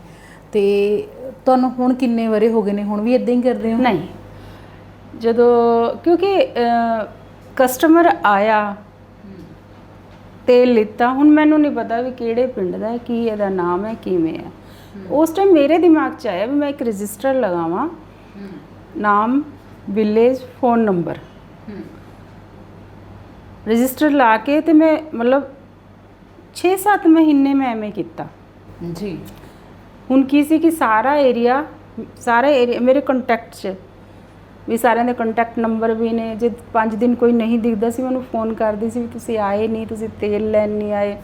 ਤੇ ਤੁਹਾਨੂੰ ਹੁਣ ਕਿੰਨੇ ਵਰੇ ਹੋ ਗਏ ਨੇ, ਹੁਣ ਵੀ ਇਦਾਂ ਹੀ ਕਰਦੇ ਹੋ? ਨਹੀਂ, ਜਦੋਂ ਕਿਉਂਕਿ ਕਸਟਮਰ ਆਇਆ, ਤੇਲ ਲਿੱਤਾ, ਹੁਣ ਮੈਨੂੰ ਨਹੀਂ ਪਤਾ ਵੀ ਕਿਹੜੇ ਪਿੰਡ ਦਾ, ਕੀ ਇਹਦਾ ਨਾਮ ਹੈ, ਕਿਵੇਂ ਹੈ। ਉਸ ਟਾਈਮ ਮੇਰੇ ਦਿਮਾਗ 'ਚ ਆਇਆ ਵੀ ਮੈਂ ਇੱਕ ਰਜਿਸਟਰ ਲਗਾਵਾਂ, ਨਾਮ, ਵਿਲੇਜ, ਫੋਨ ਨੰਬਰ, ਰਜਿਸਟਰ ਲਾ ਕੇ ਤੇ ਮੈਂ ਮਤਲਬ 6-7 ਮਹੀਨੇ ਮੈਂ ਐਵੇਂ ਕੀਤਾ ਜੀ। ਹੁਣ ਕੀ ਸੀ ਕਿ ਸਾਰਾ ਏਰੀਆ ਮੇਰੇ ਕੰਟੈਕਟ 'ਚ ਵੀ ਸਾਰਿਆਂ ਦੇ ਕੰਟੈਕਟ ਨੰਬਰ ਵੀ ਨੇ। ਜੇ 5 ਦਿਨ ਕੋਈ ਨਹੀਂ ਦਿਖਦਾ ਸੀ, ਮੈਨੂੰ ਫੋਨ ਕਰਦੀ ਸੀ ਵੀ ਤੁਸੀਂ ਆਏ ਨਹੀਂ, ਤੁਸੀਂ ਤੇਲ ਲੈਣ ਨਹੀਂ ਆਏ।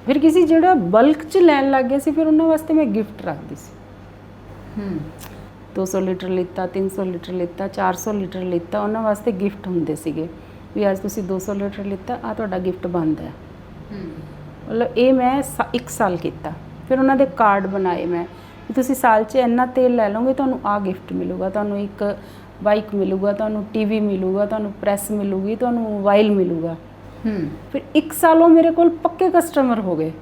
ਫਿਰ ਕਿਸੇ ਜਿਹੜਾ ਬਲਕ 'ਚ ਲੈਣ ਲੱਗ ਗਿਆ ਸੀ, ਫਿਰ ਉਹਨਾਂ ਵਾਸਤੇ ਮੈਂ ਗਿਫਟ ਰੱਖਦੀ ਸੀ। 200 ਲੀਟਰ ਲਿੱਤਾ, 300 ਲੀਟਰ ਲਿੱਤਾ, 400 ਲੀਟਰ ਲਿੱਤਾ, ਉਹਨਾਂ ਵਾਸਤੇ ਗਿਫਟ ਹੁੰਦੇ ਸੀਗੇ ਵੀ ਅੱਜ ਤੁਸੀਂ 200 ਲੀਟਰ ਲਿੱਤਾ, ਆ ਤੁਹਾਡਾ ਗਿਫਟ ਬਣਦਾ ਹੈ। ਮਤਲਬ ਇਹ ਮੈਂ 1 ਸਾਲ ਕੀਤਾ। ਫਿਰ ਉਹਨਾਂ ਦੇ ਕਾਰਡ ਬਣਾਏ ਮੈਂ ਵੀ ਤੁਸੀਂ ਸਾਲ 'ਚ ਇੰਨਾ ਤੇਲ ਲੈ ਲਓਗੇ ਤੁਹਾਨੂੰ ਆ ਗਿਫਟ ਮਿਲੂਗਾ, ਤੁਹਾਨੂੰ ਇੱਕ ਬਾਈਕ ਮਿਲੂਗਾ, ਤੁਹਾਨੂੰ ਟੀਵੀ ਮਿਲੂਗਾ, ਤੁਹਾਨੂੰ ਪ੍ਰੈਸ ਮਿਲੂਗੀ, ਤੁਹਾਨੂੰ ਮੋਬਾਈਲ ਮਿਲੂਗਾ। ਫਿਰ 1 ਸਾਲ ਉਹ ਮੇਰੇ ਕੋਲ ਪੱਕੇ ਕਸਟਮਰ ਹੋ ਗਏ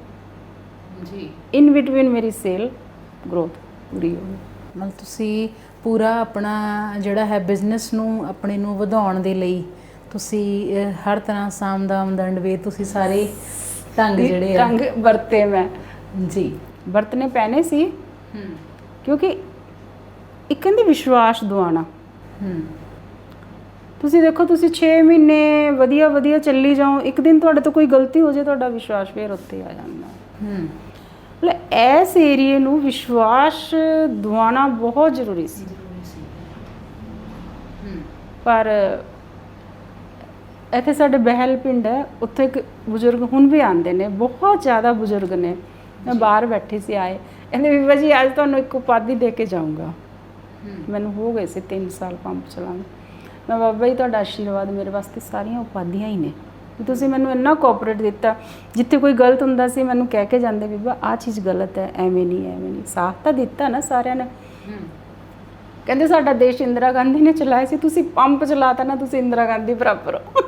ਜੀ। ਇਨ ਬਿਟਵੀਨ ਮੇਰੀ ਸੇਲ ਗਰੋਥ ਪੂਰੀ ਹੋ ਗਈ। ਮਤਲਬ ਤੁਸੀਂ ਪੂਰਾ ਆਪਣਾ ਜਿਹੜਾ ਹੈ ਬਿਜ਼ਨਸ ਨੂੰ ਆਪਣੇ ਨੂੰ ਵਧਾਉਣ ਦੇ ਲਈ ਤੁਸੀਂ ਹਰ ਤਰ੍ਹਾਂ ਸਾਮ ਦਾਮ ਦੰਡ ਵੇ ਤੁਸੀਂ ਸਾਰੇ ਢੰਗ ਜਿਹੜੇ ਆ ਢੰਗ ਵਰਤੇ ਮੈਂ ਜੀ, ਵਰਤਨੇ ਪੈਣੇ ਸੀ ਕਿਉਂਕਿ ਇੱਕ ਕਹਿੰਦੀ ਵਿਸ਼ਵਾਸ ਦਿਵਾਉਣਾ। ਤੁਸੀਂ ਦੇਖੋ ਤੁਸੀਂ 6 ਮਹੀਨੇ ਵਧੀਆ ਵਧੀਆ ਚੱਲੀ ਜਾਓ, ਇੱਕ ਦਿਨ ਤੁਹਾਡੇ ਤੋਂ ਕੋਈ ਗਲਤੀ ਹੋ ਜਾਏ ਤੁਹਾਡਾ ਵਿਸ਼ਵਾਸ ਫੇਰ ਉੱਤੇ ਆ ਜਾਂਦਾ। ਮਤਲਬ ਇਸ ਏਰੀਏ ਨੂੰ ਵਿਸ਼ਵਾਸ ਦਿਵਾਉਣਾ ਬਹੁਤ ਜ਼ਰੂਰੀ ਸੀ। ਪਰ ਇੱਥੇ ਸਾਡੇ ਬਹਿਲ ਪਿੰਡ ਹੈ, ਉੱਥੇ ਇੱਕ ਬਜ਼ੁਰਗ ਹੁਣ ਵੀ ਆਉਂਦੇ ਨੇ, ਬਹੁਤ ਜ਼ਿਆਦਾ ਬਜ਼ੁਰਗ ਨੇ। ਮੈਂ ਬਾਹਰ ਬੈਠੀ ਸੀ, ਆਏ ਕਹਿੰਦੇ ਬੀਬਾ ਜੀ ਅੱਜ ਤੁਹਾਨੂੰ ਇੱਕ ਉਪਾਧੀ ਦੇ ਕੇ ਜਾਊਂਗਾ। ਮੈਨੂੰ ਹੋ ਗਏ ਸੀ 3 ਸਾਲ ਪੰਪ ਚਲਾਉਂਦੇ। ਮੈਂ ਬਾਬਾ ਜੀ ਤੁਹਾਡਾ ਆਸ਼ੀਰਵਾਦ ਮੇਰੇ ਵਾਸਤੇ ਸਾਰੀਆਂ ਉਪਾਧੀਆਂ ਹੀ ਨੇ ਵੀ ਤੁਸੀਂ ਮੈਨੂੰ ਇੰਨਾ ਕੋਆਪਰੇਟ ਦਿੱਤਾ। ਜਿੱਥੇ ਕੋਈ ਗਲਤ ਹੁੰਦਾ ਸੀ ਮੈਨੂੰ ਕਹਿ ਕੇ ਜਾਂਦੇ ਬੀਬਾ ਆਹ ਚੀਜ਼ ਗਲਤ ਹੈ, ਐਵੇਂ ਨਹੀਂ ਸਾਥ ਤਾਂ ਦਿੱਤਾ ਨਾ ਸਾਰਿਆਂ ਨੇ। ਕਹਿੰਦੇ ਸਾਡਾ ਦੇਸ਼ ਇੰਦਰਾ ਗਾਂਧੀ ਨੇ ਚਲਾਇਆ ਸੀ, ਤੁਸੀਂ ਪੰਪ ਚਲਾਤਾ ਨਾ, ਤੁਸੀਂ ਇੰਦਰਾ ਗਾਂਧੀ ਬਰਾਬਰ ਹੋ।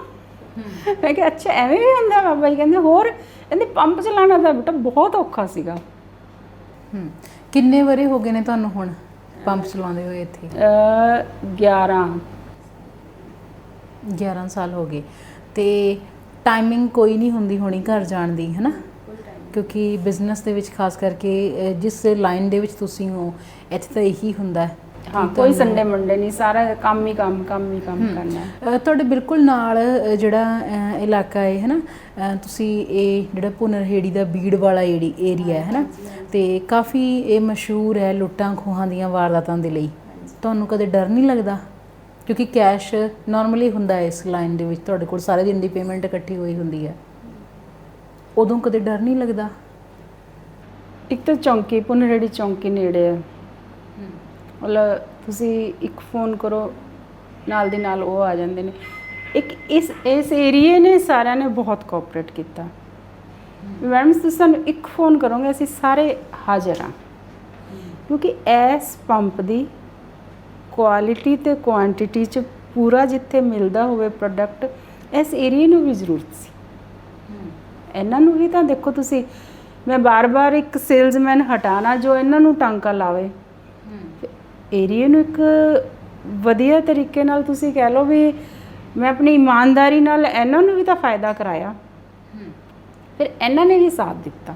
ਮੈਂ ਕਿਹਾ ਅੱਛਾ ਐਵੇਂ ਵੀ ਹੁੰਦਾ ਬਾਬਾ ਜੀ? ਕਹਿੰਦੇ ਹੋਰ, ਕਹਿੰਦੇ ਪੰਪ ਚਲਾਉਣਾ ਤਾਂ ਬੇਟਾ ਬਹੁਤ ਔਖਾ ਸੀਗਾ। ਕਿੰਨੇ ਵਾਰੇ ਹੋ ਗਏ ਨੇ ਤੁਹਾਨੂੰ ਹੁਣ ਪੰਪ ਚਲਾਉਂਦੇ ਹੋਏ ਇੱਥੇ? 11 ਸਾਲ ਹੋ ਗਏ। ਤੇ ਟਾਈਮਿੰਗ ਕੋਈ ਨਹੀਂ ਹੁੰਦੀ ਹੋਣੀ ਘਰ ਜਾਣ ਦੀ, ਹੈ ਨਾ? ਕਿਉਂਕਿ ਬਿਜ਼ਨਸ ਦੇ ਵਿੱਚ ਖਾਸ ਕਰਕੇ ਜਿਸ ਲਾਈਨ ਦੇ ਵਿੱਚ ਤੁਸੀਂ ਹੋ ਇੱਥੇ ਤਾਂ ਇਹੀ ਹੁੰਦਾ ਹੈ। ਹਾਂ, ਕੋਈ ਸੰਡੇ ਮੰਡੇ ਨਹੀਂ, ਸਾਰਾ ਕੰਮ ਹੀ ਕੰਮ ਕਰਨਾ। ਤੁਹਾਡੇ ਬਿਲਕੁਲ ਨਾਲ ਜਿਹੜਾ ਇਲਾਕਾ ਹੈ ਨਾ, ਤੁਸੀਂ ਇਹ ਜਿਹੜਾ ਭੁਨਰਹੇੜੀ ਦਾ ਬੀੜ ਵਾਲਾ ਏਰੀਆ ਹੈ ਨਾ, ਤੇ ਕਾਫੀ ਇਹ ਮਸ਼ਹੂਰ ਹੈ ਲੁੱਟਾਂ ਖੋਹਾਂ ਦੀਆਂ ਵਾਰਦਾਤਾਂ ਦੇ ਲਈ। ਤੁਹਾਨੂੰ ਕਦੇ ਡਰ ਨਹੀਂ ਲੱਗਦਾ? ਕਿਉਂਕਿ ਕੈਸ਼ ਨਾਰਮਲੀ ਹੁੰਦਾ ਹੈ ਇਸ ਲਾਈਨ ਦੇ ਵਿੱਚ, ਤੁਹਾਡੇ ਕੋਲ ਸਾਰੇ ਦਿਨ ਦੀ ਪੇਮੈਂਟ ਇਕੱਠੀ ਹੋਈ ਹੁੰਦੀ ਹੈ, ਉਦੋਂ ਕਦੇ ਡਰ ਨਹੀਂ ਲੱਗਦਾ? ਇੱਕ ਤਾਂ ਚੌਂਕੀ, ਭੁਨਰਹੇੜੀ ਚੌਂਕੀ ਨੇੜੇ ਹੈ। ਮਤਲਬ ਤੁਸੀਂ ਇੱਕ ਫੋਨ ਕਰੋ ਨਾਲ ਦੀ ਨਾਲ ਉਹ ਆ ਜਾਂਦੇ ਨੇ। ਇੱਕ ਇਸ ਏਰੀਏ ਨੇ ਸਾਰਿਆਂ ਨੇ ਬਹੁਤ ਕੋਆਪਰੇਟ ਕੀਤਾ। ਮੈਡਮ ਤੁਸੀਂ ਸਾਨੂੰ ਇੱਕ ਫੋਨ ਕਰੋਗੇ ਅਸੀਂ ਸਾਰੇ ਹਾਜ਼ਰ ਹਾਂ, ਕਿਉਂਕਿ ਇਸ ਪੰਪ ਦੀ ਕੁਆਲਿਟੀ ਤੇ ਕੁਆਂਟੀਟੀ 'ਚ ਪੂਰਾ ਜਿੱਥੇ ਮਿਲਦਾ ਹੋਵੇ ਪ੍ਰੋਡਕਟ, ਇਸ ਏਰੀਏ ਨੂੰ ਵੀ ਜ਼ਰੂਰਤ ਸੀ। ਇਹਨਾਂ ਨੂੰ ਵੀ ਤਾਂ ਦੇਖੋ ਤੁਸੀਂ, ਮੈਂ ਬਾਰ-ਬਾਰ ਇੱਕ ਸੇਲਜ਼ਮੈਨ ਹਟਾਣਾ ਜੋ ਇਹਨਾਂ ਨੂੰ ਟਾਂਕਾ ਲਾਵੇ। ਏਰੀਏ ਨੂੰ ਇੱਕ ਵਧੀਆ ਤਰੀਕੇ ਨਾਲ ਤੁਸੀਂ ਕਹਿ ਲਓ ਵੀ ਮੈਂ ਆਪਣੀ ਇਮਾਨਦਾਰੀ ਨਾਲ ਇਹਨਾਂ ਨੂੰ ਵੀ ਤਾਂ ਫਾਇਦਾ ਕਰਾਇਆ, ਫਿਰ ਇਹਨਾਂ ਨੇ ਵੀ ਸਾਥ ਦਿੱਤਾ।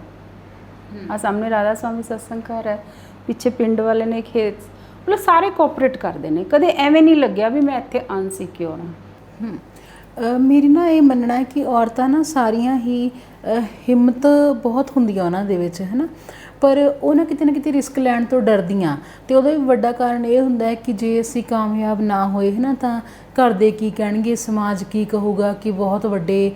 ਆ ਸਾਹਮਣੇ ਰਾਧਾ ਸਵਾਮੀ ਸਤਸੰਗ ਘਰ ਹੈ, ਪਿੱਛੇ ਪਿੰਡ ਵਾਲੇ ਨੇ ਖੇਤ, ਮਤਲਬ ਸਾਰੇ ਕੋਆਪਰੇਟ ਕਰਦੇ ਨੇ। ਕਦੇ ਐਵੇਂ ਨਹੀਂ ਲੱਗਿਆ ਵੀ ਮੈਂ ਇੱਥੇ ਅਨਸਿਕਿਉਰ ਹਾਂ। ਮੇਰੀ ਨਾ ਇਹ ਮੰਨਣਾ ਹੈ ਕਿ ਔਰਤਾਂ ਨਾ ਸਾਰੀਆਂ ਹੀ ਹਿੰਮਤ ਬਹੁਤ ਹੁੰਦੀ ਆ ਉਹਨਾਂ ਦੇ ਵਿੱਚ, ਹੈ ਨਾ, ਪਰ ਉਹ ਨਾ ਕਿਤੇ ਰਿਸਕ ਲੈਣ ਤੋਂ ਡਰਦੀਆਂ। ਅਤੇ ਉਹਦਾ ਵੀ ਵੱਡਾ ਕਾਰਨ ਇਹ ਹੁੰਦਾ ਹੈ ਕਿ ਜੇ ਅਸੀਂ ਕਾਮਯਾਬ ਨਾ ਹੋਏ, ਹੈ ਨਾ, ਤਾਂ ਘਰ ਦੇ ਕੀ ਕਹਿਣਗੇ, ਸਮਾਜ ਕੀ ਕਹੂਗਾ ਕਿ ਬਹੁਤ ਵੱਡੇ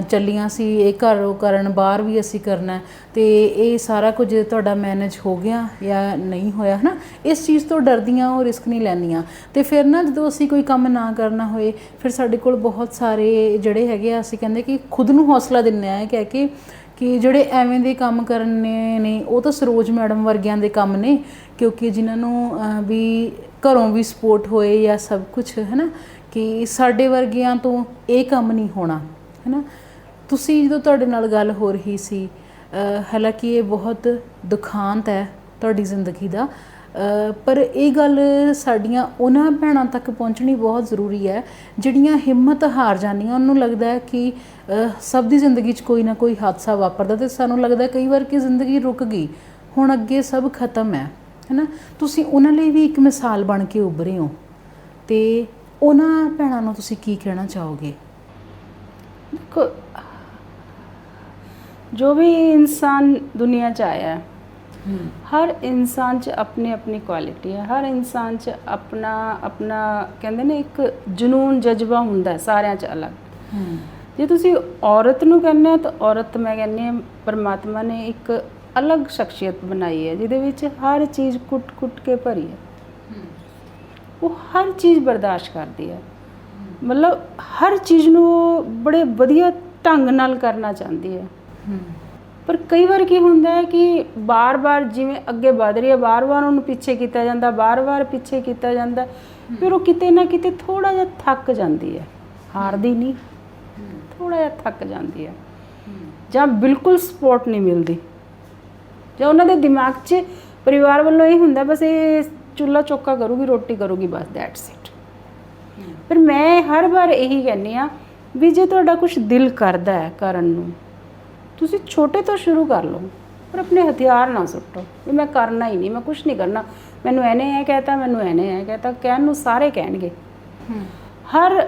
ਚੱਲੀਆਂ ਸੀ ਇਹ ਘਰੋਂ ਕਰਨ, ਬਾਹਰ ਵੀ ਅਸੀਂ ਕਰਨਾ, ਅਤੇ ਇਹ ਸਾਰਾ ਕੁਝ ਤੁਹਾਡਾ ਮੈਨੇਜ ਹੋ ਗਿਆ ਜਾਂ ਨਹੀਂ ਹੋਇਆ, ਹੈ ਨਾ। ਇਸ ਚੀਜ਼ ਤੋਂ ਡਰਦੀਆਂ, ਉਹ ਰਿਸਕ ਨਹੀਂ ਲੈਂਦੀਆਂ। ਅਤੇ ਫਿਰ ਨਾ ਜਦੋਂ ਅਸੀਂ ਕੋਈ ਕੰਮ ਨਾ ਕਰਨਾ ਹੋਏ, ਫਿਰ ਸਾਡੇ ਕੋਲ ਬਹੁਤ ਸਾਰੇ ਜਿਹੜੇ ਹੈਗੇ ਆ, ਅਸੀਂ ਕਹਿੰਦੇ ਕਿ ਖੁਦ ਨੂੰ ਹੌਸਲਾ ਦਿੰਦੇ ਹਾਂ ਕਹਿ ਕੇ ਕਿ ਜਿਹੜੇ ਐਵੇਂ ਦੇ ਕੰਮ ਕਰਨੇ ਨੇ ਉਹ ਤਾਂ ਸਰੋਜ ਮੈਡਮ ਵਰਗਿਆਂ ਦੇ ਕੰਮ ਨੇ, ਕਿਉਂਕਿ ਜਿਨ੍ਹਾਂ ਨੂੰ ਵੀ ਘਰੋਂ ਵੀ ਸਪੋਰਟ ਹੋਏ ਜਾਂ ਸਭ ਕੁਛ, ਹੈ ਨਾ, ਕਿ ਸਾਡੇ ਵਰਗਿਆਂ ਤੋਂ ਇਹ ਕੰਮ ਨਹੀਂ ਹੋਣਾ, ਹੈ ਨਾ। ਤੁਸੀਂ ਜਦੋਂ ਤੁਹਾਡੇ ਨਾਲ ਗੱਲ ਹੋ ਰਹੀ ਸੀ, ਹਾਲਾਂਕਿ ਇਹ ਬਹੁਤ ਦੁਖਾਂਤ ਹੈ ਤੁਹਾਡੀ ਜ਼ਿੰਦਗੀ ਦਾ, ਪਰ ਇਹ ਗੱਲ ਸਾਡੀਆਂ ਉਹਨਾਂ ਭੈਣਾਂ ਤੱਕ ਪਹੁੰਚਣੀ ਬਹੁਤ ਜ਼ਰੂਰੀ ਹੈ ਜਿਹੜੀਆਂ ਹਿੰਮਤ ਹਾਰ ਜਾਂਦੀਆਂ। ਉਹਨੂੰ ਲੱਗਦਾ ਹੈ ਕਿ ਸਭ ਦੀ ਜ਼ਿੰਦਗੀ 'ਚ ਕੋਈ ਨਾ ਕੋਈ ਹਾਦਸਾ ਵਾਪਰਦਾ, ਅਤੇ ਸਾਨੂੰ ਲੱਗਦਾ ਕਈ ਵਾਰ ਕਿ ਜ਼ਿੰਦਗੀ ਰੁਕ ਗਈ, ਹੁਣ ਅੱਗੇ ਸਭ ਖਤਮ ਹੈ ਨਾ। ਤੁਸੀਂ ਉਹਨਾਂ ਲਈ ਵੀ ਇੱਕ ਮਿਸਾਲ ਬਣ ਕੇ ਉੱਭਰੇ ਹੋ, ਅਤੇ ਉਹਨਾਂ ਭੈਣਾਂ ਨੂੰ ਤੁਸੀਂ ਕੀ ਕਹਿਣਾ ਚਾਹੋਗੇ? ਦੇਖੋ, ਜੋ ਵੀ ਇਨਸਾਨ ਦੁਨੀਆ 'ਚ ਆਇਆ, ਹਰ ਇਨਸਾਨ 'ਚ ਆਪਣੀ ਆਪਣੀ ਕੁਆਲਿਟੀ ਹੈ, ਹਰ ਇਨਸਾਨ 'ਚ ਆਪਣਾ ਕਹਿੰਦੇ ਨੇ ਇੱਕ ਜਨੂਨ ਜਜ਼ਬਾ ਹੁੰਦਾ ਸਾਰਿਆਂ 'ਚ ਅਲੱਗ। ਜੇ ਤੁਸੀਂ ਔਰਤ ਨੂੰ ਕਹਿੰਦੇ ਹੋ ਤਾਂ ਔਰਤ, ਮੈਂ ਕਹਿੰਦੀ ਹਾਂ ਪਰਮਾਤਮਾ ਨੇ ਇੱਕ ਅਲੱਗ ਸ਼ਖਸੀਅਤ ਬਣਾਈ ਹੈ ਜਿਹਦੇ ਵਿੱਚ ਹਰ ਚੀਜ਼ ਕੁੱਟ ਕੇ ਭਰੀ ਹੈ। ਉਹ ਹਰ ਚੀਜ਼ ਬਰਦਾਸ਼ਤ ਕਰਦੀ ਹੈ, ਮਤਲਬ ਹਰ ਚੀਜ਼ ਨੂੰ ਉਹ ਬੜੇ ਵਧੀਆ ਢੰਗ ਨਾਲ ਕਰਨਾ ਚਾਹੁੰਦੀ ਹੈ। ਪਰ ਕਈ ਵਾਰ ਕੀ ਹੁੰਦਾ ਹੈ ਕਿ ਬਾਰ-ਬਾਰ ਜਿਵੇਂ ਅੱਗੇ ਵਧ ਰਹੀ ਹੈ, ਬਾਰ-ਬਾਰ ਉਹਨੂੰ ਪਿੱਛੇ ਕੀਤਾ ਜਾਂਦਾ, ਬਾਰ-ਬਾਰ ਪਿੱਛੇ ਕੀਤਾ ਜਾਂਦਾ, ਫਿਰ ਉਹ ਕਿਤੇ ਨਾ ਕਿਤੇ ਥੋੜ੍ਹਾ ਜਿਹਾ ਥੱਕ ਜਾਂਦੀ ਹੈ, ਹਾਰਦੀ ਨਹੀਂ, ਥੋੜ੍ਹਾ ਜਿਹਾ ਥੱਕ ਜਾਂਦੀ ਹੈ, ਜਾਂ ਬਿਲਕੁਲ ਸਪੋਰਟ ਨਹੀਂ ਮਿਲਦੀ, ਜਾਂ ਉਹਨਾਂ ਦੇ ਦਿਮਾਗ 'ਚ ਪਰਿਵਾਰ ਵੱਲੋਂ ਇਹ ਹੁੰਦਾ ਬਸ ਇਹ ਚੁੱਲ੍ਹਾ ਚੌਕਾ ਕਰੂਗੀ, ਰੋਟੀ ਕਰੂਗੀ, ਬਸ ਦੈਟਸ ਇਟ। ਪਰ ਮੈਂ ਹਰ ਵਾਰ ਇਹੀ ਕਹਿੰਦੀ ਹਾਂ ਵੀ ਜੇ ਤੁਹਾਡਾ ਕੁਝ ਦਿਲ ਕਰਦਾ ਹੈ ਕਰਨ ਨੂੰ, ਤੁਸੀਂ ਛੋਟੇ ਤੋਂ ਸ਼ੁਰੂ ਕਰ ਲਓ, ਪਰ ਆਪਣੇ ਹਥਿਆਰ ਨਾ ਸੁੱਟੋ ਵੀ ਮੈਂ ਕਰਨਾ ਹੀ ਨਹੀਂ, ਮੈਂ ਕੁਝ ਨਹੀਂ ਕਰਨਾ, ਮੈਨੂੰ ਇਹਨੇ ਇਹ ਕਹਿਤਾ, ਮੈਨੂੰ ਇਹਨੇ ਇਹ ਕਹਿਤਾ। ਕਹਿਣ ਨੂੰ ਸਾਰੇ ਕਹਿਣਗੇ, ਹਰ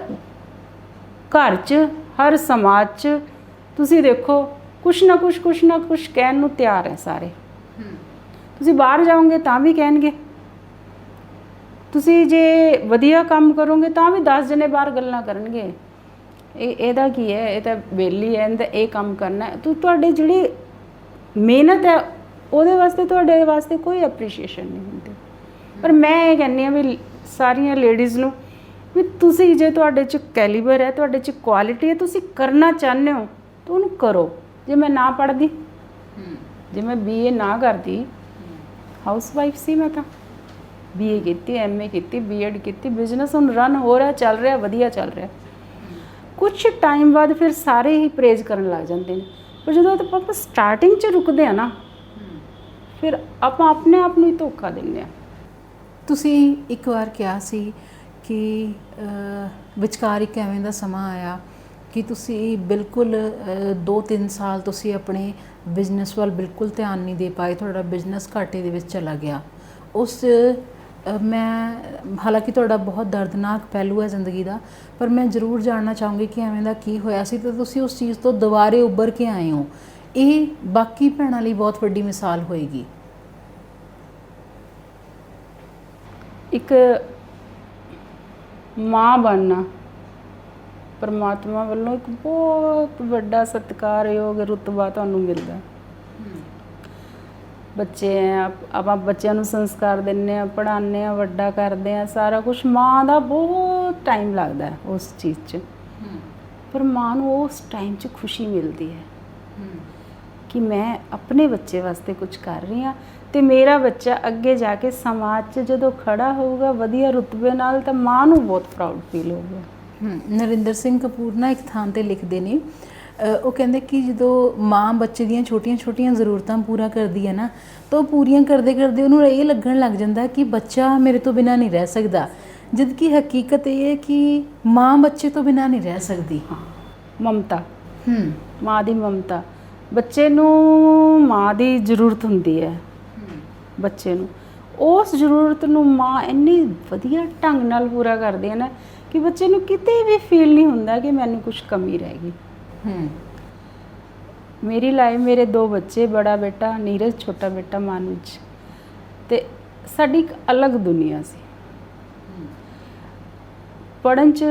ਘਰ 'ਚ ਹਰ ਸਮਾਜ 'ਚ ਤੁਸੀਂ ਦੇਖੋ ਕੁਛ ਨਾ ਕੁਛ ਕਹਿਣ ਨੂੰ ਤਿਆਰ ਹੈ ਸਾਰੇ। ਤੁਸੀਂ ਬਾਹਰ ਜਾਓਗੇ ਤਾਂ ਵੀ ਕਹਿਣਗੇ, ਤੁਸੀਂ ਜੇ ਵਧੀਆ ਕੰਮ ਕਰੋਗੇ ਤਾਂ ਵੀ 10 ਜਣੇ ਬਾਹਰ ਗੱਲਾਂ ਕਰਨਗੇ, ਇਹਦਾ ਕੀ ਹੈ, ਇਹ ਤਾਂ ਵਿਹਲੀ ਹੈ, ਇਹਦਾ ਇਹ ਕੰਮ ਕਰਨਾ ਹੈ। ਤੁਹਾਡੇ ਜਿਹੜੀ ਮਿਹਨਤ ਹੈ ਉਹਦੇ ਵਾਸਤੇ ਤੁਹਾਡੇ ਵਾਸਤੇ ਕੋਈ ਐਪਰੀਸ਼ੀਏਸ਼ਨ ਨਹੀਂ ਹੁੰਦੀ। ਪਰ ਮੈਂ ਇਹ ਕਹਿੰਦੀ ਹਾਂ ਵੀ ਸਾਰੀਆਂ ਲੇਡੀਜ਼ ਨੂੰ ਵੀ ਤੁਸੀਂ ਜੇ ਤੁਹਾਡੇ 'ਚ ਕੈਲੀਬਰ ਹੈ, ਤੁਹਾਡੇ 'ਚ ਕੁਆਲਿਟੀ ਹੈ, ਤੁਸੀਂ ਕਰਨਾ ਚਾਹੁੰਦੇ ਹੋ ਤਾਂ ਉਹਨੂੰ ਕਰੋ। ਜੇ ਮੈਂ ਨਾ ਪੜ੍ਹਦੀ, ਜੇ ਮੈਂ BA ਨਾ ਕਰਦੀ, ਹਾਊਸ ਵਾਈਫ ਸੀ ਮੈਂ, ਤਾਂ BA ਕੀਤੀ, MA ਕੀਤੀ, BEd ਕੀਤੀ, ਬਿਜ਼ਨਸ ਹੁਣ ਰਨ ਹੋ ਰਿਹਾ, ਚੱਲ ਰਿਹਾ, ਵਧੀਆ ਚੱਲ ਰਿਹਾ। ਕੁਛ ਟਾਈਮ ਬਾਅਦ ਫਿਰ ਸਾਰੇ ਹੀ ਪ੍ਰੇਜ਼ ਕਰਨ ਲੱਗ ਜਾਂਦੇ ਨੇ, ਪਰ ਜਦੋਂ ਆਪਾਂ ਸਟਾਰਟਿੰਗ 'ਚ ਰੁਕਦੇ ਆ ਨਾ, ਫਿਰ ਆਪਾਂ ਆਪਣੇ ਆਪ ਨੂੰ ਹੀ ਧੋਖਾ ਦਿੰਦੇ ਹਾਂ। ਤੁਸੀਂ ਇੱਕ ਵਾਰ ਕਿਹਾ ਸੀ ਕਿ ਵਿਚਕਾਰ ਇੱਕ ਐਵੇਂ ਦਾ ਸਮਾਂ ਆਇਆ ਕਿ ਤੁਸੀਂ ਬਿਲਕੁਲ 2-3 ਸਾਲ ਤੁਸੀਂ ਆਪਣੇ ਬਿਜ਼ਨਸ ਵੱਲ ਬਿਲਕੁਲ ਧਿਆਨ ਨਹੀਂ ਦੇ ਪਾਏ, ਤੁਹਾਡਾ ਬਿਜ਼ਨਸ ਘਾਟੇ ਦੇ ਵਿੱਚ ਚਲਾ ਗਿਆ। ਉਸ ਮੈਂ ਹਾਲਾਂਕਿ ਤੁਹਾਡਾ ਬਹੁਤ ਦਰਦਨਾਕ ਪਹਿਲੂ ਹੈ ਜ਼ਿੰਦਗੀ ਦਾ, ਪਰ ਮੈਂ ਜ਼ਰੂਰ ਜਾਣਨਾ ਚਾਹੂੰਗੀ ਕਿ ਐਵੇਂ ਦਾ ਕੀ ਹੋਇਆ ਸੀ ਤੇ ਤੁਸੀਂ ਉਸ ਚੀਜ਼ ਤੋਂ ਦੁਬਾਰੇ ਉੱਭਰ ਕੇ ਆਏ ਹੋ। ਇਹ ਬਾਕੀ ਭੈਣਾਂ ਲਈ ਬਹੁਤ ਵੱਡੀ ਮਿਸਾਲ ਹੋਏਗੀ। ਇੱਕ ਮਾਂ ਬਣਨਾ ਪਰਮਾਤਮਾ ਵੱਲੋਂ ਇੱਕ ਬਹੁਤ ਵੱਡਾ ਸਤਿਕਾਰਯੋਗ ਰੁਤਬਾ ਤੁਹਾਨੂੰ ਮਿਲਦਾ। ਬੱਚੇ ਹੈ, ਆਪਾਂ ਬੱਚਿਆਂ ਨੂੰ ਸੰਸਕਾਰ ਦਿੰਦੇ ਹਾਂ, ਪੜ੍ਹਾਉਂਦੇ ਹਾਂ, ਵੱਡਾ ਕਰਦੇ ਹਾਂ, ਸਾਰਾ ਕੁਛ ਮਾਂ ਦਾ ਬਹੁਤ ਟਾਈਮ ਲੱਗਦਾ ਉਸ ਚੀਜ਼ 'ਚ, ਪਰ ਮਾਂ ਨੂੰ ਉਸ ਟਾਈਮ 'ਚ ਖੁਸ਼ੀ ਮਿਲਦੀ ਹੈ ਕਿ ਮੈਂ ਆਪਣੇ ਬੱਚੇ ਵਾਸਤੇ ਕੁਝ ਕਰ ਰਹੀ ਹਾਂ ਅਤੇ ਮੇਰਾ ਬੱਚਾ ਅੱਗੇ ਜਾ ਕੇ ਸਮਾਜ 'ਚ ਜਦੋਂ ਖੜਾ ਹੋਊਗਾ ਵਧੀਆ ਰੁਤਬੇ ਨਾਲ, ਤਾਂ ਮਾਂ ਨੂੰ ਬਹੁਤ ਪ੍ਰਾਊਡ ਫੀਲ ਹੋਊਗਾ। ਨਰਿੰਦਰ ਸਿੰਘ ਕਪੂਰ ਨਾ ਇੱਕ ਥਾਂ 'ਤੇ ਲਿਖਦੇ ਨੇ, ਉਹ ਕਹਿੰਦੇ ਕਿ ਜਦੋਂ ਮਾਂ ਬੱਚੇ ਦੀਆਂ ਛੋਟੀਆਂ-ਛੋਟੀਆਂ ਜ਼ਰੂਰਤਾਂ ਪੂਰਾ ਕਰਦੀ ਹੈ ਨਾ, ਤਾਂ ਉਹ ਪੂਰੀਆਂ ਕਰਦੇ ਉਹਨੂੰ ਇਹ ਲੱਗਣ ਲੱਗ ਜਾਂਦਾ ਕਿ ਬੱਚਾ ਮੇਰੇ ਤੋਂ ਬਿਨਾਂ ਨਹੀਂ ਰਹਿ ਸਕਦਾ, ਜਦ ਕਿ ਹਕੀਕਤ ਇਹ ਹੈ ਕਿ ਮਾਂ ਬੱਚੇ ਤੋਂ ਬਿਨਾਂ ਨਹੀਂ ਰਹਿ ਸਕਦੀ। ਮਮਤਾ, ਮਾਂ ਦੀ ਮਮਤਾ, ਬੱਚੇ ਨੂੰ ਮਾਂ ਦੀ ਜ਼ਰੂਰਤ ਹੁੰਦੀ ਹੈ। ਬੱਚੇ ਨੂੰ ਉਸ ਜ਼ਰੂਰਤ ਨੂੰ ਮਾਂ ਇੰਨੀ ਵਧੀਆ ਢੰਗ ਨਾਲ ਪੂਰਾ ਕਰਦੀ ਹੈ ਨਾ ਕਿ ਬੱਚੇ ਨੂੰ ਕਿਤੇ ਵੀ ਫੀਲ ਨਹੀਂ ਹੁੰਦਾ ਕਿ ਮੈਨੂੰ ਕੁਝ ਕਮੀ ਰਹਿ ਗਈ। ਮੇਰੀ ਲਾਈਫ, ਮੇਰੇ 2 ਬੱਚੇ, ਬੜਾ ਬੇਟਾ ਨੀਰਜ, ਛੋਟਾ ਬੇਟਾ ਮਾਨੁਜ, ਅਤੇ ਸਾਡੀ ਇੱਕ ਅਲੱਗ ਦੁਨੀਆ ਸੀ। ਪੜ੍ਹਨ 'ਚ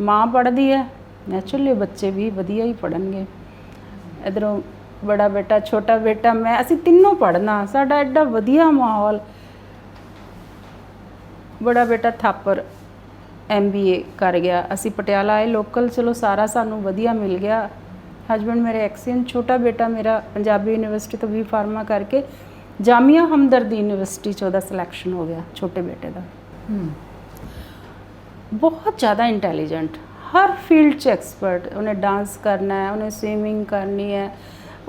ਮਾਂ ਪੜ੍ਹਦੀ ਹੈ, ਨੈਚੁਰਲੀ ਬੱਚੇ ਵੀ ਵਧੀਆ ਹੀ ਪੜ੍ਹਨਗੇ। ਇੱਧਰੋਂ ਬੜਾ ਬੇਟਾ, ਛੋਟਾ ਬੇਟਾ, ਮੈਂ, ਅਸੀਂ ਤਿੰਨੋਂ ਪੜ੍ਹਨਾ, ਸਾਡਾ ਐਡਾ ਵਧੀਆ ਮਾਹੌਲ। ਬੜਾ ਬੇਟਾ ਥਾਪਰ MBA ਕਰ ਗਿਆ, ਅਸੀਂ ਪਟਿਆਲਾ ਆਏ ਲੋਕਲ, ਚਲੋ ਸਾਰਾ ਸਾਨੂੰ ਵਧੀਆ ਮਿਲ ਗਿਆ। ਹਸਬੈਂਡ ਮੇਰੇ ਐਕਸੀਅਨ। ਛੋਟਾ ਬੇਟਾ ਮੇਰਾ ਪੰਜਾਬੀ ਯੂਨੀਵਰਸਿਟੀ ਤੋਂ B.Pharma ਕਰਕੇ ਜਾਮੀਆ ਹਮਦਰਦ ਯੂਨੀਵਰਸਿਟੀ 'ਚ ਉਹਦਾ ਸਿਲੈਕਸ਼ਨ ਹੋ ਗਿਆ, ਛੋਟੇ ਬੇਟੇ ਦਾ। ਬਹੁਤ ਜ਼ਿਆਦਾ ਇੰਟੈਲੀਜੈਂਟ, ਹਰ ਫੀਲਡ 'ਚ ਐਕਸਪਰਟ। ਉਹਨੇ ਡਾਂਸ ਕਰਨਾ ਹੈ, ਉਹਨੇ ਸਵੀਮਿੰਗ ਕਰਨੀ ਹੈ,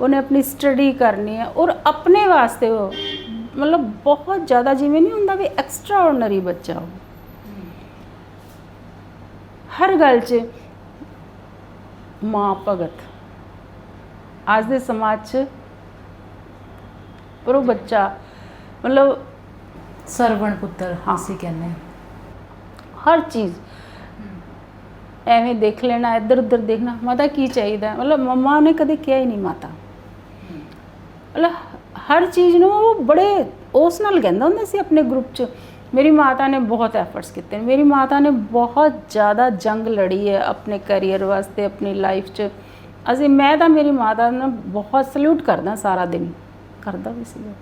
ਉਹਨੇ ਆਪਣੀ ਸਟੱਡੀ ਕਰਨੀ ਹੈ, ਔਰ ਆਪਣੇ ਵਾਸਤੇ ਉਹ ਮਤਲਬ ਬਹੁਤ ਜ਼ਿਆਦਾ, ਜਿਵੇਂ ਨਹੀਂ ਹੁੰਦਾ ਵੀ ਐਕਸਟਰਾ ਆਰਡੀਨਰੀ ਬੱਚਾ ਉਹ, ਹਰ ਗੱਲ 'ਚ ਮਾਂ ਭਗਤ ਅੱਜ ਦੇ ਸਮਾਜ 'ਚ। ਪਰ ਉਹ ਬੱਚਾ ਮਤਲਬ ਸਰਵਣ ਪੁੱਤਰ ਅਸੀਂ ਕਹਿੰਦੇ ਹਾਂ। ਹਰ ਚੀਜ਼ ਐਵੇਂ ਦੇਖ ਲੈਣਾ, ਇੱਧਰ ਉੱਧਰ ਦੇਖਣਾ, ਮਾਤਾ ਕੀ ਚਾਹੀਦਾ, ਮਤਲਬ ਮੰਮਾ ਨੇ ਕਦੇ ਕਿਹਾ ਹੀ ਨਹੀਂ ਮਾਤਾ, ਮਤਲਬ ਹਰ ਚੀਜ਼ ਨੂੰ ਉਹ ਬੜੇ ਉਸ ਨਾਲ ਕਹਿੰਦਾ ਹੁੰਦਾ ਸੀ ਆਪਣੇ ਗਰੁੱਪ 'ਚ। ਮੇਰੀ ਮਾਤਾ ਨੇ ਬਹੁਤ ਐਫਰਟਸ ਕੀਤੇ ਨੇ, ਮੇਰੀ ਮਾਤਾ ਨੇ ਬਹੁਤ ਜ਼ਿਆਦਾ ਜੰਗ ਲੜੀ ਹੈ ਆਪਣੇ ਕੈਰੀਅਰ ਵਾਸਤੇ, ਆਪਣੀ ਲਾਈਫ 'ਚ। ਮੈਂ ਤਾਂ ਮੇਰੀ ਮਾਤਾ ਨੂੰ ਬਹੁਤ ਸਲੂਟ ਕਰਦਾ, ਸਾਰਾ ਦਿਨ ਕਰਦਾ ਵੀ ਸੀਗਾ।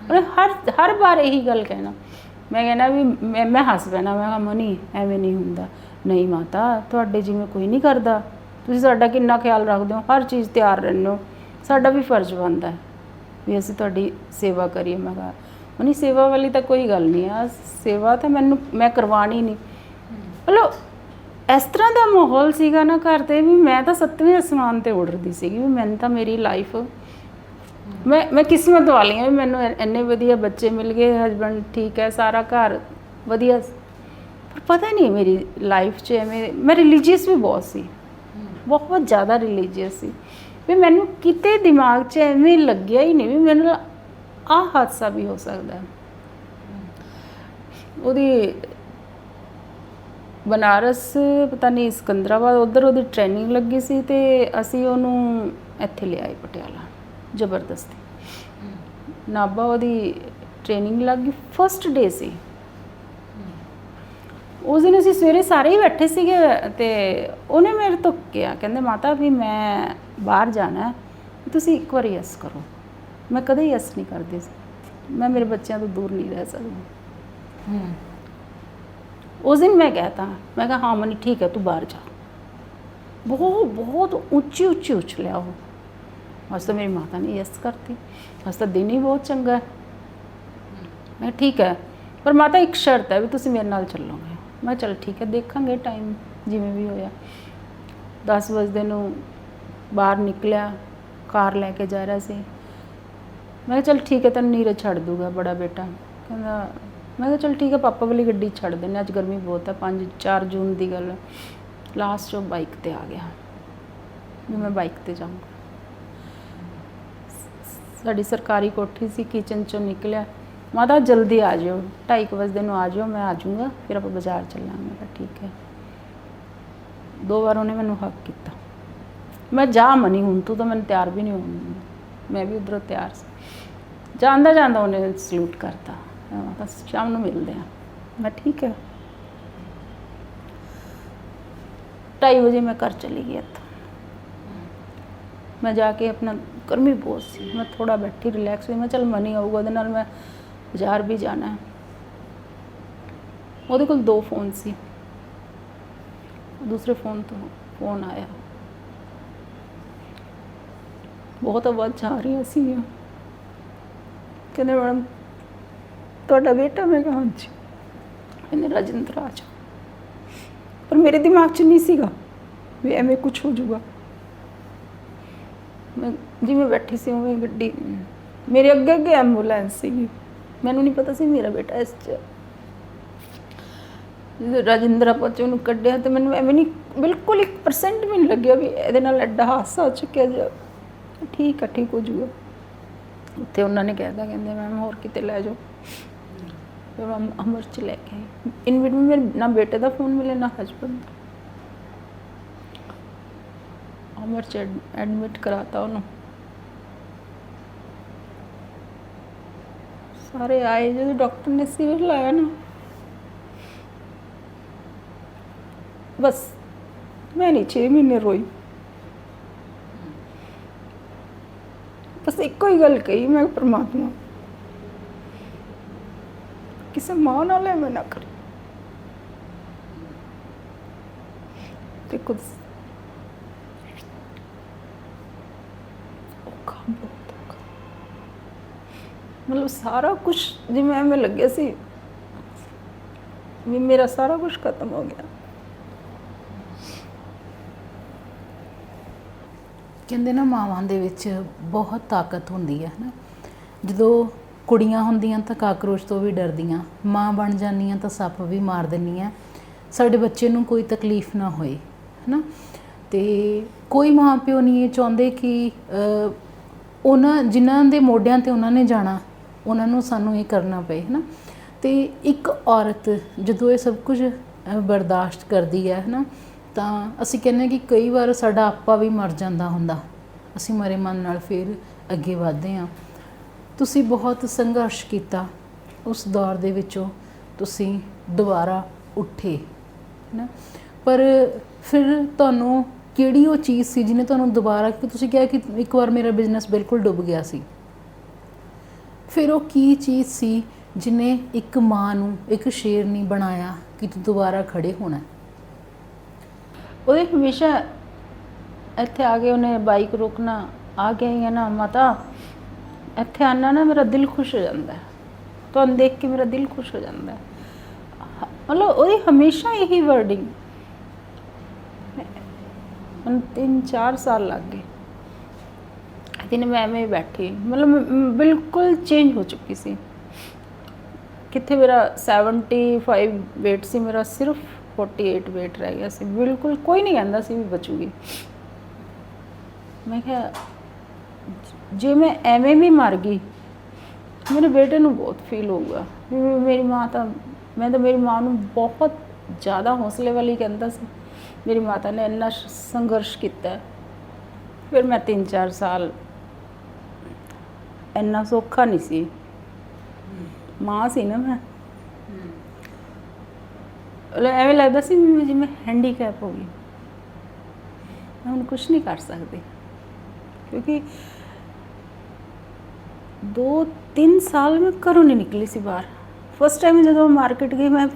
ਮਤਲਬ ਹਰ ਵਾਰ ਇਹੀ ਗੱਲ ਕਹਿਣਾ ਮੈਂ ਕਹਿਣਾ ਵੀ ਮੈਂ ਹੱਸ ਪੈਣਾ, ਮੈਂ ਕਿਹਾ ਮਨੀ ਐਵੇਂ ਨਹੀਂ ਹੁੰਦਾ। ਨਹੀਂ ਮਾਤਾ, ਤੁਹਾਡੇ ਜਿਵੇਂ ਕੋਈ ਨਹੀਂ ਕਰਦਾ, ਤੁਸੀਂ ਸਾਡਾ ਕਿੰਨਾ ਖਿਆਲ ਰੱਖਦੇ ਹੋ, ਹਰ ਚੀਜ਼ ਤਿਆਰ ਰਹਿੰਦੇ ਹੋ, ਸਾਡਾ ਵੀ ਫਰਜ਼ ਬਣਦਾ ਵੀ ਅਸੀਂ ਤੁਹਾਡੀ ਸੇਵਾ ਕਰੀਏ। ਮੈਂ ਕਿਹਾ ਮਨੀ ਸੇਵਾ ਵਾਲੀ ਤਾਂ ਕੋਈ ਗੱਲ ਨਹੀਂ ਆ, ਸੇਵਾ ਤਾਂ ਮੈਂ ਕਰਵਾਉਣੀ ਨਹੀਂ। ਮਤਲਬ ਇਸ ਤਰ੍ਹਾਂ ਦਾ ਮਾਹੌਲ ਸੀਗਾ ਨਾ ਘਰ 'ਤੇ ਵੀ ਮੈਂ ਤਾਂ 7ਵੇਂ ਅਸਮਾਨ 'ਤੇ ਉੱਡਦੀ ਸੀਗੀ ਵੀ ਮੈਨੂੰ ਤਾਂ ਮੇਰੀ ਲਾਈਫ ਮੈਂ ਕਿਸਮਤ ਵਾਲੀ ਹਾਂ ਵੀ ਮੈਨੂੰ ਇੰਨੇ ਵਧੀਆ ਬੱਚੇ ਮਿਲ ਗਏ, ਹਸਬੈਂਡ ਠੀਕ ਹੈ, ਸਾਰਾ ਘਰ ਵਧੀਆ। ਪਰ ਪਤਾ ਨਹੀਂ ਮੇਰੀ ਲਾਈਫ 'ਚ ਐਵੇਂ ਮੈਂ ਰਿਲੀਜੀਅਸ ਵੀ ਬਹੁਤ ਸੀ, ਬਹੁਤ ਜ਼ਿਆਦਾ ਰਿਲੀਜੀਅਸ ਸੀ ਵੀ ਮੈਨੂੰ ਕਿਤੇ ਦਿਮਾਗ 'ਚ ਐਵੇਂ ਲੱਗਿਆ ਹੀ ਨਹੀਂ ਵੀ ਮੇਰੇ ਨਾਲ ਆਹ ਹਾਦਸਾ ਵੀ ਹੋ ਸਕਦਾ। ਉਹਦੀ ਬਨਾਰਸ ਪਤਾ ਨਹੀਂ ਸਿਕੰਦਰਾਬਾਦ ਉੱਧਰ ਉਹਦੀ ਟ੍ਰੇਨਿੰਗ ਲੱਗੀ ਸੀ ਅਤੇ ਅਸੀਂ ਉਹਨੂੰ ਇੱਥੇ ਲਿਆਏ ਪਟਿਆਲਾ ਜ਼ਬਰਦਸਤੀ। ਨਾਭਾ ਉਹਦੀ ਟ੍ਰੇਨਿੰਗ ਲੱਗ ਗਈ, ਫਸਟ ਡੇ ਸੀ। ਉਸ ਦਿਨ ਅਸੀਂ ਸਵੇਰੇ ਸਾਰੇ ਹੀ ਬੈਠੇ ਸੀਗੇ ਅਤੇ ਉਹਨੇ ਮੇਰੇ ਤੋਂ ਕਿਹਾ, ਕਹਿੰਦੇ ਮਾਤਾ ਵੀ ਮੈਂ ਬਾਹਰ ਜਾਣਾ, ਤੁਸੀਂ ਇੱਕ ਵਾਰ ਯੈਸ ਕਰੋ। ਮੈਂ ਕਦੇ ਯੈਸ ਨਹੀਂ ਕਰਦੀ ਸੀ, ਮੈਂ ਮੇਰੇ ਬੱਚਿਆਂ ਤੋਂ ਦੂਰ ਨਹੀਂ ਰਹਿ ਸਕਦੀ। ਉਸ ਦਿਨ ਮੈਂ ਕਹਿਤਾ, ਮੈਂ ਕਿਹਾ ਹਾਂ ਮਨੀ ਠੀਕ ਹੈ ਤੂੰ ਬਾਹਰ ਜਾ। ਬਹੁਤ ਉੱਚੀ ਉਛਲਿਆ ਉਹ। ਅੱਜ ਤਾਂ ਮੇਰੀ ਮਾਤਾ ਨੇ ਯੈਸ ਕਰਤੀ, ਅੱਜ ਤਾਂ ਦਿਨ ਹੀ ਬਹੁਤ ਚੰਗਾ ਹੈ। ਮੈਂ ਠੀਕ ਹੈ, ਪਰ ਮਾਤਾ ਇੱਕ ਸ਼ਰਤ ਹੈ ਵੀ ਤੁਸੀਂ ਮੇਰੇ ਨਾਲ ਚੱਲੋਗੇ। ਮੈਂ ਚੱਲ ਠੀਕ ਹੈ, ਦੇਖਾਂਗੇ ਟਾਈਮ ਜਿਵੇਂ ਵੀ ਹੋਇਆ। 10 ਵਜੇ ਨੂੰ ਬਾਹਰ ਨਿਕਲਿਆ, ਕਾਰ ਲੈ ਕੇ ਜਾ ਰਿਹਾ ਸੀ। ਮੈਂ ਕਿਹਾ ਚੱਲ ਠੀਕ ਹੈ, ਤੈਨੂੰ ਨੀਰਜ ਛੱਡ ਦੂਗਾ ਬੜਾ ਬੇਟਾ। ਕਹਿੰਦਾ, ਮੈਂ ਕਿਹਾ ਚੱਲ ਠੀਕ ਹੈ ਪਾਪਾ ਵਾਲੀ ਗੱਡੀ ਛੱਡ ਦਿੰਦੇ, ਅੱਜ ਗਰਮੀ ਬਹੁਤ ਹੈ। 4 ਜੂਨ ਦੀ ਗੱਲ। ਲਾਸਟ 'ਚ ਬਾਈਕ 'ਤੇ ਆ ਗਿਆ ਵੀ ਮੈਂ ਬਾਈਕ 'ਤੇ ਜਾਊਂਗਾ। ਸਾਡੀ ਸਰਕਾਰੀ ਕੋਠੀ ਸੀ, ਕਿਚਨ 'ਚੋਂ ਨਿਕਲਿਆ, ਮਾਤਾ ਜਲਦੀ ਆ ਜਾਓ, 2:30 ਵਜੇ ਨੂੰ ਆ ਜਾਓ, ਮੈਂ ਆ ਜਾਊਂਗਾ, ਫਿਰ ਆਪਾਂ ਬਾਜ਼ਾਰ ਚੱਲਾਂਗੇ। ਮੈਂ ਕਿਹਾ ਠੀਕ ਹੈ। 2 ਵਾਰ ਉਹਨੇ ਮੈਨੂੰ ਹੱਕ ਕੀਤਾ, ਮੈਂ ਜਾ ਮਨੀ ਹੁਣ ਤੂੰ ਤਾਂ ਮੈਨੂੰ ਤਿਆਰ ਵੀ ਨਹੀਂ ਹੋਣ ਦਿੰਦੀ। ਮੈਂ ਵੀ ਉੱਧਰੋਂ ਤਿਆਰ ਸੀ। ਜਾਂਦਾ ਉਹਨੇ ਸਲੂਟ ਕਰਤਾ, ਮਾਤਾ ਸ਼ਾਮ ਨੂੰ ਮਿਲਦੇ ਹਾਂ। ਮੈਂ ਠੀਕ ਹੈ। 2:30 ਵਜੇ ਮੈਂ ਘਰ ਚਲੀ ਗਈ ਇੱਥੋਂ। ਮੈਂ ਜਾ ਕੇ ਆਪਣਾ ਗਰਮੀ ਬਹੁਤ ਸੀ, ਮੈਂ ਥੋੜ੍ਹਾ ਬੈਠੀ ਰਿਲੈਕਸ ਹੋਈ। ਮੈਂ ਚੱਲ ਮਨੀ ਆਊਗਾ, ਉਹਦੇ ਨਾਲ ਮੈਂ ਬਾਜ਼ਾਰ ਵੀ ਜਾਣਾ। ਉਹਦੇ ਕੋਲ 2 ਫੋਨ ਸੀ, ਦੂਸਰੇ ਫੋਨ ਤੋਂ ਫੋਨ ਆਇਆ, ਬਹੁਤ ਆਵਾਜ਼ ਆ ਰਹੀਆਂ ਸੀ। ਕਹਿੰਦੇ ਮੈਡਮ ਤੁਹਾਡਾ ਬੇਟਾ। ਮੈਂ ਕਿਹਾ ਹਾਂਜੀ। ਕਹਿੰਦੇ ਰਾਜਿੰਦਰ ਆ ਜਾ। ਪਰ ਮੇਰੇ ਦਿਮਾਗ 'ਚ ਨਹੀਂ ਸੀਗਾ ਵੀ ਐਵੇਂ ਕੁਛ ਹੋ ਜਾਊਗਾ। ਮੈਂ ਜਿਵੇਂ ਬੈਠੀ ਸੀ ਉਵੇਂ ਗੱਡੀ, ਮੇਰੇ ਅੱਗੇ ਐਂਬੂਲੈਂਸ ਸੀਗੀ, ਮੈਨੂੰ ਨਹੀਂ ਪਤਾ ਸੀ ਮੇਰਾ ਬੇਟਾ ਇਸ 'ਚ। ਜਦੋਂ ਰਾਜਿੰਦਰ ਆਪਾਂ 'ਚ ਉਹਨੂੰ ਕੱਢਿਆ ਤਾਂ ਮੈਨੂੰ ਐਵੇਂ ਨਹੀਂ, ਬਿਲਕੁਲ 1% ਵੀ ਨਹੀਂ ਲੱਗਿਆ ਵੀ ਇਹਦੇ ਨਾਲ ਐਡਾ ਹਾਦਸਾ ਹੋ ਚੁੱਕਿਆ। ਠੀਕ ਹੋ ਜਾਊਗਾ। ਉੱਥੇ ਉਹਨਾਂ ਨੇ ਕਹਿ ਦਿੱਤਾ, ਕਹਿੰਦੇ ਮੈਮ ਹੋਰ ਕਿਤੇ ਲੈ ਜਾਓ। ਫਿਰ ਮੈਂ ਅਮਰ 'ਚ ਲੈ ਕੇ ਆਈ। ਇਨ ਬਿਟਵੀਨ ਮੇਰੇ ਨਾ ਬੇਟੇ ਦਾ ਫੋਨ ਮਿਲੇ ਨਾ ਹਸਬੈਂਡ ਦਾ। ਅਮਰ 'ਚ ਐਡਮਿਟ ਕਰਾਤਾ ਉਹਨੂੰ। ਸਾਰੇ ਆਏ, ਜਦੋਂ ਡਾਕਟਰ ਨੇ ਸਿਵਲ ਲਾਇਆ ਨਾ, ਬਸ ਮੈਂ ਨਹੀਂ 6 ਮਹੀਨੇ ਰੋਈ। ਬਸ ਇੱਕੋ ਹੀ ਗੱਲ ਕਹੀ, ਮੈਂ ਪਰਮਾਤਮਾ ਕਿਸੇ ਮਾਂ ਨਾਲ ਐਵੇਂ ਨਾ ਕਰੇ। ਤੇ ਕੁਝ ਔਖਾ, ਬਹੁਤ ਔਖਾ। ਮਤਲਬ ਸਾਰਾ ਕੁਝ ਜਿਵੇਂ ਐਵੇਂ ਲੱਗਿਆ ਸੀ ਵੀ ਮੇਰਾ ਸਾਰਾ ਕੁਝ ਖਤਮ ਹੋ ਗਿਆ। ਕਹਿੰਦੇ ਨਾ ਮਾਵਾਂ ਦੇ ਵਿੱਚ ਬਹੁਤ ਤਾਕਤ ਹੁੰਦੀ ਹੈ ਨਾ। ਜਦੋਂ ਕੁੜੀਆਂ ਹੁੰਦੀਆਂ ਤਾਂ ਕਾਕਰੋਚ ਤੋਂ ਵੀ ਡਰਦੀਆਂ, ਮਾਂ ਬਣ ਜਾਂਦੀਆਂ ਤਾਂ ਸੱਪ ਵੀ ਮਾਰ ਦਿੰਦੀਆਂ, ਸਾਡੇ ਬੱਚੇ ਨੂੰ ਕੋਈ ਤਕਲੀਫ ਨਾ ਹੋਏ, ਹੈ ਨਾ। ਅਤੇ ਕੋਈ ਮਾਂ ਪਿਓ ਨਹੀਂ ਇਹ ਚਾਹੁੰਦੇ ਕਿ ਉਹਨਾਂ ਜਿਨ੍ਹਾਂ ਦੇ ਮੋਢਿਆਂ 'ਤੇ ਉਹਨਾਂ ਨੇ ਜਾਣਾ, ਉਹਨਾਂ ਨੂੰ ਸਾਨੂੰ ਇਹ ਕਰਨਾ ਪਏ, ਹੈ ਨਾ। ਅਤੇ ਇੱਕ ਔਰਤ ਜਦੋਂ ਇਹ ਸਭ ਕੁਝ ਬਰਦਾਸ਼ਤ ਕਰਦੀ ਹੈ ਨਾ, ਤਾਂ ਅਸੀਂ ਕਹਿੰਦੇ ਕਿ ਕਈ ਵਾਰ ਸਾਡਾ ਆਪਾ ਵੀ ਮਰ ਜਾਂਦਾ ਹੁੰਦਾ, ਅਸੀਂ ਮਰੇ ਮਨ ਨਾਲ ਫਿਰ ਅੱਗੇ ਵਧਦੇ ਹਾਂ। ਤੁਸੀਂ ਬਹੁਤ ਸੰਘਰਸ਼ ਕੀਤਾ, ਉਸ ਦੌਰ ਦੇ ਵਿੱਚੋਂ ਤੁਸੀਂ ਦੁਬਾਰਾ ਉੱਠੇ, ਹੈ ਨਾ। ਪਰ ਫਿਰ ਤੁਹਾਨੂੰ ਕਿਹੜੀ ਉਹ ਚੀਜ਼ ਸੀ ਜਿਹਨੇ ਤੁਹਾਨੂੰ ਦੁਬਾਰਾ, ਕਿ ਤੁਸੀਂ ਕਿਹਾ ਕਿ ਇੱਕ ਵਾਰ ਮੇਰਾ ਬਿਜ਼ਨਸ ਬਿਲਕੁਲ ਡੁੱਬ ਗਿਆ ਸੀ, ਫਿਰ ਉਹ ਕੀ ਚੀਜ਼ ਸੀ ਜਿਨੇ ਇੱਕ ਮਾਂ ਨੂੰ ਇੱਕ ਸ਼ੇਰਨੀ ਬਣਾਇਆ ਕਿ ਤੂੰ ਦੁਬਾਰਾ ਖੜੇ ਹੋਣਾ? ਉਹਦੇ ਹਮੇਸ਼ਾ ਇੱਥੇ ਆ ਕੇ ਉਹਨੇ ਬਾਈਕ ਰੋਕਣਾ, ਆ ਕੇ ਹੀ ਹੈ ਨਾ ਮਾਤਾ ਇੱਥੇ ਆਉਣਾ ਨਾ ਮੇਰਾ ਦਿਲ ਖੁਸ਼ ਹੋ ਜਾਂਦਾ ਹੈ, ਤੁਹਾਨੂੰ ਦੇਖ ਕੇ ਮੇਰਾ ਦਿਲ ਖੁਸ਼ ਹੋ ਜਾਂਦਾ ਹੈ। ਮਤਲਬ ਉਹਦੀ ਹਮੇਸ਼ਾ ਇਹੀ ਵਰਡਿੰਗ। ਮੈਨੂੰ 3-4 ਸਾਲ ਲੱਗ ਗਏ। ਦਿਨ ਮੈਂ ਐਵੇਂ ਹੀ ਬੈਠੀ, ਮਤਲਬ ਮੈਂ ਬਿਲਕੁਲ ਚੇਂਜ ਹੋ ਚੁੱਕੀ ਸੀ। ਕਿੱਥੇ ਮੇਰਾ 75 weight ਸੀ, ਮੇਰਾ ਸਿਰਫ 48 weight ਰਹਿ ਗਿਆ ਸੀ। ਬਿਲਕੁਲ ਕੋਈ ਨਹੀਂ ਕਹਿੰਦਾ ਸੀ ਵੀ ਬਚੂਗੀ। ਮੈਂ ਕਿਹਾ ਜੇ ਮੈਂ ਐਵੇਂ ਵੀ ਮਰ ਗਈ ਮੇਰੇ ਬੇਟੇ ਨੂੰ ਬਹੁਤ ਫੀਲ ਹੋਊਗਾ। ਮੇਰੀ ਮਾਂ ਤਾਂ, ਮੈਂ ਤਾਂ ਮੇਰੀ ਮਾਂ ਨੂੰ ਬਹੁਤ ਜ਼ਿਆਦਾ ਹੌਸਲੇ ਵਾਲੀ ਕਹਿੰਦਾ ਸੀ। ਮੇਰੀ ਮਾਤਾ ਨੇ ਇੰਨਾ ਸੰਘਰਸ਼ ਕੀਤਾ। ਫਿਰ ਮੈਂ 3-4 ਸਾਲ ਇੰਨਾ ਸੌਖਾ ਨਹੀਂ ਸੀ। ਮਾਂ ਸੀ ਨਾ ਮੈਂ, ਐਵੇਂ ਲੱਗਦਾ ਸੀ ਜਿਵੇਂ ਹੈਂਡੀਕੈਪ ਹੋ ਗਈ, ਮੈਂ ਹੁਣ ਕੁਛ ਨਹੀਂ ਕਰ ਸਕਦੀ। ਕਿਉਂਕਿ 2-3 ਸਾਲ ਮੈਂ ਘਰੋਂ ਨਹੀਂ ਨਿਕਲੀ ਸੀ ਬਾਹਰ। ਫਸਟ ਟਾਈਮ ਜਦੋਂ ਮਾਰਕੀਟ ਗਈ ਮੈਂ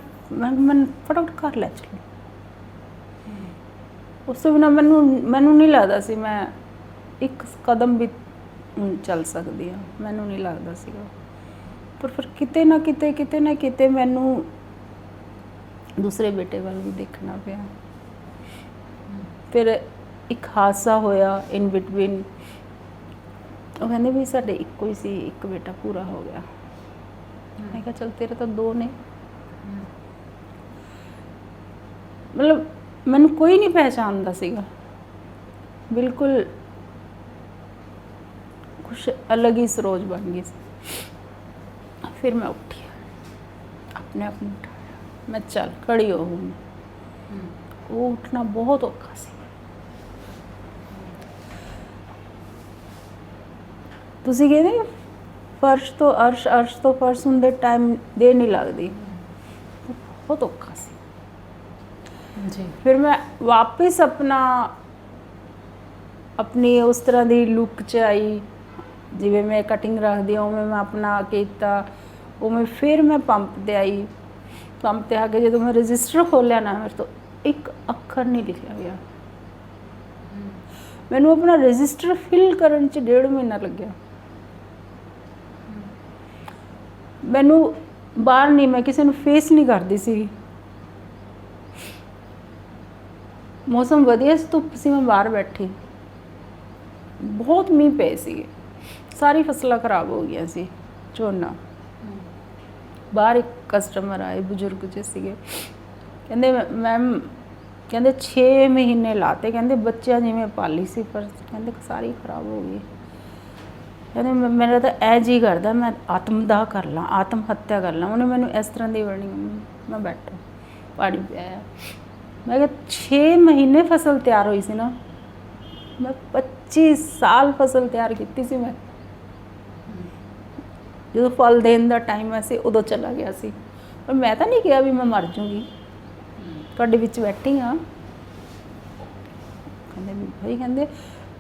ਫਟਾਫਟ ਘਰ ਲੈ ਚਲੀ। ਉਸ ਤੋਂ ਬਿਨਾਂ ਮੈਨੂੰ ਨਹੀਂ ਲੱਗਦਾ ਸੀ ਮੈਂ ਇੱਕ ਕਦਮ ਵੀ ਚੱਲ ਸਕਦੀ ਹਾਂ, ਮੈਨੂੰ ਨਹੀਂ ਲੱਗਦਾ ਸੀਗਾ। ਪਰ ਫਿਰ ਕਿਤੇ ਨਾ ਕਿਤੇ ਮੈਨੂੰ ਦੂਸਰੇ ਬੇਟੇ ਵੱਲ ਵੀ ਦੇਖਣਾ ਪਿਆ। ਫਿਰ ਇੱਕ ਹਾਦਸਾ ਹੋਇਆ ਇਨ ਬਿਟਵੀਨ। ਉਹ ਕਹਿੰਦੇ ਵੀ ਸਾਡੇ ਇੱਕੋ ਹੀ ਸੀ, ਇੱਕ ਬੇਟਾ ਪੂਰਾ ਹੋ ਗਿਆ। ਮੈਂ ਕਿਹਾ ਚਲ ਤੇਰੇ ਤਾਂ 2 ਨੇ। ਮਤਲਬ ਮੈਨੂੰ ਕੋਈ ਨਹੀਂ ਪਹਿਚਾਣਦਾ ਸੀਗਾ, ਬਿਲਕੁਲ ਕੁਛ ਅਲੱਗ ਹੀ ਸਰੋਜ ਬਣ ਗਈ ਸੀ। ਫਿਰ ਮੈਂ ਉੱਠੀ, ਆਪਣੇ ਆਪ ਨੂੰ ਉਠਾਇਆ, ਮੈਂ ਚੱਲ ਖੜੀ ਹੋ ਹੁਣ। ਉਹ ਉੱਠਣਾ ਬਹੁਤ ਔਖਾ ਸੀ। ਤੁਸੀਂ ਕਹਿੰਦੇ ਫਰਸ਼ ਤੋਂ ਅਰਸ਼, ਅਰਸ਼ ਤੋਂ ਫਰਸ਼ ਹੁੰਦੇ ਟਾਈਮ ਦੇ ਨਹੀਂ ਲੱਗਦੀ, ਬਹੁਤ ਔਖਾ ਸੀ ਜੀ। ਫਿਰ ਮੈਂ ਵਾਪਸ ਆਪਣੀ ਉਸ ਤਰ੍ਹਾਂ ਦੀ ਲੁੱਕ 'ਚ ਆਈ, ਜਿਵੇਂ ਮੈਂ ਕਟਿੰਗ ਰੱਖਦੀ ਹਾਂ ਉਵੇਂ ਮੈਂ ਆਪਣਾ ਕੀਤਾ, ਉਵੇਂ ਫਿਰ ਮੈਂ ਪੰਪ 'ਤੇ ਆਈ। ਪੰਪ 'ਤੇ ਆ ਕੇ ਜਦੋਂ ਮੈਂ ਰਜਿਸਟਰ ਖੋਲ੍ਹਿਆ ਨਾ, ਮੇਰੇ ਤੋਂ ਇੱਕ ਅੱਖਰ ਨਹੀਂ ਲਿਖਿਆ ਗਿਆ। ਮੈਨੂੰ ਆਪਣਾ ਰਜਿਸਟਰ ਫਿਲ ਕਰਨ 'ਚ 1.5 ਮਹੀਨਾ ਲੱਗਿਆ। ਮੈਨੂੰ ਬਾਹਰ ਨਹੀਂ, ਮੈਂ ਕਿਸੇ ਨੂੰ ਫੇਸ ਨਹੀਂ ਕਰਦੀ ਸੀ। ਮੌਸਮ ਵਧੀਆ ਸੀ, ਧੁੱਪ ਸੀ, ਮੈਂ ਬਾਹਰ ਬੈਠੀ, ਬਹੁਤ ਮੀਂਹ ਪਏ ਸੀਗੇ, ਸਾਰੀ ਫਸਲਾਂ ਖਰਾਬ ਹੋ ਗਈਆਂ ਸੀ, ਝੋਨਾ। ਬਾਹਰ ਇੱਕ ਕਸਟਮਰ ਆਏ, ਬਜ਼ੁਰਗ ਜਿਹੇ ਸੀਗੇ, ਕਹਿੰਦੇ ਮੈਮ, ਕਹਿੰਦੇ 6 ਮਹੀਨੇ ਲਾਤੇ, ਕਹਿੰਦੇ ਬੱਚਿਆਂ ਜਿਵੇਂ ਪਾਲੀ ਸੀ ਪਰ ਕਹਿੰਦੇ ਸਾਰੀ ਖਰਾਬ ਹੋ ਗਈ। ਕਹਿੰਦੇ ਮੇਰਾ ਤਾਂ ਇਹ ਜੀ ਕਰਦਾ ਮੈਂ ਆਤਮਦਾਹ ਕਰ ਲਾਂ, ਆਤਮ ਹੱਤਿਆ ਕਰ ਲਾਂ। ਉਹਨੇ ਮੈਨੂੰ ਇਸ ਤਰ੍ਹਾਂ ਦੀ ਵਰਡਿੰਗ। ਮੈਂ ਬੈਠਾ, ਪਾਣੀ ਪਿਆਇਆ। ਮੈਂ ਕਿਹਾ 6 ਮਹੀਨੇ ਫਸਲ ਤਿਆਰ ਹੋਈ ਸੀ ਨਾ, ਮੈਂ 25 ਸਾਲ ਫਸਲ ਤਿਆਰ ਕੀਤੀ ਸੀ। ਮੈਂ ਜਦੋਂ ਫਲ ਦੇਣ ਦਾ ਟਾਈਮ ਸੀ ਉਦੋਂ ਚਲਾ ਗਿਆ ਸੀ। ਪਰ ਮੈਂ ਤਾਂ ਨਹੀਂ ਕਿਹਾ ਵੀ ਮੈਂ ਮਰ ਜੂੰਗੀ, ਤੁਹਾਡੇ ਵਿੱਚ ਬੈਠੀ ਹਾਂ। ਕਹਿੰਦੇ ਵੀ ਭਾਈ, ਕਹਿੰਦੇ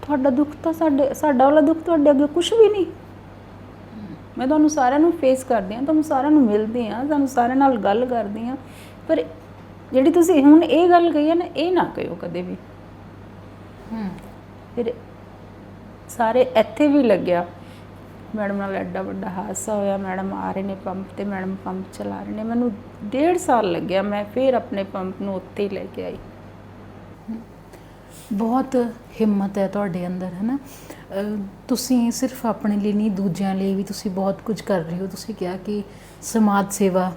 ਤੁਹਾਡਾ ਦੁੱਖ ਤਾਂ ਸਾਡਾ ਵਾਲਾ ਦੁੱਖ ਤੁਹਾਡੇ ਅੱਗੇ ਕੁਛ ਵੀ ਨਹੀਂ। ਮੈਂ ਤੁਹਾਨੂੰ ਸਾਰਿਆਂ ਨੂੰ ਫੇਸ ਕਰਦੀ ਹਾਂ, ਤੁਹਾਨੂੰ ਸਾਰਿਆਂ ਨੂੰ ਮਿਲਦੀ ਹਾਂ, ਤੁਹਾਨੂੰ ਸਾਰਿਆਂ ਨਾਲ ਗੱਲ ਕਰਦੀ ਹਾਂ, ਪਰ ਜਿਹੜੀ ਤੁਸੀਂ ਹੁਣ ਇਹ ਗੱਲ ਕਹੀ ਹੈ ਨਾ, ਇਹ ਨਾ ਕਹਿਓ ਕਦੇ ਵੀ। ਫਿਰ ਸਾਰੇ ਇੱਥੇ ਵੀ ਲੱਗਿਆ, ਮੈਡਮ ਨਾਲ ਐਡਾ ਵੱਡਾ ਹਾਦਸਾ ਹੋਇਆ, ਮੈਡਮ ਆ ਰਹੇ ਨੇ ਪੰਪ 'ਤੇ, ਮੈਡਮ ਪੰਪ ਚਲਾ ਰਹੇ ਨੇ। ਮੈਨੂੰ 1.5 ਸਾਲ ਲੱਗਿਆ, ਮੈਂ ਫਿਰ ਆਪਣੇ ਪੰਪ ਨੂੰ ਉੱਥੇ ਹੀ ਲੈ ਕੇ ਆਈ। ਬਹੁਤ ਹਿੰਮਤ ਹੈ ਤੁਹਾਡੇ ਅੰਦਰ, ਹੈ ਨਾ। ਤੁਸੀਂ ਸਿਰਫ ਆਪਣੇ ਲਈ ਨਹੀਂ, ਦੂਜਿਆਂ ਲਈ ਵੀ ਤੁਸੀਂ ਬਹੁਤ ਕੁਝ ਕਰ ਰਹੇ ਹੋ। ਤੁਸੀਂ ਕਿਹਾ ਕਿ ਸਮਾਜ ਸੇਵਾ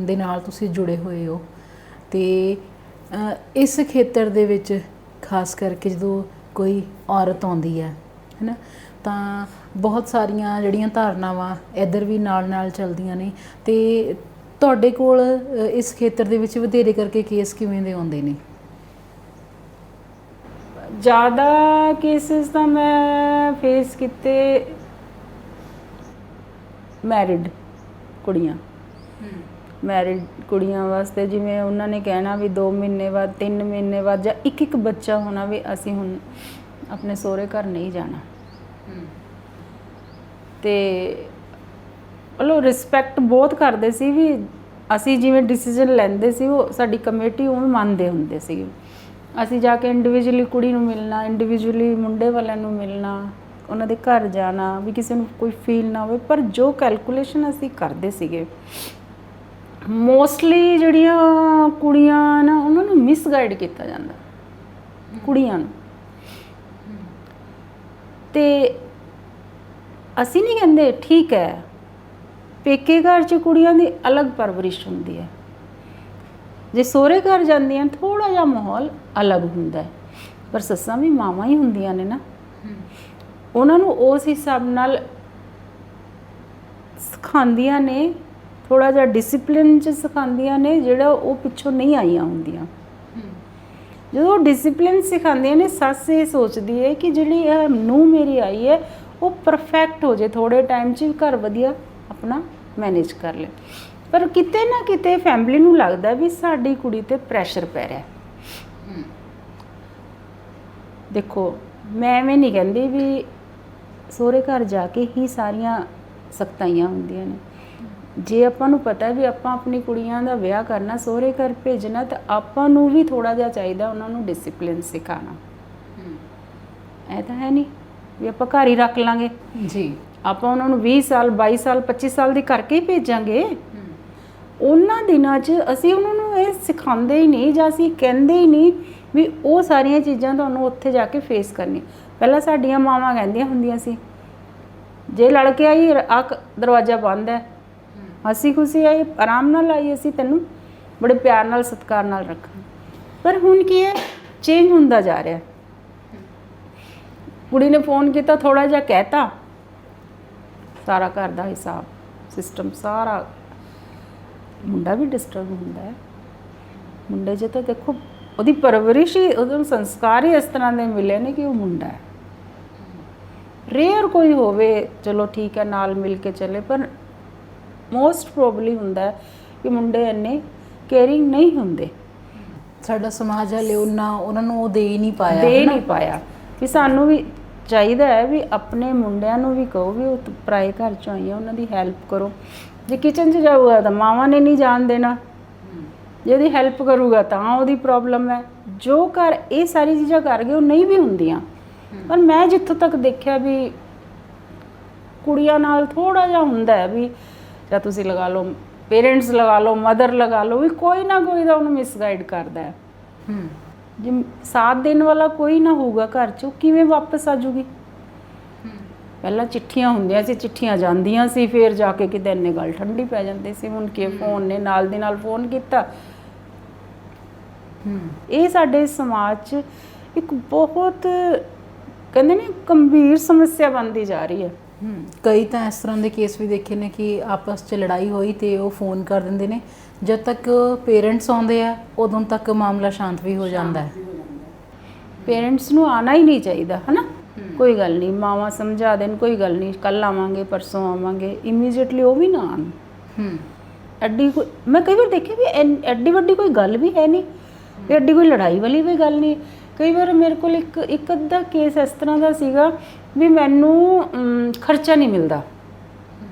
ਦੇ ਨਾਲ ਤੁਸੀਂ ਜੁੜੇ ਹੋਏ ਹੋ, ਅਤੇ ਇਸ ਖੇਤਰ ਦੇ ਵਿੱਚ ਖਾਸ ਕਰਕੇ ਜਦੋਂ ਕੋਈ ਔਰਤ ਆਉਂਦੀ ਹੈ ਨਾ, ਤਾਂ ਬਹੁਤ ਸਾਰੀਆਂ ਜਿਹੜੀਆਂ ਧਾਰਨਾਵਾਂ ਇੱਧਰ ਵੀ ਨਾਲ ਚੱਲਦੀਆਂ ਨੇ। ਅਤੇ ਤੁਹਾਡੇ ਕੋਲ ਇਸ ਖੇਤਰ ਦੇ ਵਿੱਚ ਵਧੇਰੇ ਕਰਕੇ ਕੇਸ ਕਿਵੇਂ ਦੇ ਆਉਂਦੇ ਨੇ? ਜ਼ਿਆਦਾ ਕੇਸਿਸ ਤਾਂ ਮੈਂ ਫੇਸ ਕੀਤੇ ਮੈਰਿਡ ਕੁੜੀਆਂ ਵਾਸਤੇ, ਜਿਵੇਂ ਉਹਨਾਂ ਨੇ ਕਹਿਣਾ ਵੀ 2 ਮਹੀਨੇ ਬਾਅਦ, 3 ਮਹੀਨੇ ਬਾਅਦ, ਜਾਂ ਇੱਕ ਬੱਚਾ ਹੋਣਾ ਵੀ ਅਸੀਂ ਹੁਣ ਆਪਣੇ ਸਹੁਰੇ ਘਰ ਨਹੀਂ ਜਾਣਾ। ਤੇ ਮਤਲਬ ਰਿਸਪੈਕਟ ਬਹੁਤ ਕਰਦੇ ਸੀ ਵੀ ਅਸੀਂ ਜਿਵੇਂ ਡਿਸੀਜਨ ਲੈਂਦੇ ਸੀ ਉਹ ਸਾਡੀ ਕਮੇਟੀ ਉਵੇਂ ਮੰਨਦੇ ਹੁੰਦੇ ਸੀ। ਅਸੀਂ ਜਾ ਕੇ ਇੰਡੀਵਿਜੂਅਲੀ ਕੁੜੀ ਨੂੰ ਮਿਲਣਾ, ਇੰਡੀਵਿਜੂਅਲੀ ਮੁੰਡੇ ਵਾਲਿਆਂ ਨੂੰ ਮਿਲਣਾ, ਉਹਨਾਂ ਦੇ ਘਰ ਜਾਣਾ ਵੀ ਕਿਸੇ ਨੂੰ ਕੋਈ ਫੀਲ ਨਾ ਹੋਵੇ। ਪਰ ਜੋ ਕੈਲਕੂਲੇਸ਼ਨ ਅਸੀਂ ਕਰਦੇ ਸੀਗੇ, ਮੋਸਟਲੀ ਜਿਹੜੀਆਂ ਕੁੜੀਆਂ ਨਾ ਉਹਨਾਂ ਨੂੰ ਮਿਸਗਾਈਡ ਕੀਤਾ ਜਾਂਦਾ, ਕੁੜੀਆਂ ਨੂੰ। ਤੇ ਅਸੀਂ ਨਹੀਂ ਕਹਿੰਦੇ ਠੀਕ ਹੈ, ਪੇਕੇ ਘਰ 'ਚ ਕੁੜੀਆਂ ਦੀ ਅਲੱਗ ਪਰਵਰਿਸ਼ ਹੁੰਦੀ ਹੈ, ਜੇ ਸਹੁਰੇ ਘਰ ਜਾਂਦੀਆਂ ਥੋੜ੍ਹਾ ਜਿਹਾ ਮਾਹੌਲ ਅਲੱਗ ਹੁੰਦਾ ਹੈ। ਪਰ ਸੱਸਾਂ ਵੀ ਮਾਵਾਂ ਹੀ ਹੁੰਦੀਆਂ ਨੇ ਨਾ, ਉਹਨਾਂ ਨੂੰ ਉਸ ਹਿਸਾਬ ਨਾਲ ਸਿਖਾਉਂਦੀਆਂ ਨੇ, ਥੋੜ੍ਹਾ ਜਿਹਾ ਡਿਸਿਪਲਿਨ 'ਚ ਸਿਖਾਉਂਦੀਆਂ ਨੇ ਜਿਹੜਾ ਉਹ ਪਿੱਛੋਂ ਨਹੀਂ ਆਈਆਂ ਹੁੰਦੀਆਂ। ਜਦੋਂ ਡਿਸਿਪਲਿਨ ਸਿਖਾਉਂਦੀਆਂ ਨੇ, ਸੱਸ ਇਹ ਸੋਚਦੀ ਹੈ ਕਿ ਜਿਹੜੀ ਇਹ ਨੂੰਹ ਮੇਰੀ ਆਈ ਹੈ ਉਹ ਪਰਫੈਕਟ ਹੋ ਜਾਏ, ਥੋੜ੍ਹੇ ਟਾਈਮ 'ਚ ਘਰ ਵਧੀਆ ਆਪਣਾ ਮੈਨੇਜ ਕਰ ਲੈ। ਪਰ ਕਿਤੇ ਨਾ ਕਿਤੇ ਫੈਮਿਲੀ ਨੂੰ ਲੱਗਦਾ ਵੀ ਸਾਡੀ ਕੁੜੀ 'ਤੇ ਪ੍ਰੈਸ਼ਰ ਪੈ ਰਿਹਾ। ਦੇਖੋ ਮੈਂ ਐਵੇਂ ਨਹੀਂ ਕਹਿੰਦੀ ਵੀ ਸਹੁਰੇ ਘਰ ਜਾ ਕੇ ਹੀ ਸਾਰੀਆਂ ਸਖਤਾਈਆਂ ਹੁੰਦੀਆਂ ਨੇ। ਜੇ ਆਪਾਂ ਨੂੰ ਪਤਾ ਵੀ ਆਪਾਂ ਆਪਣੀ ਕੁੜੀਆਂ ਦਾ ਵਿਆਹ ਕਰਨਾ, ਸਹੁਰੇ ਘਰ ਭੇਜਣਾ, ਤਾਂ ਆਪਾਂ ਨੂੰ ਵੀ ਥੋੜ੍ਹਾ ਜਿਹਾ ਚਾਹੀਦਾ ਉਹਨਾਂ ਨੂੰ ਡਿਸਿਪਲਿਨ ਸਿਖਾਉਣਾ। ਇਹ ਤਾਂ ਹੈ ਨਹੀਂ ਵੀ ਆਪਾਂ ਘਰ ਹੀ ਰੱਖ ਲਾਂਗੇ ਜੀ, ਆਪਾਂ ਉਹਨਾਂ ਨੂੰ 20 ਸਾਲ 22 ਸਾਲ 25 ਸਾਲ ਦੀ ਕਰਕੇ ਹੀ ਭੇਜਾਂਗੇ। ਉਹਨਾਂ ਦਿਨਾਂ 'ਚ ਅਸੀਂ ਉਹਨਾਂ ਨੂੰ ਇਹ ਸਿਖਾਉਂਦੇ ਹੀ ਨਹੀਂ, ਜਾਂ ਅਸੀਂ ਕਹਿੰਦੇ ਹੀ ਨਹੀਂ ਵੀ ਉਹ ਸਾਰੀਆਂ ਚੀਜ਼ਾਂ ਤੁਹਾਨੂੰ ਉੱਥੇ ਜਾ ਕੇ ਫੇਸ ਕਰਨੀ। ਪਹਿਲਾਂ ਸਾਡੀਆਂ ਮਾਵਾਂ ਕਹਿੰਦੀਆਂ ਹੁੰਦੀਆਂ ਸੀ, ਜੇ ਲੜ ਕੇ ਆਈ ਆ ਦਰਵਾਜ਼ਾ ਬੰਦ ਹੈ, ਹੱਸੀ ਖੁਸ਼ੀ ਆਈ, ਆਰਾਮ ਨਾਲ ਆਈ, ਅਸੀਂ ਤੈਨੂੰ ਬੜੇ ਪਿਆਰ ਨਾਲ ਸਤਿਕਾਰ ਨਾਲ ਰੱਖਾਂ। ਪਰ ਹੁਣ ਕੀ ਹੈ, ਚੇਂਜ ਹੁੰਦਾ ਜਾ ਰਿਹਾ। ਕੁੜੀ ਨੇ ਫੋਨ ਕੀਤਾ, ਥੋੜ੍ਹਾ ਜਿਹਾ ਕਹਿਤਾ, ਸਾਰਾ ਘਰ ਦਾ ਹਿਸਾਬ ਸਿਸਟਮ ਸਾਰਾ। ਮੁੰਡਾ ਵੀ ਡਿਸਟਰਬ ਹੁੰਦਾ ਹੈ। ਮੁੰਡੇ 'ਚ ਤਾਂ ਦੇਖੋ ਉਹਦੀ ਪਰਵਰਿਸ਼ ਹੀ, ਉਹਨੂੰ ਸੰਸਕਾਰ ਹੀ ਇਸ ਤਰ੍ਹਾਂ ਦੇ ਮਿਲੇ ਨੇ ਕਿ ਉਹ ਮੁੰਡਾ ਹੈ। ਰੇਅਰ ਕੋਈ ਹੋਵੇ ਚਲੋ ਠੀਕ ਹੈ ਨਾਲ ਮਿਲ ਕੇ ਚੱਲੇ, ਪਰ ਮੋਸਟ ਪ੍ਰੋਬਬਲੀ ਹੁੰਦਾ ਹੈ ਕਿ ਮੁੰਡੇ ਇੰਨੇ ਕੇਅਰਿੰਗ ਨਹੀਂ ਹੁੰਦੇ। ਸਾਡਾ ਸਮਾਜ ਹਲੇ ਉਹਨਾਂ ਨੂੰ ਉਹ ਦੇ ਨਹੀਂ ਪਾਇਆ ਵੀ ਸਾਨੂੰ ਵੀ ਚਾਹੀਦਾ ਹੈ ਵੀ ਆਪਣੇ ਮੁੰਡਿਆਂ ਨੂੰ ਵੀ ਕਹੋ ਵੀ ਉਹ ਪਰਾਏ ਘਰ 'ਚੋਂ ਆਈਆਂ, ਉਹਨਾਂ ਦੀ ਹੈਲਪ ਕਰੋ। ਜੇ ਕਿਚਨ 'ਚ ਜਾਊਗਾ ਤਾਂ ਮਾਵਾਂ ਨੇ ਨਹੀਂ ਜਾਣ ਦੇਣਾ, ਜੇ ਉਹਦੀ ਹੈਲਪ ਕਰੂਗਾ ਤਾਂ ਉਹਦੀ ਪ੍ਰੋਬਲਮ ਹੈ। ਜੋ ਘਰ ਇਹ ਸਾਰੀ ਚੀਜ਼ਾਂ ਕਰ ਗਏ ਉਹ ਨਹੀਂ ਵੀ ਹੁੰਦੀਆਂ। ਪਰ ਮੈਂ ਜਿੱਥੋਂ ਤੱਕ ਦੇਖਿਆ ਵੀ ਕੁੜੀਆਂ ਨਾਲ ਥੋੜ੍ਹਾ ਜਿਹਾ ਹੁੰਦਾ ਹੈ ਵੀ, ਜਾਂ ਤੁਸੀਂ ਲਗਾ ਲਓ ਪੇਰੈਂਟਸ ਲਗਾ ਲਓ, ਮਦਰ ਲਗਾ ਲਓ, ਵੀ ਕੋਈ ਨਾ ਕੋਈ ਤਾਂ ਉਹਨੂੰ ਮਿਸਗਾਈਡ ਕਰਦਾ ਹੈ। ਜੇ ਸਾਥ ਦੇਣ ਵਾਲਾ ਕੋਈ ਨਾ ਹੋਊਗਾ ਘਰ 'ਚ, ਉਹ ਕਿਵੇਂ ਵਾਪਸ ਆ ਜੂਗੀ। ਪਹਿਲਾਂ ਚਿੱਠੀਆਂ ਹੁੰਦੀਆਂ ਸੀ, ਚਿੱਠੀਆਂ ਜਾਂਦੀਆਂ ਸੀ, ਫਿਰ ਜਾ ਕੇ ਕਿਤੇ ਇੰਨੇ ਗੱਲ ਠੰਡੀ ਪੈ ਜਾਂਦੀ ਸੀ। ਹੁਣ ਕਿ ਫੋਨ ਨੇ ਨਾਲ ਦੀ ਨਾਲ ਫੋਨ ਕੀਤਾ। ਇਹ ਸਾਡੇ ਸਮਾਜ 'ਚ ਇੱਕ ਬਹੁਤ ਕਹਿੰਦੇ ਨੇ ਗੰਭੀਰ ਸਮੱਸਿਆ ਬਣਦੀ ਜਾ ਰਹੀ ਹੈ। ਕਈ ਤਾਂ ਇਸ ਤਰ੍ਹਾਂ ਦੇ ਕੇਸ ਵੀ ਦੇਖੇ ਨੇ ਕਿ ਆਪਸ 'ਚ ਲੜਾਈ ਹੋਈ ਤੇ ਉਹ ਫੋਨ ਕਰ ਦਿੰਦੇ ਨੇ, ਜਦ ਤੱਕ ਪੇਰੈਂਟਸ ਆਉਂਦੇ ਆ ਉਦੋਂ ਤੱਕ ਮਾਮਲਾ ਸ਼ਾਂਤ ਵੀ ਹੋ ਜਾਂਦਾ ਹੈ। ਪੇਰੈਂਟਸ ਨੂੰ ਆਉਣਾ ਹੀ ਨਹੀਂ ਚਾਹੀਦਾ, ਹੈ ਨਾ। ਕੋਈ ਗੱਲ ਨਹੀਂ, ਮਾਵਾਂ ਸਮਝਾ ਦੇਣ, ਕੋਈ ਗੱਲ ਨਹੀਂ, ਕੱਲ੍ਹ ਆਵਾਂਗੇ, ਪਰਸੋਂ ਆਵਾਂਗੇ, ਇਮੀਡੀਏਟਲੀ ਉਹ ਵੀ ਨਾ ਆਉਣ। ਐਡੀ ਕੋਈ, ਮੈਂ ਕਈ ਵਾਰ ਦੇਖਿਆ ਵੀ ਐਡੀ ਵੱਡੀ ਕੋਈ ਗੱਲ ਵੀ ਹੈ ਨਹੀਂ, ਵੀ ਐਡੀ ਕੋਈ ਲੜਾਈ ਵਾਲੀ ਵੀ ਗੱਲ ਨਹੀਂ। ਕਈ ਵਾਰ ਮੇਰੇ ਕੋਲ ਇੱਕ ਅੱਧਾ ਕੇਸ ਇਸ ਤਰ੍ਹਾਂ ਦਾ ਸੀਗਾ ਵੀ ਮੈਨੂੰ ਖਰਚਾ ਨਹੀਂ ਮਿਲਦਾ।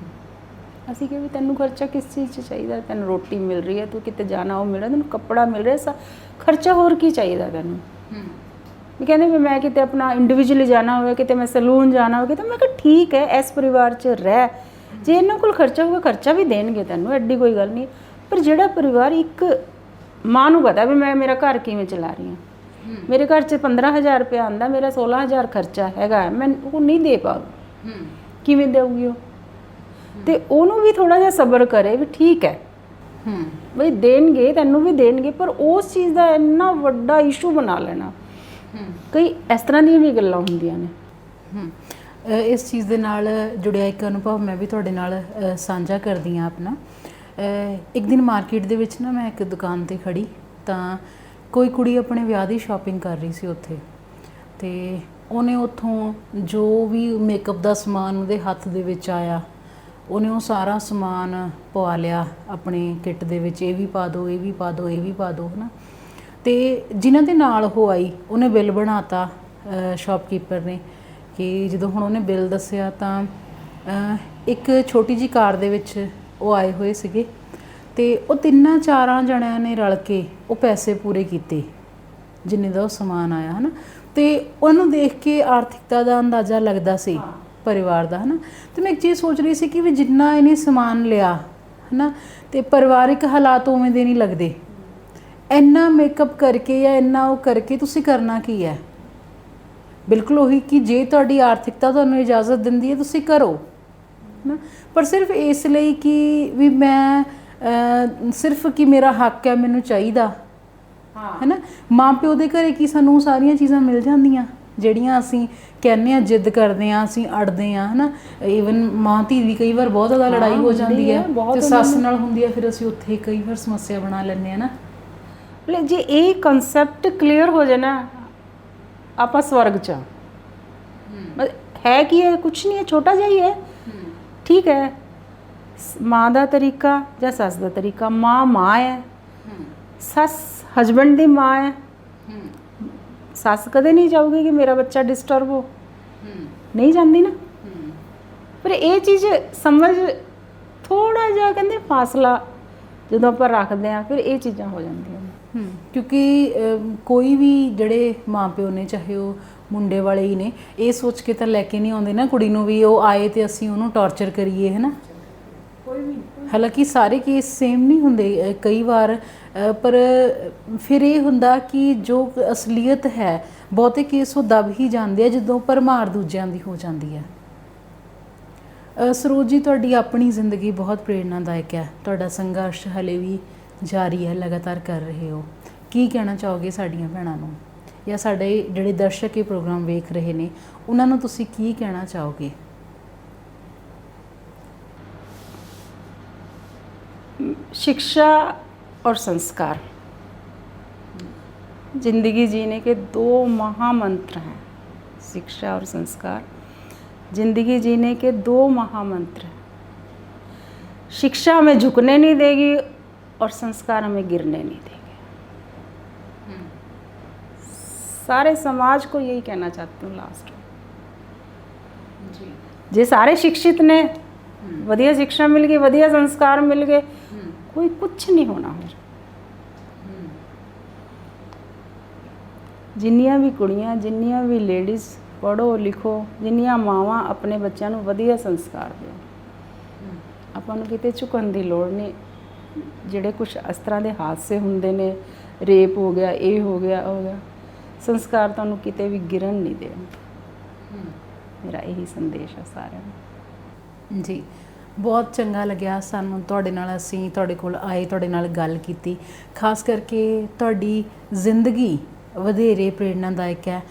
ਅਸੀਂ ਕਿਹਾ ਵੀ ਤੈਨੂੰ ਖਰਚਾ ਕਿਸ ਚੀਜ਼ 'ਚ ਚਾਹੀਦਾ, ਤੈਨੂੰ ਰੋਟੀ ਮਿਲ ਰਹੀ ਹੈ, ਤੂੰ ਕਿਤੇ ਜਾਣਾ ਉਹ ਮਿਲ ਰਿਹਾ, ਤੈਨੂੰ ਕੱਪੜਾ ਮਿਲ ਰਿਹਾ, ਖਰਚਾ ਹੋਰ ਕੀ ਚਾਹੀਦਾ ਤੈਨੂੰ। ਵੀ ਕਹਿੰਦੇ ਵੀ ਮੈਂ ਕਿਤੇ ਆਪਣਾ ਇੰਡੀਵਿਜੂਅਲੀ ਜਾਣਾ ਹੋਵੇ, ਕਿਤੇ ਮੈਂ ਸਲੂਨ ਜਾਣਾ ਹੋਵੇ, ਤਾਂ ਮੈਂ ਕਿਹਾ ਠੀਕ ਹੈ, ਇਸ ਪਰਿਵਾਰ 'ਚ ਰਹਿ, ਜੇ ਇਹਨਾਂ ਕੋਲ ਖਰਚਾ ਹੋਊਗਾ ਖਰਚਾ ਵੀ ਦੇਣਗੇ ਤੈਨੂੰ, ਐਡੀ ਕੋਈ ਗੱਲ ਨਹੀਂ। ਪਰ ਜਿਹੜਾ ਪਰਿਵਾਰ, ਇੱਕ ਮਾਂ ਨੂੰ ਪਤਾ ਵੀ ਮੈਂ ਮੇਰਾ ਘਰ ਕਿਵੇਂ ਚਲਾ ਰਹੀ ਹਾਂ, ਮੇਰੇ ਘਰ 'ਚ 15,000 ਰੁਪਇਆ ਆਉਂਦਾ, ਮੇਰਾ 16,000 ਖਰਚਾ ਹੈਗਾ, ਮੈਂ ਉਹ ਨਹੀਂ ਦੇ ਪਾਊ, ਕਿਵੇਂ ਦੇਊਗੀ ਉਹ। ਤੇ ਉਹਨੂੰ ਵੀ ਥੋੜ੍ਹਾ ਜਿਹਾ ਸਬਰ ਕਰੇ ਵੀ ਠੀਕ ਹੈ ਬਈ ਦੇਣਗੇ, ਤੈਨੂੰ ਵੀ ਦੇਣਗੇ, ਪਰ ਉਸ ਚੀਜ਼ ਦਾ ਇੰਨਾ ਵੱਡਾ ਇਸ਼ੂ ਬਣਾ ਲੈਣਾ। ਕਈ ਇਸ ਤਰ੍ਹਾਂ ਦੀਆਂ ਵੀ ਗੱਲਾਂ ਹੁੰਦੀਆਂ ਨੇ। ਇਸ ਚੀਜ਼ ਦੇ ਨਾਲ ਜੁੜਿਆ ਇੱਕ ਅਨੁਭਵ ਮੈਂ ਵੀ ਤੁਹਾਡੇ ਨਾਲ ਸਾਂਝਾ ਕਰਦੀ ਹਾਂ ਆਪਣਾ। ਇੱਕ ਦਿਨ ਮਾਰਕੀਟ ਦੇ ਵਿੱਚ ਨਾ ਮੈਂ ਇੱਕ ਦੁਕਾਨ 'ਤੇ ਖੜੀ, ਤਾਂ ਕੋਈ ਕੁੜੀ ਆਪਣੇ ਵਿਆਹ ਦੀ ਸ਼ਾਪਿੰਗ ਕਰ ਰਹੀ ਸੀ ਉੱਥੇ, ਅਤੇ ਉਹਨੇ ਉੱਥੋਂ ਜੋ ਵੀ ਮੇਕਅਪ ਦਾ ਸਮਾਨ ਉਹਦੇ ਹੱਥ ਦੇ ਵਿੱਚ ਆਇਆ, ਉਹਨੇ ਉਹ ਸਾਰਾ ਸਮਾਨ ਪਵਾ ਲਿਆ ਆਪਣੇ ਕਿੱਟ ਦੇ ਵਿੱਚ, ਇਹ ਵੀ ਪਾ ਦਿਓ, ਇਹ ਵੀ ਪਾ ਦਿਓ, ਇਹ ਵੀ ਪਾ ਦਿਓ, ਹੈ ਨਾ। ਅਤੇ ਜਿਨ੍ਹਾਂ ਦੇ ਨਾਲ ਉਹ ਆਈ, ਉਹਨੇ ਬਿੱਲ ਬਣਾਤਾ ਸ਼ਾਪਕੀਪਰ ਨੇ, ਕਿ ਜਦੋਂ ਹੁਣ ਉਹਨੇ ਬਿੱਲ ਦੱਸਿਆ ਤਾਂ ਇੱਕ ਛੋਟੀ ਜੀ ਕਾਰ ਦੇ ਵਿੱਚ ਉਹ ਆਏ ਹੋਏ ਸੀਗੇ ਤੇ ਉਹ 3-4 ਜਣਿਆਂ ਨੇ ਰਲ ਕੇ ਉਹ ਪੈਸੇ ਪੂਰੇ ਕੀਤੇ ਜਿੰਨੇ ਦਾ ਉਹ ਸਮਾਨ ਆਇਆ, ਹੈ ਨਾ। ਤੇ ਉਹਨੂੰ ਦੇਖ ਕੇ ਆਰਥਿਕਤਾ ਦਾ ਅੰਦਾਜ਼ਾ ਲੱਗਦਾ ਸੀ ਪਰਿਵਾਰ ਦਾ, ਹੈ ਨਾ। ਤੇ ਮੈਂ ਇੱਕ ਚੀਜ਼ ਸੋਚ ਰਹੀ ਸੀ ਕਿ ਵੀ ਜਿੰਨਾ ਇਹਨੇ ਸਮਾਨ ਲਿਆ, ਹੈ ਨਾ, ਤੇ ਪਰਿਵਾਰਿਕ ਹਾਲਾਤ ਉਵੇਂ ਦੇ ਨਹੀਂ ਲੱਗਦੇ। ਇੰਨਾ ਮੇਕਅਪ ਕਰਕੇ ਜਾਂ ਇੰਨਾ ਉਹ ਕਰਕੇ ਤੁਸੀਂ ਕਰਨਾ ਕੀ ਹੈ? ਬਿਲਕੁਲ ਉਹੀ ਕਿ ਜੇ ਤੁਹਾਡੀ ਆਰਥਿਕਤਾ ਤੁਹਾਨੂੰ ਇਜਾਜ਼ਤ ਦਿੰਦੀ ਹੈ ਤੁਸੀਂ ਕਰੋ, ਹੈ ਨਾ। ਪਰ ਸਿਰਫ ਇਸ ਲਈ ਕਿ ਵੀ ਮੈਂ ਸਿਰਫ ਕਿ ਮੇਰਾ ਹੱਕ ਹੈ, ਮੈਨੂੰ ਚਾਹੀਦਾ, ਹੈ ਨਾ। ਮਾਂ ਪਿਓ ਦੇ ਘਰੇ ਕੀ ਸਾਨੂੰ ਸਾਰੀਆਂ ਚੀਜ਼ਾਂ ਮਿਲ ਜਾਂਦੀਆਂ ਜਿਹੜੀਆਂ ਅਸੀਂ ਕਹਿੰਦੇ ਹਾਂ, ਜਿੱਦ ਕਰਦੇ ਹਾਂ, ਅਸੀਂ ਅੜਦੇ ਹਾਂ, ਹੈ ਨਾ। ਈਵਨ ਮਾਂ ਧੀ ਦੀ ਕਈ ਵਾਰ ਬਹੁਤ ਜ਼ਿਆਦਾ ਲੜਾਈ ਹੋ ਜਾਂਦੀ ਹੈ ਤੇ ਸੱਸ ਨਾਲ ਹੁੰਦੀ ਹੈ, ਫਿਰ ਅਸੀਂ ਉੱਥੇ ਕਈ ਵਾਰ ਸਮੱਸਿਆ ਬਣਾ ਲੈਂਦੇ ਹਾਂ ਨਾ। ਜੇ ਇਹ ਕਨਸੈਪਟ ਕਲੀਅਰ ਹੋ ਜਾਏ ਨਾ, ਆਪਾਂ ਸਵਰਗ 'ਚ ਹੈ। ਕੀ ਹੈ? ਕੁਛ ਨਹੀਂ ਹੈ, ਛੋਟਾ ਜਿਹਾ ਹੀ ਹੈ, ਠੀਕ ਹੈ। ਮਾਂ ਦਾ ਤਰੀਕਾ ਜਾਂ ਸੱਸ ਦਾ ਤਰੀਕਾ, ਮਾਂ ਹੈ, ਸੱਸ ਹਸਬੈਂਡ ਦੀ ਮਾਂ ਹੈ। ਸੱਸ ਕਦੇ ਨਹੀਂ ਚਾਹੂਗੀ ਕਿ ਮੇਰਾ ਬੱਚਾ ਡਿਸਟਰਬ ਹੋ, ਨਹੀਂ ਜਾਂਦੀ ਨਾ। ਪਰ ਇਹ ਚੀਜ਼ ਸਮਝ, ਥੋੜਾ ਜਿਹਾ ਕਹਿੰਦੇ ਫਾਸਲਾ ਜਦੋਂ ਆਪਾਂ ਰੱਖਦੇ ਹਾਂ ਫਿਰ ਇਹ ਚੀਜ਼ਾਂ ਹੋ ਜਾਂਦੀਆਂ ਨੇ। ਕਿਉਂਕਿ ਕੋਈ ਵੀ ਜਿਹੜੇ ਮਾਂ ਪਿਓ ਨੇ, ਚਾਹੇ ਉਹ ਮੁੰਡੇ ਵਾਲੇ ਹੀ ਨੇ, ਇਹ ਸੋਚ ਕੇ ਤਾਂ ਲੈ ਕੇ ਨਹੀਂ ਆਉਂਦੇ ਨਾ ਕੁੜੀ ਨੂੰ ਵੀ ਉਹ ਆਏ ਤੇ ਅਸੀਂ ਉਹਨੂੰ ਟੌਰਚਰ ਕਰੀਏ, ਹੈ ਨਾ। ਹਾਲਾਂਕਿ ਸਾਰੇ ਕੇਸ ਸੇਮ ਨਹੀਂ ਹੁੰਦੇ ਕਈ ਵਾਰ, ਪਰ ਫਿਰ ਇਹ ਹੁੰਦਾ ਕਿ ਜੋ ਅਸਲੀਅਤ ਹੈ ਬਹੁਤੇ ਕੇਸ ਉਹ ਦਬ ਹੀ ਜਾਂਦੇ ਆ ਜਦੋਂ ਭਰਮਾਰ ਦੂਜਿਆਂ ਦੀ ਹੋ ਜਾਂਦੀ ਹੈ। ਸਰੋਜ ਜੀ, ਤੁਹਾਡੀ ਆਪਣੀ ਜ਼ਿੰਦਗੀ ਬਹੁਤ ਪ੍ਰੇਰਨਾਦਾਇਕ ਹੈ, ਤੁਹਾਡਾ ਸੰਘਰਸ਼ ਹਲੇ ਵੀ ਜਾਰੀ ਹੈ, ਲਗਾਤਾਰ ਕਰ ਰਹੇ ਹੋ। ਕੀ ਕਹਿਣਾ ਚਾਹੋਗੇ ਸਾਡੀਆਂ ਭੈਣਾਂ ਨੂੰ, ਜਾਂ ਸਾਡੇ ਜਿਹੜੇ ਦਰਸ਼ਕ ਇਹ ਪ੍ਰੋਗਰਾਮ ਵੇਖ ਰਹੇ ਨੇ ਉਹਨਾਂ ਨੂੰ ਤੁਸੀਂ ਕੀ ਕਹਿਣਾ ਚਾਹੋਗੇ? शिक्षा और संस्कार जिंदगी जीने के 2 महामंत्र हैं। शिक्षा और संस्कार जिंदगी जीने के 2 महामंत्र हैं। शिक्षा हमें झुकने नहीं देगी और संस्कार हमें गिरने नहीं देंगे। सारे समाज को यही कहना चाहती हूँ लास्ट में। जे सारे शिक्षित ने, वधिया शिक्षा मिल गई, वधिया संस्कार मिल गए, कोई कुछ नहीं होना। जिन्नियां भी कुड़ियां, जिन्नियां भी लेडीज़ पढ़ो लिखो, जिन्नियां मावां अपने बच्चों ਨੂੰ ਵਧੀਆ ਸੰਸਕਾਰ ਦਿਓ। ਆਪਾਂ ਨੂੰ ਕਿਤੇ ਝੁਕਣ ਦੀ ਲੋੜ ਨਹੀਂ। ਜਿਹੜੇ ਕੁਝ ਇਸ ਤਰ੍ਹਾਂ ਦੇ ਹਾਦਸੇ ਹੁੰਦੇ ਨੇ, ਰੇਪ ਹੋ ਗਿਆ, ਇਹ ਹੋ ਗਿਆ, ਉਹ ਹੋ ਗਿਆ, ਸੰਸਕਾਰ ਤੁਹਾਨੂੰ ਕਿਤੇ ਵੀ ਗਿਰਨ ਨਹੀਂ ਦੇਣਗੇ। ਮੇਰਾ ਇਹੀ ਸੰਦੇਸ਼ ਹੈ ਸਾਰਿਆਂ ਨੂੰ। ਜੀ, ਬਹੁਤ ਚੰਗਾ ਲੱਗਿਆ ਸਾਨੂੰ ਤੁਹਾਡੇ ਨਾਲ, ਅਸੀਂ ਤੁਹਾਡੇ ਕੋਲ ਆਏ, ਤੁਹਾਡੇ ਨਾਲ ਗੱਲ ਕੀਤੀ। ਖਾਸ ਕਰਕੇ ਤੁਹਾਡੀ ਜ਼ਿੰਦਗੀ ਵਧੇਰੇ ਪ੍ਰੇਰਨਾਦਾਇਕ ਹੈ।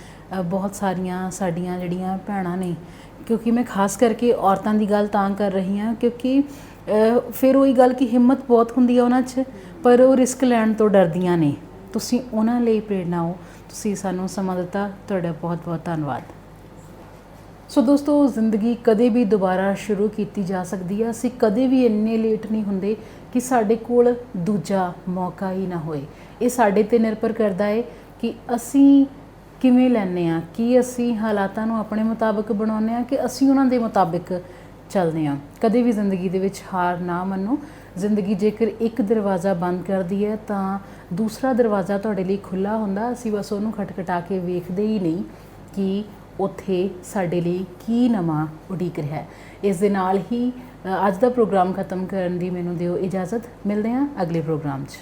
ਬਹੁਤ ਸਾਰੀਆਂ ਸਾਡੀਆਂ ਜਿਹੜੀਆਂ ਭੈਣਾਂ ਨੇ, ਕਿਉਂਕਿ ਮੈਂ ਖਾਸ ਕਰਕੇ ਔਰਤਾਂ ਦੀ ਗੱਲ ਤਾਂ ਕਰ ਰਹੀ ਹਾਂ ਕਿਉਂਕਿ ਫਿਰ ਉਹੀ ਗੱਲ ਕਿ ਹਿੰਮਤ ਬਹੁਤ ਹੁੰਦੀ ਹੈ ਉਹਨਾਂ 'ਚ, ਪਰ ਉਹ ਰਿਸਕ ਲੈਣ ਤੋਂ ਡਰਦੀਆਂ ਨੇ। ਤੁਸੀਂ ਉਹਨਾਂ ਲਈ ਪ੍ਰੇਰਨਾ ਹੋ। ਤੁਸੀਂ ਸਾਨੂੰ ਸਮਾਂ ਦਿੱਤਾ, ਤੁਹਾਡਾ ਬਹੁਤ ਬਹੁਤ ਧੰਨਵਾਦ। ਸੋ ਦੋਸਤੋ, ਜ਼ਿੰਦਗੀ ਕਦੇ ਵੀ ਦੁਬਾਰਾ ਸ਼ੁਰੂ ਕੀਤੀ ਜਾ ਸਕਦੀ ਹੈ। ਅਸੀਂ ਕਦੇ ਵੀ ਇੰਨੇ ਲੇਟ ਨਹੀਂ ਹੁੰਦੇ ਕਿ ਸਾਡੇ ਕੋਲ ਦੂਜਾ ਮੌਕਾ ਹੀ ਨਾ ਹੋਏ। ਇਹ ਸਾਡੇ 'ਤੇ ਨਿਰਭਰ ਕਰਦਾ ਹੈ ਕਿ ਅਸੀਂ ਕਿਵੇਂ ਲੈਂਦੇ ਹਾਂ, ਕਿ ਅਸੀਂ ਹਾਲਾਤਾਂ ਨੂੰ ਆਪਣੇ ਮੁਤਾਬਕ ਬਣਾਉਂਦੇ ਹਾਂ ਕਿ ਅਸੀਂ ਉਹਨਾਂ ਦੇ ਮੁਤਾਬਕ ਚੱਲਦੇ ਹਾਂ। ਕਦੇ ਵੀ ਜ਼ਿੰਦਗੀ ਦੇ ਵਿੱਚ ਹਾਰ ਨਾ ਮੰਨੋ। ਜ਼ਿੰਦਗੀ ਜੇਕਰ ਇੱਕ ਦਰਵਾਜ਼ਾ ਬੰਦ ਕਰਦੀ ਹੈ ਤਾਂ ਦੂਸਰਾ ਦਰਵਾਜ਼ਾ ਤੁਹਾਡੇ ਲਈ ਖੁੱਲ੍ਹਾ ਹੁੰਦਾ। ਅਸੀਂ ਬਸ ਉਹਨੂੰ ਖਟਖਟਾ ਕੇ ਵੇਖਦੇ ਹੀ ਨਹੀਂ ਕਿ ਉੱਥੇ ਸਾਡੇ ਲਈ ਕੀ ਨਵਾਂ ਉਡੀਕ ਰਿਹਾ ਹੈ। ਇਸ ਦੇ ਨਾਲ ਹੀ ਅੱਜ ਦਾ ਪ੍ਰੋਗਰਾਮ ਖਤਮ ਕਰਨ ਦੀ ਮੈਨੂੰ ਦਿਓ ਇਜਾਜ਼ਤ। ਮਿਲਦੇ ਹਾਂ ਅਗਲੇ ਪ੍ਰੋਗਰਾਮ 'ਚ।